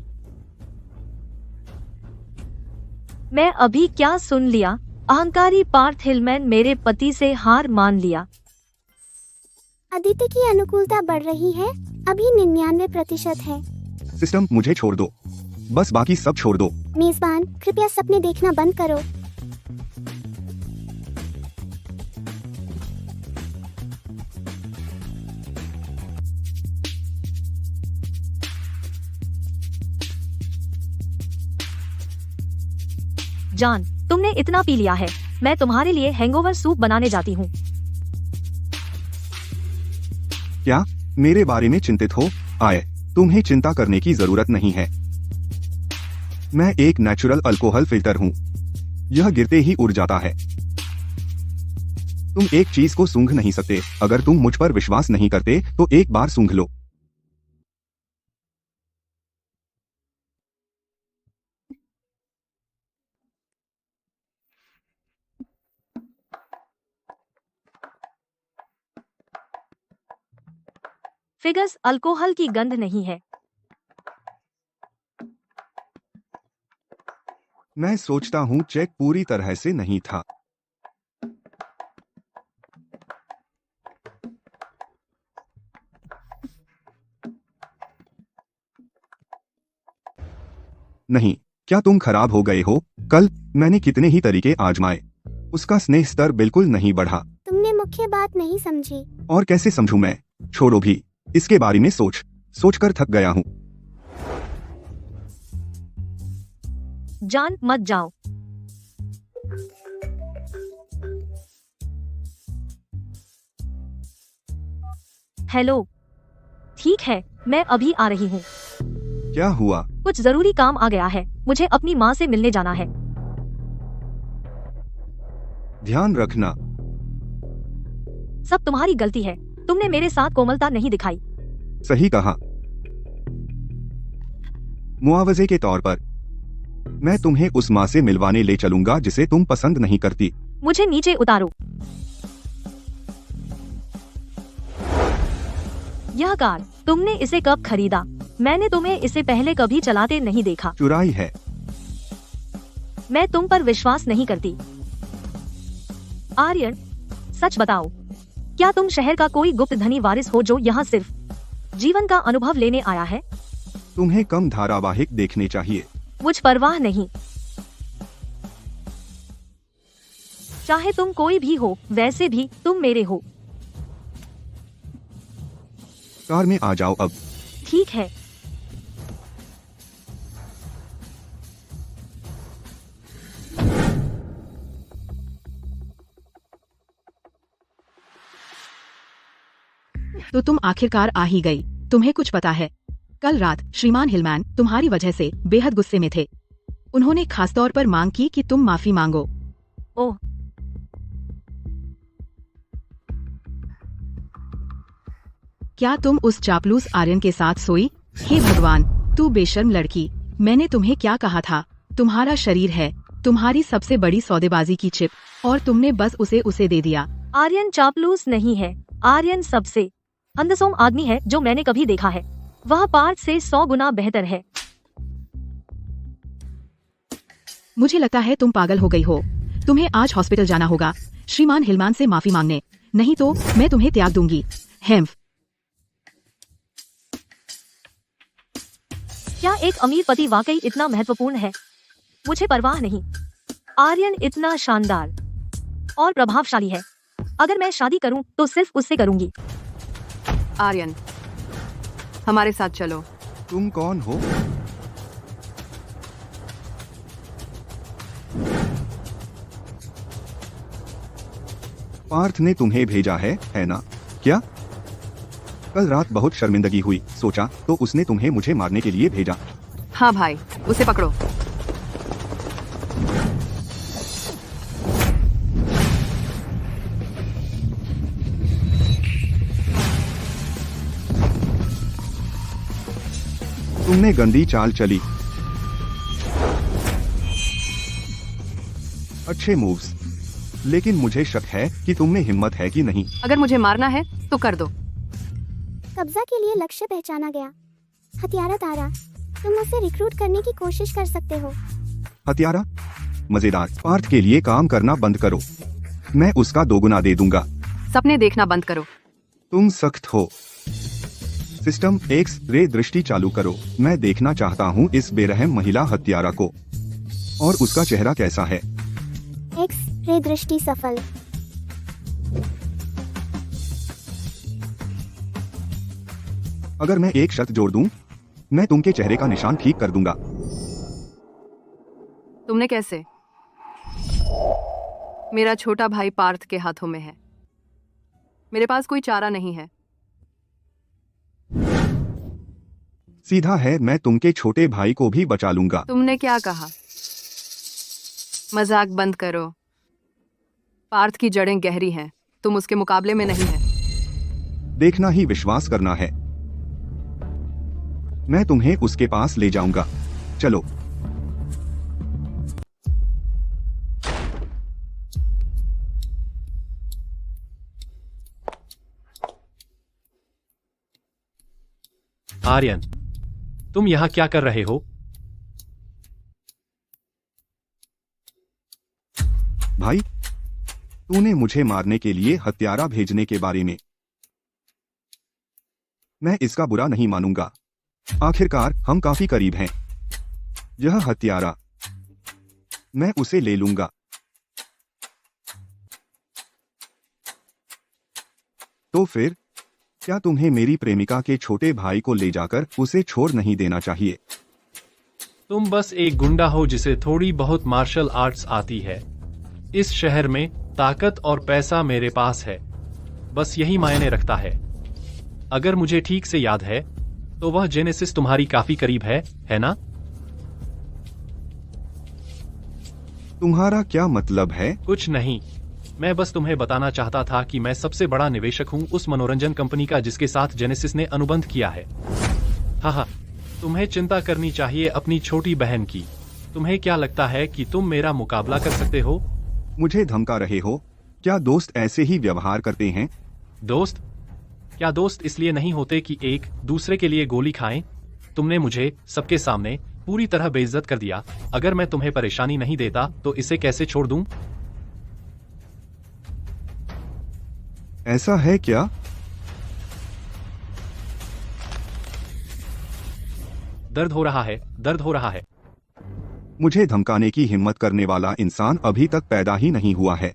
[SPEAKER 3] मैं अभी क्या सुन लिया? अहंकारी पार्थ हिलमैन मेरे पति से हार मान लिया।
[SPEAKER 4] अदिति की अनुकूलता बढ़ रही है, अभी 99% है।
[SPEAKER 2] सिस्टम, मुझे छोड़ दो, बस बाकी सब छोड़ दो।
[SPEAKER 4] मेजबान, कृपया सपने देखना बंद करो।
[SPEAKER 3] जान, तुमने इतना पी लिया है, मैं तुम्हारे लिए हैंगओवर सूप बनाने जाती हूँ।
[SPEAKER 2] क्या मेरे बारे में चिंतित हो? आए, तुम्हें चिंता करने की जरूरत नहीं है। मैं एक नेचुरल अल्कोहल फिल्टर हूँ, यह गिरते ही उड़ जाता है। तुम एक चीज को सूंघ नहीं सकते। अगर तुम मुझ पर विश्वास नहीं करते तो एक बार सूंघ लो।
[SPEAKER 3] फिगर्स, अल्कोहल की गंध नहीं है।
[SPEAKER 2] मैं सोचता हूँ चेक पूरी तरह से नहीं था। नहीं, क्या तुम खराब हो गए हो? कल मैंने कितने ही तरीके आजमाए, उसका स्नेह स्तर बिल्कुल नहीं बढ़ा।
[SPEAKER 4] तुमने मुख्य बात नहीं समझी।
[SPEAKER 2] और कैसे समझूं मैं? छोड़ो भी, इसके बारे में सोचकर थक गया हूँ।
[SPEAKER 3] जान, मत जाओ। हेलो, ठीक है, मैं अभी आ रही हूँ।
[SPEAKER 2] क्या हुआ?
[SPEAKER 3] कुछ जरूरी काम आ गया है, मुझे अपनी माँ से मिलने जाना है।
[SPEAKER 2] ध्यान रखना।
[SPEAKER 3] सब तुम्हारी गलती है, तुमने मेरे साथ कोमलता नहीं दिखाई।
[SPEAKER 2] सही कहा। मुआवजे के तौर पर मैं तुम्हें उस माँ से मिलवाने ले चलूंगा जिसे तुम पसंद नहीं करती।
[SPEAKER 3] मुझे नीचे उतारो। यह कार, तुमने इसे कब खरीदा? मैंने तुम्हें इसे पहले कभी चलाते नहीं देखा।
[SPEAKER 2] चुराई है।
[SPEAKER 3] मैं तुम पर विश्वास नहीं करती। आर्यन, सच बताओ, क्या तुम शहर का कोई गुप्त धनी वारिस हो जो यहाँ सिर्फ जीवन का अनुभव लेने आया है?
[SPEAKER 2] तुम्हें कम धारावाहिक देखने चाहिए।
[SPEAKER 3] मुझ परवाह नहीं। चाहे तुम कोई भी हो, वैसे भी तुम मेरे हो।
[SPEAKER 2] कार में आ जाओ अब।
[SPEAKER 3] ठीक है।
[SPEAKER 7] तो तुम आखिरकार आ ही गई। तुम्हें कुछ पता है? कल रात श्रीमान हिलमैन तुम्हारी वजह से बेहद गुस्से में थे। उन्होंने खासतौर पर मांग की कि तुम माफी मांगो।
[SPEAKER 3] ओह,
[SPEAKER 7] क्या तुम उस चापलूस आर्यन के साथ सोई? हे भगवान, तू बेशर्म लड़की। मैंने तुम्हें क्या कहा था? तुम्हारा शरीर है तुम्हारी सबसे बड़ी सौदेबाजी की चिप, और तुमने बस उसे दे दिया।
[SPEAKER 3] आर्यन चापलूस नहीं है। आर्यन सबसे अंधसोम आदमी है जो मैंने कभी देखा है। वह पार्थ से 100 गुना बेहतर है।
[SPEAKER 7] मुझे लगता है तुम पागल हो गई हो। तुम्हें आज हॉस्पिटल जाना होगा श्रीमान हिलमैन से माफी मांगने, नहीं तो मैं तुम्हें त्याग दूंगी। हेम्फ।
[SPEAKER 3] क्या एक अमीर पति वाकई इतना महत्वपूर्ण है? मुझे परवाह नहीं। आर्यन इतना शानदार और प्रभावशाली है। अगर मैं शादी करूं तो सिर्फ उससे करूंगी।
[SPEAKER 13] आर्यन, हमारे साथ चलो।
[SPEAKER 2] तुम कौन हो? पार्थ ने तुम्हें भेजा है ना? क्या? कल रात बहुत शर्मिंदगी हुई, सोचा तो उसने तुम्हें मुझे मारने के लिए भेजा।
[SPEAKER 13] हाँ भाई, उसे पकड़ो।
[SPEAKER 2] तुमने गंदी चाल चली। अच्छे मूव्स, लेकिन मुझे शक है कि तुम में हिम्मत है कि नहीं।
[SPEAKER 13] अगर मुझे मारना है तो कर दो।
[SPEAKER 4] कब्जा के लिए लक्ष्य पहचाना गया। हत्यारा तारा, तुम उसे रिक्रूट करने की कोशिश कर सकते हो।
[SPEAKER 2] हत्यारा? मजेदार। पार्थ के लिए काम करना बंद करो, मैं उसका दोगुना दे दूंगा।
[SPEAKER 13] सपने देखना बंद करो।
[SPEAKER 2] तुम सख्त हो। सिस्टम एक्स रे दृष्टि चालू करो। मैं देखना चाहता हूँ इस बेरहम महिला हत्यारा को, और उसका चेहरा कैसा है।
[SPEAKER 4] एक्स रे दृष्टि सफल।
[SPEAKER 2] अगर मैं एक शर्त जोड़ दूं, मैं तुम के चेहरे का निशान ठीक कर दूंगा।
[SPEAKER 13] तुमने कैसे? मेरा छोटा भाई पार्थ के हाथों में है। मेरे पास कोई चारा नहीं है।
[SPEAKER 2] सीधा है, मैं तुम के छोटे भाई को भी बचा लूंगा।
[SPEAKER 13] तुमने क्या कहा? मजाक बंद करो। पार्थ की जड़ें गहरी हैं, तुम उसके मुकाबले में नहीं है।
[SPEAKER 2] देखना ही विश्वास करना है। मैं तुम्हें उसके पास ले जाऊंगा। चलो।
[SPEAKER 12] आर्यन, तुम यहाँ क्या कर रहे हो?
[SPEAKER 2] भाई, तूने मुझे मारने के लिए हत्यारा भेजने के बारे में। मैं इसका बुरा नहीं मानूंगा। आखिरकार हम काफी करीब हैं। यह हत्यारा, मैं उसे ले लूंगा। तो फिर क्या तुम्हें मेरी प्रेमिका के छोटे भाई को ले जाकर उसे छोड़ नहीं देना चाहिए?
[SPEAKER 12] तुम बस एक गुंडा हो जिसे थोड़ी बहुत मार्शल आर्ट्स आती है। इस शहर में ताकत और पैसा मेरे पास है, बस यही मायने रखता है। अगर मुझे ठीक से याद है तो वह जेनेसिस तुम्हारी काफी करीब है ना?
[SPEAKER 2] तुम्हारा क्या मतलब है?
[SPEAKER 12] कुछ नहीं, मैं बस तुम्हें बताना चाहता था कि मैं सबसे बड़ा निवेशक हूँ उस मनोरंजन कंपनी का जिसके साथ जेनेसिस ने अनुबंध किया है। हाँ, तुम्हें चिंता करनी चाहिए अपनी छोटी बहन की। तुम्हें क्या लगता है कि तुम मेरा मुकाबला कर सकते हो?
[SPEAKER 2] मुझे धमका रहे हो? क्या दोस्त ऐसे ही व्यवहार करते हैं?
[SPEAKER 12] दोस्त? क्या दोस्त इसलिए नहीं होते कि एक दूसरे के लिए गोली खाएं? तुमने मुझे सबके सामने पूरी तरह बेइज्जत कर दिया। अगर मैं तुम्हें परेशानी नहीं देता तो इसे कैसे छोड़ दूं?
[SPEAKER 2] ऐसा है क्या?
[SPEAKER 12] दर्द हो रहा है, दर्द हो रहा है।
[SPEAKER 2] मुझे धमकाने की हिम्मत करने वाला इंसान अभी तक पैदा ही नहीं हुआ है।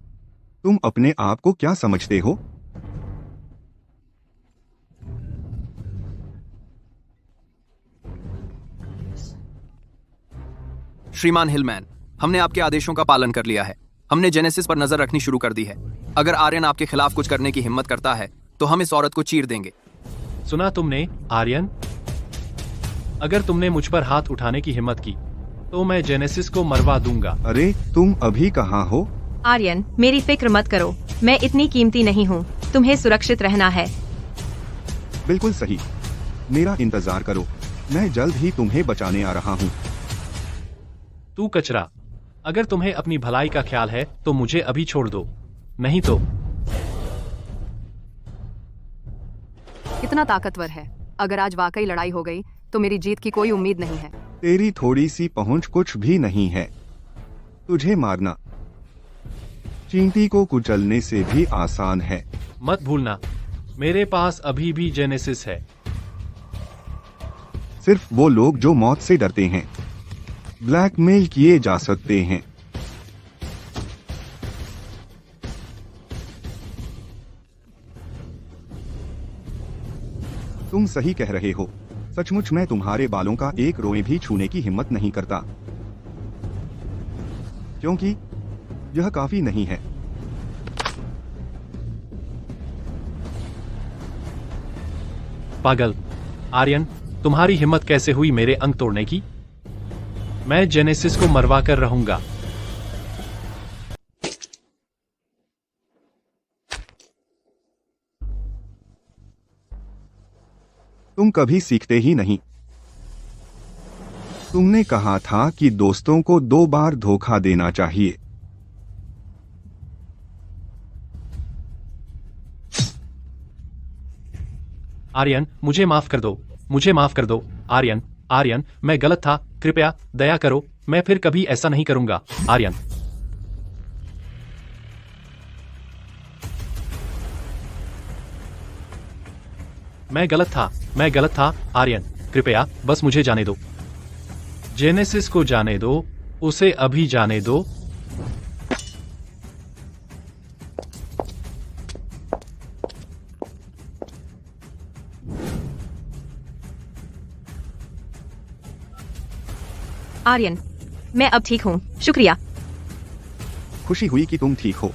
[SPEAKER 2] तुम अपने आप को क्या समझते हो?
[SPEAKER 9] श्रीमान हिलमैन, हमने आपके आदेशों का पालन कर लिया है। हमने जेनेसिस पर नजर रखनी शुरू कर दी है। अगर आर्यन आपके खिलाफ कुछ करने की हिम्मत करता है तो हम इस औरत को चीर देंगे।
[SPEAKER 12] सुना तुमने, आर्यन? अगर तुमने मुझ पर हाथ उठाने की हिम्मत की तो मैं जेनेसिस को मरवा दूंगा।
[SPEAKER 2] अरे, तुम अभी कहाँ हो?
[SPEAKER 5] आर्यन, मेरी फिक्र मत करो, मैं इतनी कीमती नहीं हूँ। तुम्हें सुरक्षित रहना है।
[SPEAKER 2] बिल्कुल सही। मेरा इंतजार करो, मैं जल्द ही तुम्हें बचाने आ रहा हूँ।
[SPEAKER 12] तू कचरा, अगर तुम्हें अपनी भलाई का ख्याल है तो मुझे अभी छोड़ दो, नहीं तो।
[SPEAKER 13] कितना ताकतवर है। अगर आज वाकई लड़ाई हो गई तो मेरी जीत की कोई उम्मीद नहीं है।
[SPEAKER 2] तेरी थोड़ी सी पहुंच कुछ भी नहीं है। तुझे मारना चींटी को कुचलने से भी आसान है।
[SPEAKER 12] मत भूलना, मेरे पास अभी भी जेनेसिस है।
[SPEAKER 2] सिर्फ वो लोग जो मौत से डरते हैं ब्लैकमेल किए जा सकते हैं। तुम सही कह रहे हो। सचमुच मैं तुम्हारे बालों का एक रोए भी छूने की हिम्मत नहीं करता, क्योंकि यह काफी नहीं है।
[SPEAKER 12] पागल। आर्यन, तुम्हारी हिम्मत कैसे हुई मेरे अंग तोड़ने की? मैं जेनेसिस को मरवा कर रहूंगा।
[SPEAKER 2] तुम कभी सीखते ही नहीं। तुमने कहा था कि दोस्तों को 2 बार धोखा देना चाहिए।
[SPEAKER 12] आर्यन, मुझे माफ कर दो, मुझे माफ कर दो। आर्यन, आर्यन, मैं गलत था, कृपया दया करो, मैं फिर कभी ऐसा नहीं करूंगा। आर्यन, मैं गलत था, आर्यन, कृपया बस मुझे जाने दो। जेनेसिस को जाने दो, उसे अभी जाने दो।
[SPEAKER 7] आर्यन, मैं अब ठीक हूँ, शुक्रिया।
[SPEAKER 2] खुशी हुई कि तुम ठीक हो।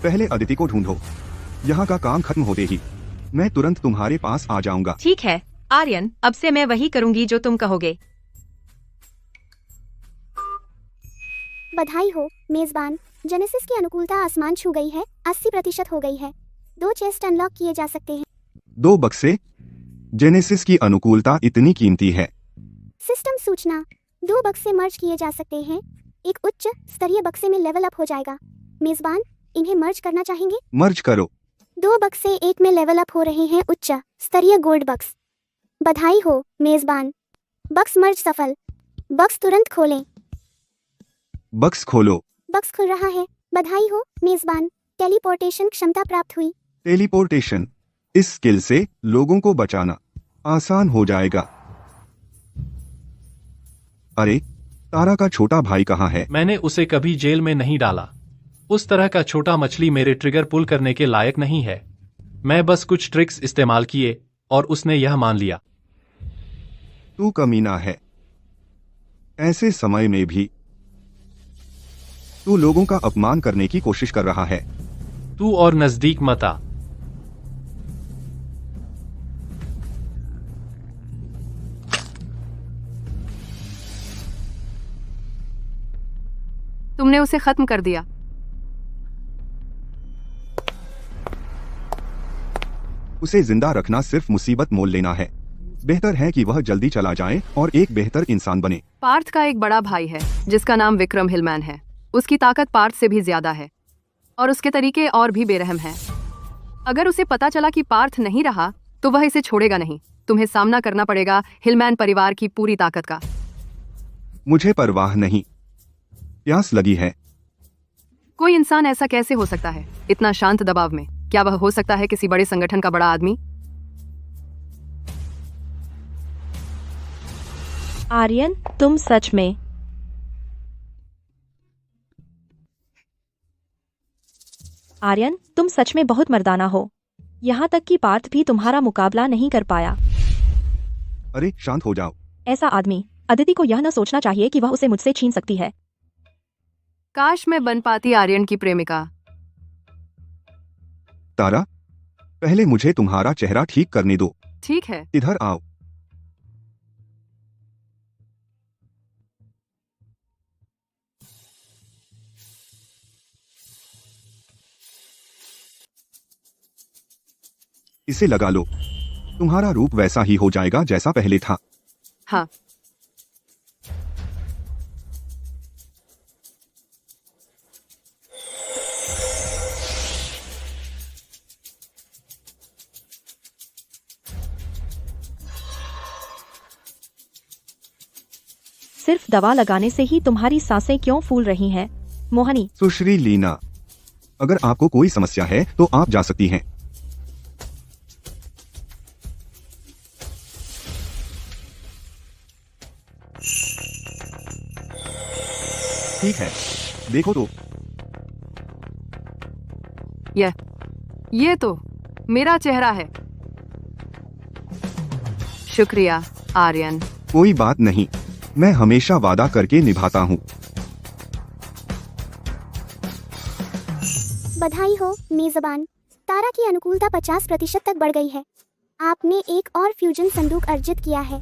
[SPEAKER 2] पहले अदिति को ढूंढो। यहाँ का काम खत्म होते ही मैं तुरंत तुम्हारे पास आ जाऊंगा।
[SPEAKER 7] ठीक है आर्यन, अब से मैं वही करूंगी जो तुम कहोगे।
[SPEAKER 4] बधाई हो मेजबान, जेनेसिस की अनुकूलता आसमान छू गई है, 80% हो गई है। 2 चेस्ट अनलॉक किए जा सकते हैं।
[SPEAKER 2] 2 बक्से? जेनेसिस की अनुकूलता इतनी कीमती है।
[SPEAKER 4] सिस्टम सूचना, 2 बक्से मर्ज किए जा सकते हैं। एक उच्च स्तरीय बक्से में लेवल अप हो जाएगा। मेजबान, इन्हें मर्ज करना चाहेंगे?
[SPEAKER 2] मर्ज करो।
[SPEAKER 4] 2 बक्से एक में लेवल अप हो रहे हैं, उच्च स्तरीय गोल्ड बक्स। बधाई हो मेजबान, बक्स मर्ज सफल। बक्स तुरंत खोलें।
[SPEAKER 2] बक्स खोलो।
[SPEAKER 4] बक्स खुल रहा है। बधाई हो मेजबान, टेलीपोर्टेशन क्षमता प्राप्त हुई।
[SPEAKER 2] टेलीपोर्टेशन, इस स्किल से लोगों को बचाना आसान हो जाएगा। अरे, तारा का छोटा भाई कहाँ है?
[SPEAKER 12] मैंने उसे कभी जेल में नहीं डाला। उस तरह का छोटा मछली मेरे ट्रिगर पुल करने के लायक नहीं है। मैं बस कुछ ट्रिक्स इस्तेमाल किए और उसने यह मान लिया।
[SPEAKER 2] तू कमीना है। ऐसे समय में भी तू लोगों का अपमान करने की कोशिश कर रहा है।
[SPEAKER 12] तू और नजदीक मत आ।
[SPEAKER 13] तुमने उसे खत्म कर दिया।
[SPEAKER 2] उसे जिंदा रखना सिर्फ मुसीबत मोल लेना है। बेहतर है कि वह जल्दी चला जाए और एक बेहतर इंसान बने।
[SPEAKER 13] पार्थ का एक बड़ा भाई है जिसका नाम विक्रम हिलमैन है। उसकी ताकत पार्थ से भी ज्यादा है और उसके तरीके और भी बेरहम हैं। अगर उसे पता चला कि पार्थ नहीं रहा तो वह इसे छोड़ेगा नहीं। तुम्हें सामना करना पड़ेगा हिलमैन परिवार की पूरी ताकत का।
[SPEAKER 2] मुझे परवाह नहीं। प्यास लगी है।
[SPEAKER 13] कोई इंसान ऐसा कैसे हो सकता है इतना शांत दबाव में? क्या वह हो सकता है किसी बड़े संगठन का बड़ा आदमी?
[SPEAKER 5] आर्यन, तुम सच में आर्यन, तुम सच में बहुत मर्दाना हो। यहाँ तक कि पार्थ भी तुम्हारा मुकाबला नहीं कर पाया।
[SPEAKER 2] अरे शांत हो जाओ।
[SPEAKER 5] ऐसा आदमी, अदिति को यह न सोचना चाहिए कि वह उसे मुझसे छीन सकती है।
[SPEAKER 13] काश मैं बन पाती आर्यन की प्रेमिका।
[SPEAKER 2] तारा, पहले मुझे तुम्हारा चेहरा ठीक करने दो।
[SPEAKER 13] ठीक है।
[SPEAKER 2] इधर आओ। इसे लगा लो। तुम्हारा रूप वैसा ही हो जाएगा जैसा पहले था।
[SPEAKER 13] हाँ।
[SPEAKER 5] सिर्फ दवा लगाने से ही तुम्हारी सांसें क्यों फूल रही हैं? मोहनी।
[SPEAKER 2] सुश्री लीना, अगर आपको कोई समस्या है तो आप जा सकती हैं। ठीक है, देखो तो।
[SPEAKER 13] ये तो मेरा चेहरा है। शुक्रिया आर्यन।
[SPEAKER 2] कोई बात नहीं, मैं हमेशा वादा करके निभाता हूँ।
[SPEAKER 4] बधाई हो मेजबान, तारा की अनुकूलता 50% तक बढ़ गई है। आपने एक और फ्यूजन संदूक अर्जित किया है।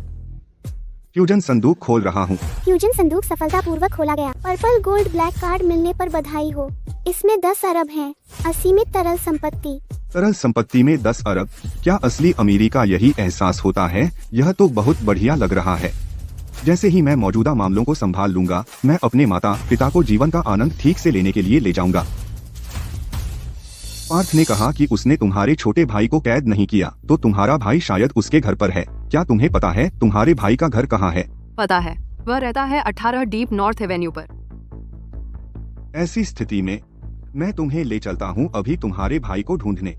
[SPEAKER 2] फ्यूजन संदूक खोल रहा हूँ।
[SPEAKER 4] फ्यूजन संदूक सफलतापूर्वक खोला गया। पर्पल गोल्ड ब्लैक कार्ड मिलने पर बधाई हो। इसमें 10 अरब हैं। असीमित तरल संपत्ति।
[SPEAKER 2] तरल संपत्ति में 10 अरब? क्या असली अमीरी का यही एहसास होता है? यह तो बहुत बढ़िया लग रहा है। जैसे ही मैं मौजूदा मामलों को संभाल लूंगा, मैं अपने माता पिता को जीवन का आनंद ठीक से लेने के लिए ले जाऊंगा। पार्थ ने कहा कि उसने तुम्हारे छोटे भाई को कैद नहीं किया, तो तुम्हारा भाई शायद उसके घर पर है। क्या तुम्हें पता है तुम्हारे भाई का घर कहाँ है?
[SPEAKER 13] पता है, वह रहता है 18 डीप नॉर्थ एवेन्यू पर।
[SPEAKER 2] ऐसी स्थिति में मैं तुम्हें ले चलता हूँ अभी तुम्हारे भाई को ढूंढने।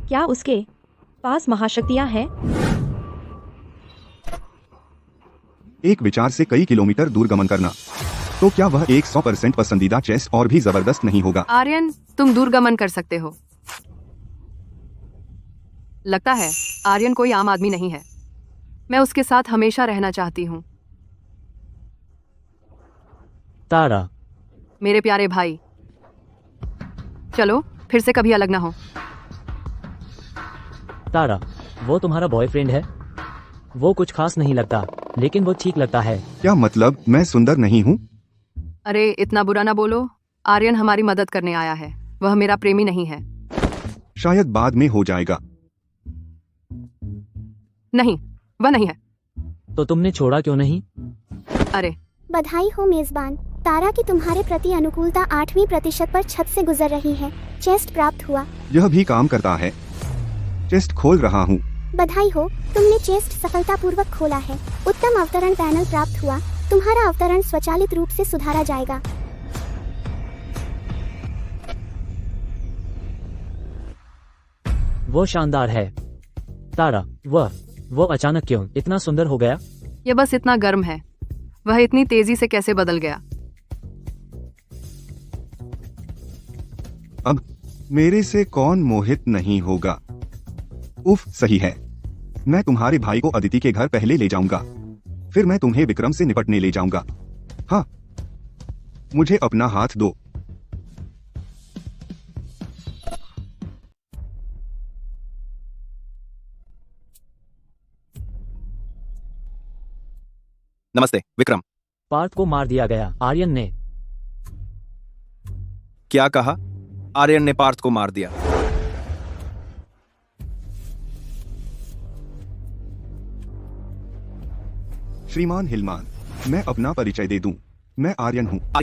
[SPEAKER 5] क्या उसके पास महाशक्तियाँ हैं?
[SPEAKER 2] एक विचार से कई किलोमीटर दूर गमन करना, तो क्या वह एक 100% पसंदीदा चेस और भी जबरदस्त नहीं होगा?
[SPEAKER 13] आर्यन, तुम दूरगमन कर सकते हो। लगता है आर्यन कोई आम आदमी नहीं है। मैं उसके साथ हमेशा रहना चाहती हूँ।
[SPEAKER 6] तारा,
[SPEAKER 13] मेरे प्यारे भाई, चलो फिर से कभी अलग ना हो।
[SPEAKER 6] तारा, वो तुम्हारा बॉयफ्रेंड है? वो कुछ खास नहीं लगता, लेकिन वो ठीक लगता है।
[SPEAKER 2] क्या मतलब मैं सुंदर नहीं हूँ?
[SPEAKER 13] अरे इतना बुरा ना बोलो। आर्यन हमारी मदद करने आया है, वह मेरा प्रेमी नहीं है।
[SPEAKER 2] शायद बाद में हो जाएगा।
[SPEAKER 13] नहीं, वह नहीं है।
[SPEAKER 6] तो तुमने छोड़ा क्यों नहीं?
[SPEAKER 13] अरे
[SPEAKER 4] बधाई हो मेजबान, तारा की तुम्हारे प्रति अनुकूलता 8वीं प्रतिशत पर छत से गुजर रही है। चेस्ट प्राप्त हुआ।
[SPEAKER 2] यह भी काम करता है। चेस्ट खोल रहा हूँ।
[SPEAKER 4] बधाई हो, तुमने चेस्ट सफलतापूर्वक खोला है। उत्तम अवतरण पैनल प्राप्त हुआ। तुम्हारा अवतरण स्वचालित रूप से सुधारा जाएगा।
[SPEAKER 6] वो शानदार है। तारा, वो अचानक क्यों इतना सुंदर हो गया?
[SPEAKER 13] यह बस इतना गर्म है। वह इतनी तेजी से कैसे बदल गया?
[SPEAKER 2] अब मेरे से कौन मोहित नहीं होगा? उफ, सही है। मैं तुम्हारे भाई को अदिति के घर पहले ले जाऊंगा, फिर मैं तुम्हें विक्रम से निपटने ले जाऊंगा। हाँ, मुझे अपना हाथ दो।
[SPEAKER 9] नमस्ते विक्रम।
[SPEAKER 6] पार्थ को मार दिया गया। आर्यन ने।
[SPEAKER 9] क्या कहा? आर्यन ने पार्थ को मार दिया।
[SPEAKER 2] श्रीमान हिलमान, मैं अपना परिचय दे दूं। मैं आर्यन हूँ।
[SPEAKER 9] मैं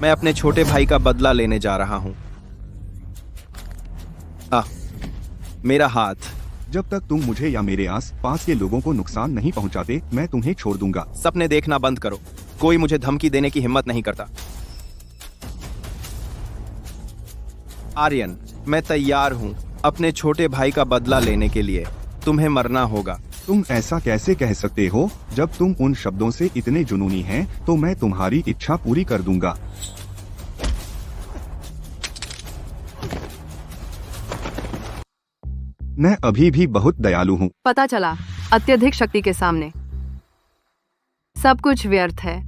[SPEAKER 9] अपने छोटे भाई का बदला लेने जा रहा हूँ। मेरा हाथ।
[SPEAKER 2] जब तक तुम मुझे या मेरे आस पास के लोगों को नुकसान नहीं पहुंचाते, मैं तुम्हें छोड़ दूंगा।
[SPEAKER 9] सपने देखना बंद करो। कोई मुझे धमकी देने की हिम्मत नहीं करता। आर्यन, मैं तैयार हूँ अपने छोटे भाई का बदला लेने के लिए। तुम्हें मरना होगा।
[SPEAKER 2] तुम ऐसा कैसे कह सकते हो? जब तुम उन शब्दों से इतने जुनूनी हैं, तो मैं तुम्हारी इच्छा पूरी कर दूंगा। मैं अभी भी बहुत दयालु हूँ।
[SPEAKER 13] पता चला, अत्यधिक शक्ति के सामने सब कुछ व्यर्थ है।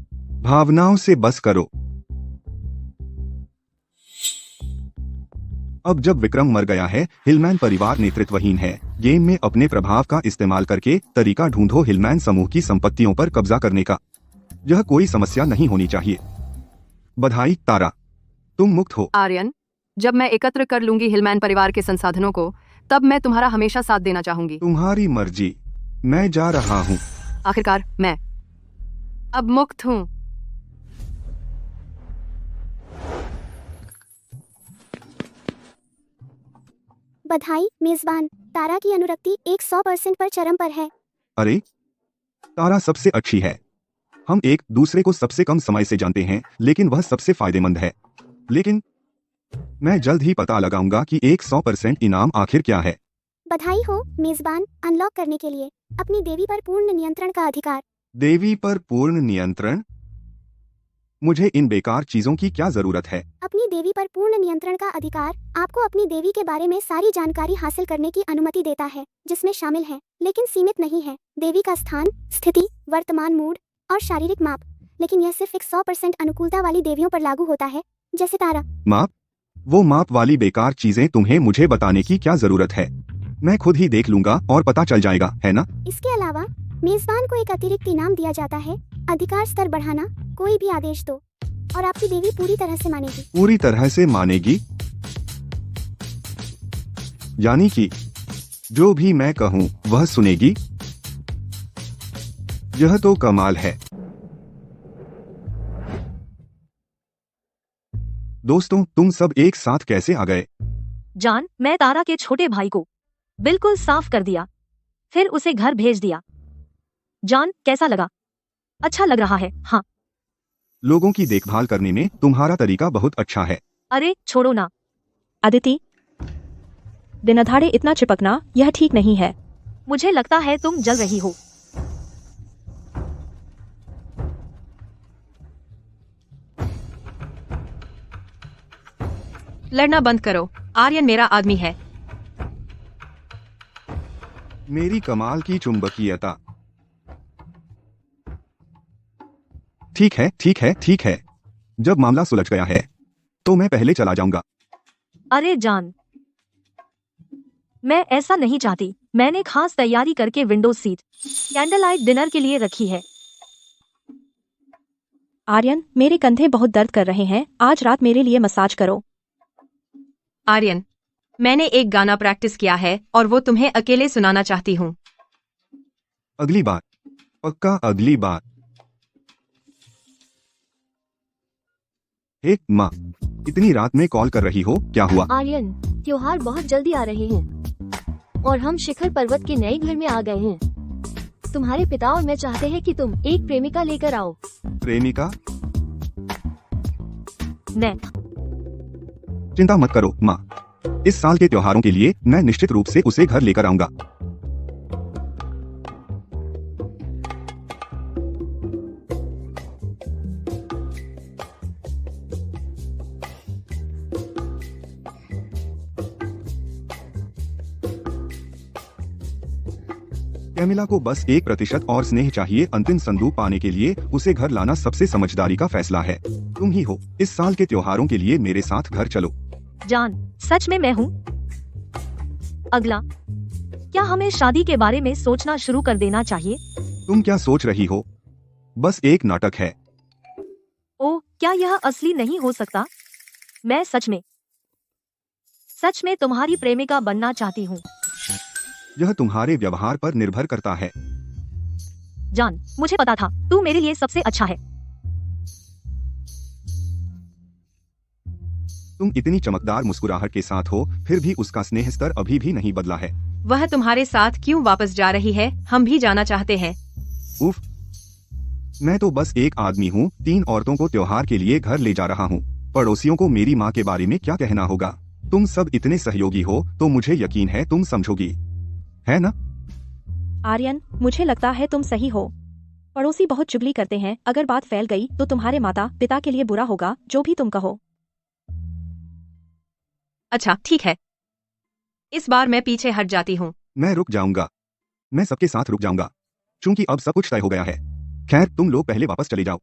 [SPEAKER 2] भावनाओं से बस करो। अब जब विक्रम मर गया है, हिलमैन परिवार नेतृत्वहीन है। गेम में अपने प्रभाव का इस्तेमाल करके तरीका ढूंढो हिलमैन समूह की संपत्तियों पर कब्जा करने का। यह कोई समस्या नहीं होनी चाहिए। बधाई तारा, तुम मुक्त हो।
[SPEAKER 13] आर्यन, जब मैं एकत्र कर लूंगी हिलमैन परिवार के संसाधनों को, तब मैं तुम्हारा हमेशा साथ देना चाहूंगी।
[SPEAKER 2] तुम्हारी मर्जी। मैं जा रहा हूँ।
[SPEAKER 13] आखिरकार मैं अब मुक्त हूँ।
[SPEAKER 4] बधाई मेजबान, तारा की अनुरक्ति 100% पर चरम पर है।
[SPEAKER 2] अरे, तारा सबसे अच्छी है। हम एक दूसरे को सबसे कम समय से जानते हैं, लेकिन वह सबसे फायदेमंद है। लेकिन मैं जल्द ही पता लगाऊंगा कि 100% इनाम आखिर क्या है।
[SPEAKER 4] बधाई हो मेजबान, अनलॉक करने के लिए अपनी देवी पर पूर्ण नियंत्रण का अधिकार।
[SPEAKER 2] देवी पर पूर्ण नियंत्रण? मुझे इन बेकार चीजों की क्या जरूरत है?
[SPEAKER 4] अपनी देवी पर पूर्ण नियंत्रण का अधिकार आपको अपनी देवी के बारे में सारी जानकारी हासिल करने की अनुमति देता है, जिसमें शामिल है, लेकिन सीमित नहीं है, देवी का स्थान, स्थिति, वर्तमान मूड और शारीरिक माप। लेकिन यह सिर्फ एक 100% अनुकूलता वाली देवियों पर लागू होता है, जैसे तारा।
[SPEAKER 2] माप? वो माप वाली बेकार चीजें तुम्हें मुझे बताने की क्या जरूरत है? मैं खुद ही देख लूंगा और पता चल जाएगा, है ना?
[SPEAKER 4] इसके अलावा मेजबान को एक अतिरिक्त इनाम दिया जाता है, अधिकार स्तर बढ़ाना। कोई भी आदेश दो और आपकी देवी पूरी तरह से मानेगी।
[SPEAKER 2] पूरी तरह से मानेगी? यानी कि जो भी मैं कहूँ वह सुनेगी। यह तो कमाल है। दोस्तों, तुम सब एक साथ कैसे आ गए?
[SPEAKER 3] जान, मैं तारा के छोटे भाई को बिल्कुल साफ कर दिया, फिर उसे घर भेज दिया। जान, कैसा लगा? अच्छा लग रहा है, हाँ।
[SPEAKER 2] लोगों की देखभाल करने में तुम्हारा तरीका बहुत अच्छा है।
[SPEAKER 3] अरे छोड़ो ना।
[SPEAKER 5] अदिति, दिनदहाड़े इतना चिपकना यह ठीक नहीं है।
[SPEAKER 3] मुझे लगता है तुम जल रही हो।
[SPEAKER 7] लड़ना बंद करो। आर्यन मेरा आदमी है।
[SPEAKER 2] मेरी कमाल की चुंबकीयता। ठीक है, ठीक है, ठीक है। जब मामला सुलझ गया है तो मैं पहले चला जाऊंगा।
[SPEAKER 3] अरे जान, मैं ऐसा नहीं चाहती। मैंने खास तैयारी करके window seat candle light dinner के लिए रखी है।
[SPEAKER 5] आर्यन, मेरे कंधे बहुत दर्द कर रहे हैं, आज रात मेरे लिए मसाज करो।
[SPEAKER 7] आर्यन, मैंने एक गाना प्रैक्टिस किया है और वो तुम्हें अकेले सुनाना चाहती हूँ।
[SPEAKER 2] अगली बार, पक्का अगली बार। हे माँ, इतनी रात में कॉल कर रही हो, क्या हुआ?
[SPEAKER 8] आर्यन, त्योहार बहुत जल्दी आ रहे हैं और हम शिखर पर्वत के नए घर में आ गए हैं। तुम्हारे पिता और मैं चाहते हैं कि तुम एक प्रेमिका लेकर आओ।
[SPEAKER 2] प्रेमिका?
[SPEAKER 3] मैं
[SPEAKER 2] चिंता मत करो माँ, इस साल के त्योहारों के लिए मैं निश्चित रूप से उसे घर लेकर आऊंगा। कैमिला को बस 1% और स्नेह चाहिए। अंतिम संदूक पाने के लिए उसे घर लाना सबसे समझदारी का फैसला है। तुम ही हो। इस साल के त्योहारों के लिए मेरे साथ घर चलो।
[SPEAKER 3] जान, सच में मैं हूँ। अगला, क्या हमें शादी के बारे में सोचना शुरू कर देना चाहिए?
[SPEAKER 2] तुम क्या सोच रही हो? बस एक नाटक है।
[SPEAKER 3] ओह, क्या यह असली नहीं हो सकता? मैं सच में तुम्हारी प्रेमिका बनना चाहती हूँ।
[SPEAKER 2] यह तुम्हारे व्यवहार पर निर्भर करता है।
[SPEAKER 3] जान, मुझे पता था तू मेरे लिए सबसे अच्छा है।
[SPEAKER 2] तुम इतनी चमकदार मुस्कुराहट के साथ हो, फिर भी उसका स्नेह स्तर अभी भी नहीं बदला है।
[SPEAKER 7] वह तुम्हारे साथ क्यों वापस जा रही है, हम भी जाना चाहते हैं।
[SPEAKER 2] उफ, मैं तो बस एक आदमी हूँ, 3 औरतों को त्योहार के लिए घर ले जा रहा हूँ। पड़ोसियों को मेरी माँ के बारे में क्या कहना होगा? तुम सब इतने सहयोगी हो तो मुझे यकीन है तुम समझोगी, है ना?
[SPEAKER 5] आर्यन, मुझे लगता है तुम सही हो। पड़ोसी बहुत चुगली करते हैं, अगर बात फैल गई तो तुम्हारे माता पिता के लिए बुरा होगा, जो भी तुम कहो।
[SPEAKER 7] अच्छा, ठीक है। इस बार मैं पीछे हट जाती हूँ।
[SPEAKER 2] मैं रुक जाऊंगा। मैं सबके साथ रुक जाऊंगा, क्योंकि अब सब कुछ तय हो गया है। खैर, तुम लोग पहले वापस चले जाओ।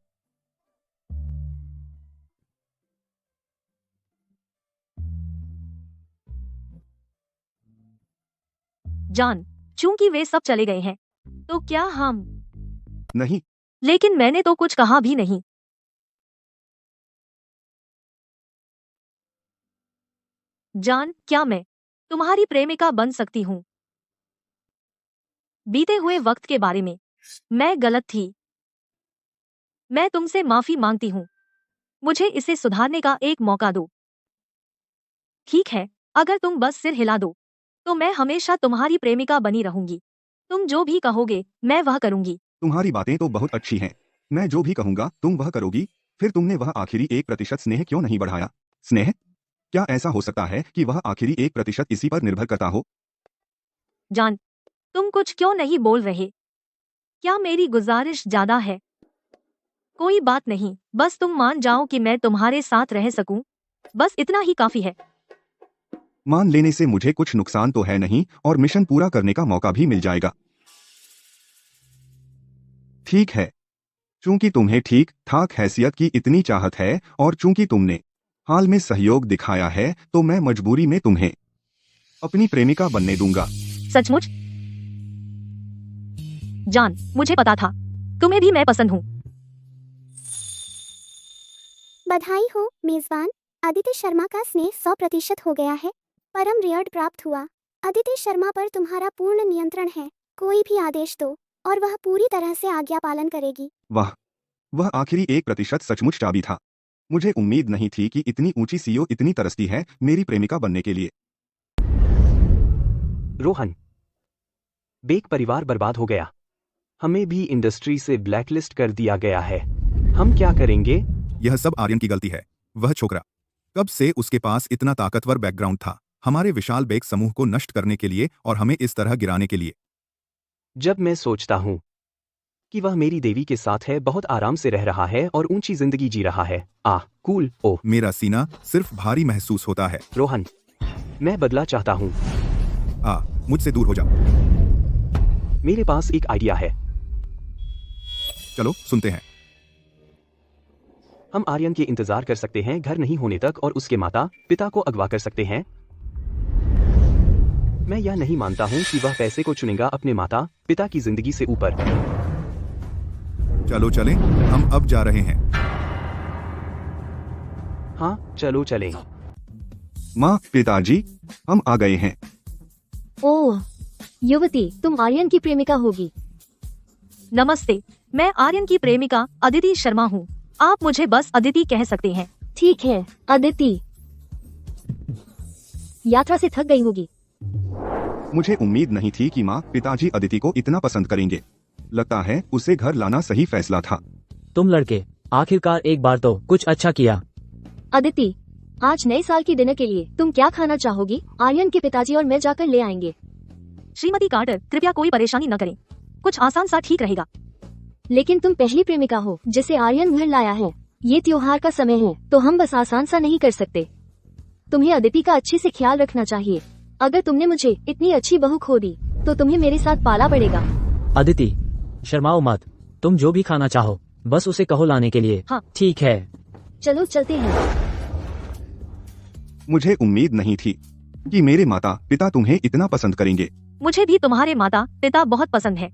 [SPEAKER 3] जान, चूंकि वे सब चले गए हैं, तो क्या हम?
[SPEAKER 2] नहीं।
[SPEAKER 3] लेकिन मैंने तो कुछ कहा भी नहीं। जान, क्या मैं तुम्हारी प्रेमिका बन सकती हूँ? बीते हुए वक्त के बारे में मैं गलत थी। मैं तुमसे माफी मांगती हूँ। मुझे इसे सुधारने का एक मौका दो। ठीक है, अगर तुम बस सिर हिला दो तो मैं हमेशा तुम्हारी प्रेमिका बनी रहूंगी। तुम जो भी कहोगे मैं वह करूंगी।
[SPEAKER 2] तुम्हारी बातें तो बहुत अच्छी हैं। मैं जो भी कहूंगा तुम वह करोगी। फिर तुमने वह आखिरी 1% स्नेह क्यों नहीं बढ़ाया? स्नेह? क्या ऐसा हो सकता है कि वह आखिरी 1% इसी पर निर्भर करता हो?
[SPEAKER 3] जान, तुम कुछ क्यों नहीं बोल रहे? क्या मेरी गुजारिश ज्यादा है? कोई बात नहीं, बस तुम मान जाओ कि मैं तुम्हारे साथ रह सकूं। बस इतना ही काफी है।
[SPEAKER 2] मान लेने से मुझे कुछ नुकसान तो है नहीं और मिशन पूरा करने का मौका भी मिल जाएगा। ठीक है, चूंकि तुम्हें ठीक ठाक हैसियत की इतनी चाहत है और चूंकि तुमने हाल में सहयोग दिखाया है, तो मैं मजबूरी में तुम्हें अपनी प्रेमिका बनने दूंगा।
[SPEAKER 3] सचमुच? जान, मुझे पता था तुम्हें भी मैं पसंद हूँ।
[SPEAKER 4] बधाई हो मेजबान। आदित्य शर्मा का स्नेह 100% हो गया है। परम रियर्ड प्राप्त हुआ। अदिति शर्मा पर तुम्हारा पूर्ण नियंत्रण है, कोई भी आदेश दो और वह पूरी तरह से आज्ञा पालन करेगी।
[SPEAKER 2] वाह, वह आखिरी 1% सचमुच चाबी था। मुझे उम्मीद नहीं थी कि इतनी ऊंची सीईओ इतनी तरसती है मेरी प्रेमिका बनने के लिए।
[SPEAKER 1] रोहन, बेक परिवार बर्बाद हो गया। हमें भी इंडस्ट्री से ब्लैकलिस्ट कर दिया गया है। हम क्या करेंगे?
[SPEAKER 10] यह सब आर्यन की गलती है। वह छोकरा, कब से उसके पास इतना ताकतवर बैकग्राउंड था हमारे विशाल बेक समूह को नष्ट करने के लिए और हमें इस तरह गिराने के लिए।
[SPEAKER 1] जब मैं सोचता हूँ कि वह मेरी देवी के साथ है, बहुत आराम से रह रहा है और ऊंची जिंदगी जी रहा है। कूल। ओह,
[SPEAKER 10] मेरा सीना सिर्फ भारी महसूस होता है।
[SPEAKER 1] रोहन, मैं बदला चाहता हूँ।
[SPEAKER 10] मुझसे दूर हो जा।
[SPEAKER 1] मेरे पास एक आइडिया है।
[SPEAKER 10] चलो सुनते हैं।
[SPEAKER 1] हम आर्यन के इंतजार कर सकते हैं घर नहीं होने तक और उसके माता पिता को अगवा कर सकते हैं। मैं यह नहीं मानता हूं कि वह पैसे को चुनेगा अपने माता पिता की जिंदगी से ऊपर।
[SPEAKER 10] चलो चलें, हम अब जा रहे हैं।
[SPEAKER 1] हाँ, चलो चलें।
[SPEAKER 2] माँ, पिताजी, हम आ गए हैं।
[SPEAKER 8] ओह युवती, तुम आर्यन की प्रेमिका होगी।
[SPEAKER 3] नमस्ते, मैं आर्यन की प्रेमिका अदिति शर्मा हूँ। आप मुझे बस अदिति कह सकते हैं।
[SPEAKER 8] ठीक है अदिति, यात्रा से थक गई होगी।
[SPEAKER 2] मुझे उम्मीद नहीं थी कि माँ पिताजी अदिति को इतना पसंद करेंगे। लगता है उसे घर लाना सही फैसला था।
[SPEAKER 6] तुम लड़के, आखिरकार एक बार तो कुछ अच्छा किया।
[SPEAKER 8] अदिति, आज नए साल की डिनर के लिए तुम क्या खाना चाहोगी? आर्यन के पिताजी और मैं जाकर ले आएंगे।
[SPEAKER 3] श्रीमती कार्टर, कृपया कोई परेशानी न करें। कुछ आसान सा ठीक रहेगा।
[SPEAKER 8] लेकिन तुम पहली प्रेमिका हो जिसे आर्यन घर लाया है। ये त्योहार का समय है तो हम बस आसान सा नहीं कर सकते। तुम्हें अदिति का अच्छे से ख्याल रखना चाहिए। अगर तुमने मुझे इतनी अच्छी बहू खो दी तो तुम्हें मेरे साथ पाला पड़ेगा।
[SPEAKER 6] अदिति, शर्माओ मत। तुम जो भी खाना चाहो बस उसे कहो लाने के लिए।
[SPEAKER 3] हाँ।
[SPEAKER 6] ठीक है,
[SPEAKER 8] चलो चलते हैं।
[SPEAKER 2] मुझे उम्मीद नहीं थी कि मेरे माता पिता तुम्हें इतना पसंद करेंगे।
[SPEAKER 3] मुझे भी तुम्हारे माता पिता बहुत पसंद है।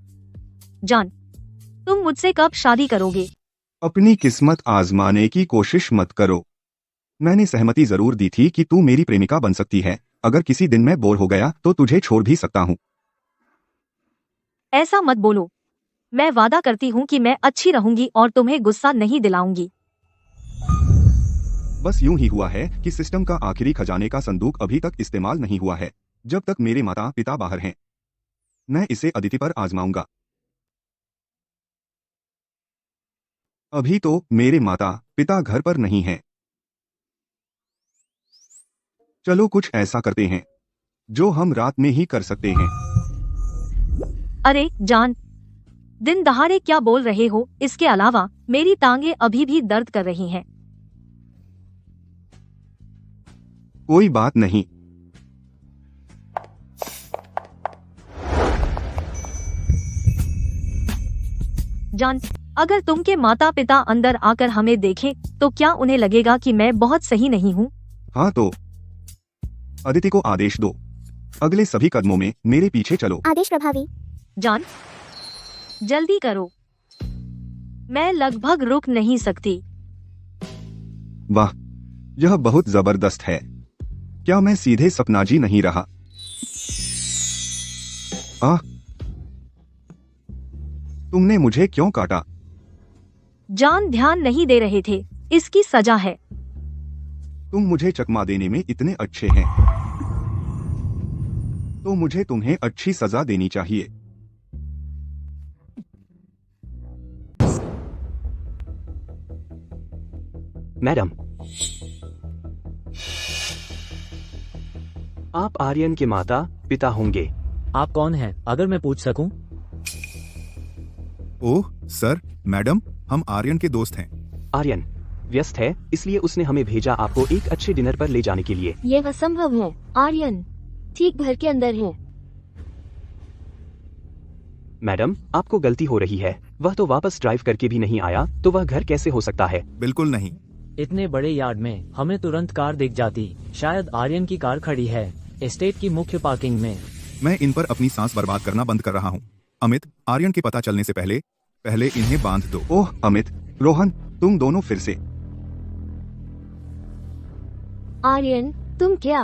[SPEAKER 3] जान, तुम मुझसे कब शादी करोगे?
[SPEAKER 2] अपनी किस्मत आजमाने की कोशिश मत करो। मैंने सहमति जरूर दी थी कि तू मेरी प्रेमिका बन सकती है। अगर किसी दिन मैं बोर हो गया तो तुझे छोड़ भी सकता हूँ।
[SPEAKER 3] ऐसा मत बोलो। मैं वादा करती हूँ कि मैं अच्छी रहूंगी और तुम्हें गुस्सा नहीं दिलाऊंगी।
[SPEAKER 2] बस यूं ही हुआ है कि सिस्टम का आखिरी खजाने का संदूक अभी तक इस्तेमाल नहीं हुआ है। जब तक मेरे माता पिता बाहर हैं, मैं इसे अदिति पर आजमाऊंगा। अभी तो मेरे माता पिता घर पर नहीं हैं। चलो कुछ ऐसा करते हैं जो हम रात में ही कर सकते हैं।
[SPEAKER 3] अरे जान, दिन दहाड़े क्या बोल रहे हो? इसके अलावा मेरी टांगे अभी भी दर्द कर रही हैं।
[SPEAKER 2] कोई बात नहीं।
[SPEAKER 3] जान, अगर तुम के माता पिता अंदर आकर हमें देखें तो क्या उन्हें लगेगा कि मैं बहुत सही नहीं हूँ?
[SPEAKER 2] हाँ तो अदिति को आदेश दो। अगले सभी कदमों में मेरे पीछे चलो।
[SPEAKER 4] आदेश प्रभावी।
[SPEAKER 3] जान, जल्दी करो। मैं लगभग रुक नहीं सकती।
[SPEAKER 2] वाह, यह बहुत जबरदस्त है। क्या मैं सीधे सपनाजी नहीं रहा? तुमने मुझे क्यों काटा?
[SPEAKER 3] जान, ध्यान नहीं दे रहे थे। इसकी सजा है।
[SPEAKER 2] तुम मुझे चकमा देने में इतने अच्छे हैं तो मुझे तुम्हें अच्छी सजा देनी चाहिए।
[SPEAKER 1] मैडम, आप आर्यन के माता पिता होंगे।
[SPEAKER 6] आप कौन हैं, अगर मैं पूछ सकूं?
[SPEAKER 10] ओह सर, मैडम, हम आर्यन के दोस्त हैं।
[SPEAKER 1] आर्यन व्यस्त है, इसलिए उसने हमें भेजा आपको एक अच्छे डिनर पर ले जाने के लिए।
[SPEAKER 8] यह असंभव है। आर्यन ठीक घर के अंदर है।
[SPEAKER 1] मैडम, आपको गलती हो रही है। वह तो वापस ड्राइव करके भी नहीं आया, तो वह घर कैसे हो सकता है?
[SPEAKER 10] बिल्कुल नहीं।
[SPEAKER 6] इतने बड़े यार्ड में हमें तुरंत कार दिख जाती। शायद आर्यन की कार खड़ी है एस्टेट की मुख्य पार्किंग में।
[SPEAKER 10] मैं इन पर अपनी सांस बर्बाद करना बंद कर रहा हूँ। अमित, आर्यन के पता चलने से पहले इन्हें बांध दो।
[SPEAKER 2] ओह अमित, रोहन, तुम दोनों फिर से।
[SPEAKER 8] आर्यन, तुम क्या?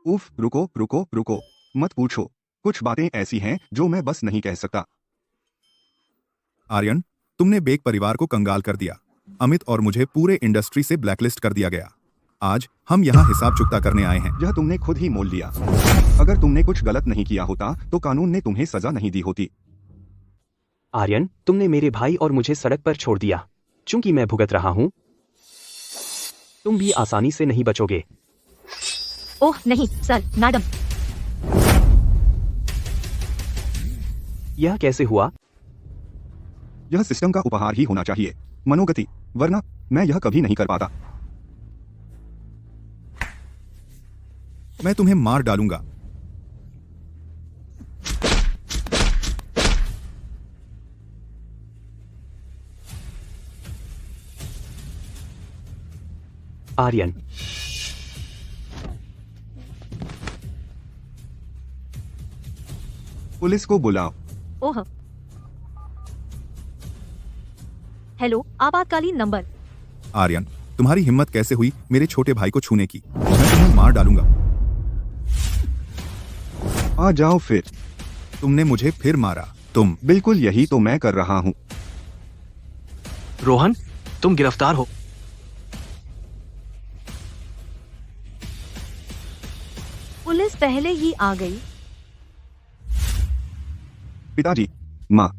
[SPEAKER 2] उफ, रुको रुको रुको, मत पूछो। कुछ बातें ऐसी हैं जो मैं बस नहीं कह सकता।
[SPEAKER 10] आर्यन, तुमने बेग परिवार को कंगाल कर दिया। अमित और मुझे पूरे इंडस्ट्री से ब्लैकलिस्ट कर दिया गया। आज हम यहाँ हिसाब चुकता करने आए हैं।
[SPEAKER 2] यह तुमने खुद ही मोल लिया। अगर तुमने कुछ गलत नहीं किया होता तो कानून ने तुम्हें सजा नहीं दी होती।
[SPEAKER 1] आर्यन, तुमने मेरे भाई और मुझे सड़क पर छोड़ दिया। चूंकि मैं भुगत रहा हूं, तुम भी आसानी से नहीं बचोगे।
[SPEAKER 3] ओह नहीं सर, मैडम।
[SPEAKER 1] यह कैसे हुआ?
[SPEAKER 2] यह सिस्टम का उपहार ही होना चाहिए, मनोगति, वरना मैं यह कभी नहीं कर पाता।
[SPEAKER 10] मैं तुम्हें मार डालूंगा।
[SPEAKER 1] आर्यन,
[SPEAKER 2] पुलिस को बुलाओ।
[SPEAKER 3] ओह, हेलो, आपातकालीन नंबर।
[SPEAKER 10] आर्यन, तुम्हारी हिम्मत कैसे हुई मेरे छोटे भाई को छूने की? मैं तुम्हें मार डालूंगा।
[SPEAKER 2] आ जाओ फिर।
[SPEAKER 10] तुमने मुझे फिर मारा। तुम।
[SPEAKER 2] बिल्कुल यही तो मैं कर रहा हूँ।
[SPEAKER 14] रोहन, तुम गिरफ्तार हो।
[SPEAKER 3] पुलिस पहले ही आ गई।
[SPEAKER 2] पिताजी, माँ,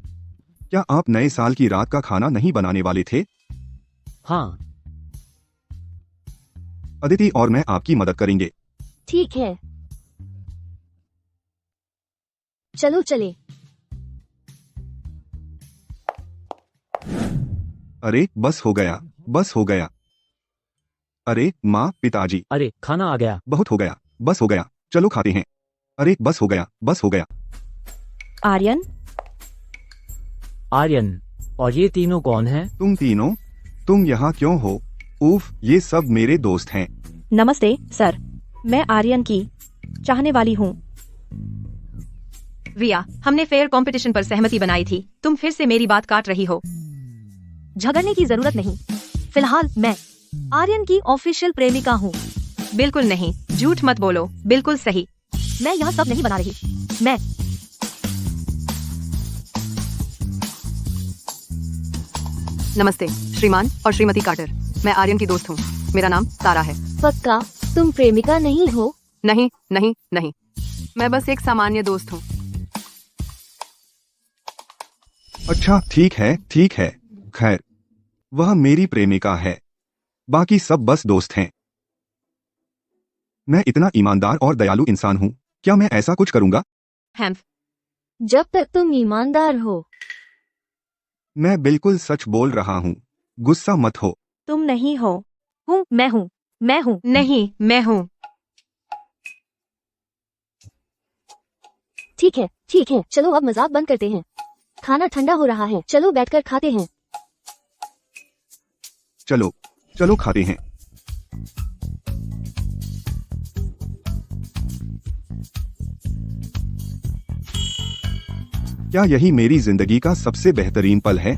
[SPEAKER 2] क्या आप नए साल की रात का खाना नहीं बनाने वाले थे?
[SPEAKER 6] हाँ।
[SPEAKER 2] अदिति और मैं आपकी मदद करेंगे।
[SPEAKER 8] ठीक है, चलो चले।
[SPEAKER 2] अरे बस हो गया, बस हो गया। अरे माँ, पिताजी।
[SPEAKER 6] अरे खाना आ गया।
[SPEAKER 2] बहुत हो गया, बस हो गया, चलो खाते हैं। अरे बस हो गया, बस हो गया।
[SPEAKER 5] आर्यन,
[SPEAKER 6] आर्यन, और ये तीनों कौन हैं?
[SPEAKER 2] तुम तीनों, तुम यहाँ क्यों हो? उफ, ये सब मेरे दोस्त हैं।
[SPEAKER 5] नमस्ते सर, मैं आर्यन की चाहने वाली हूँ।
[SPEAKER 7] रिया, हमने फेयर कंपटीशन पर सहमति बनाई थी, तुम फिर से मेरी बात काट रही हो।
[SPEAKER 3] झगड़ने की जरूरत नहीं। फिलहाल मैं आर्यन की ऑफिशियल प्रेमिका हूँ।
[SPEAKER 7] बिल्कुल नहीं, झूठ मत बोलो। बिल्कुल सही।
[SPEAKER 3] मैं यह सब नहीं बना रही। मैं
[SPEAKER 13] नमस्ते श्रीमान और श्रीमती कार्टर, मैं आर्यन की दोस्त हूँ। मेरा नाम तारा है।
[SPEAKER 8] पक्का तुम प्रेमिका नहीं हो?
[SPEAKER 13] नहीं नहीं नहीं, मैं बस एक सामान्य दोस्त हूँ।
[SPEAKER 2] अच्छा ठीक है, ठीक है। खैर, वह मेरी प्रेमिका है, बाकी सब बस दोस्त हैं। मैं इतना ईमानदार और दयालु इंसान हूँ, क्या मैं ऐसा कुछ करूँगा?
[SPEAKER 8] हैम्फ, जब तक तुम ईमानदार हो।
[SPEAKER 2] मैं बिल्कुल सच बोल रहा हूँ, गुस्सा मत हो।
[SPEAKER 5] तुम नहीं हो।
[SPEAKER 3] हूँ, मैं हूँ, मैं हूँ।
[SPEAKER 7] नहीं, मैं हूँ।
[SPEAKER 8] ठीक है, ठीक है, चलो अब मजाक बंद करते हैं। खाना ठंडा हो रहा है, चलो बैठकर खाते हैं।
[SPEAKER 2] चलो चलो खाते हैं। क्या यही मेरी जिंदगी का सबसे बेहतरीन पल है?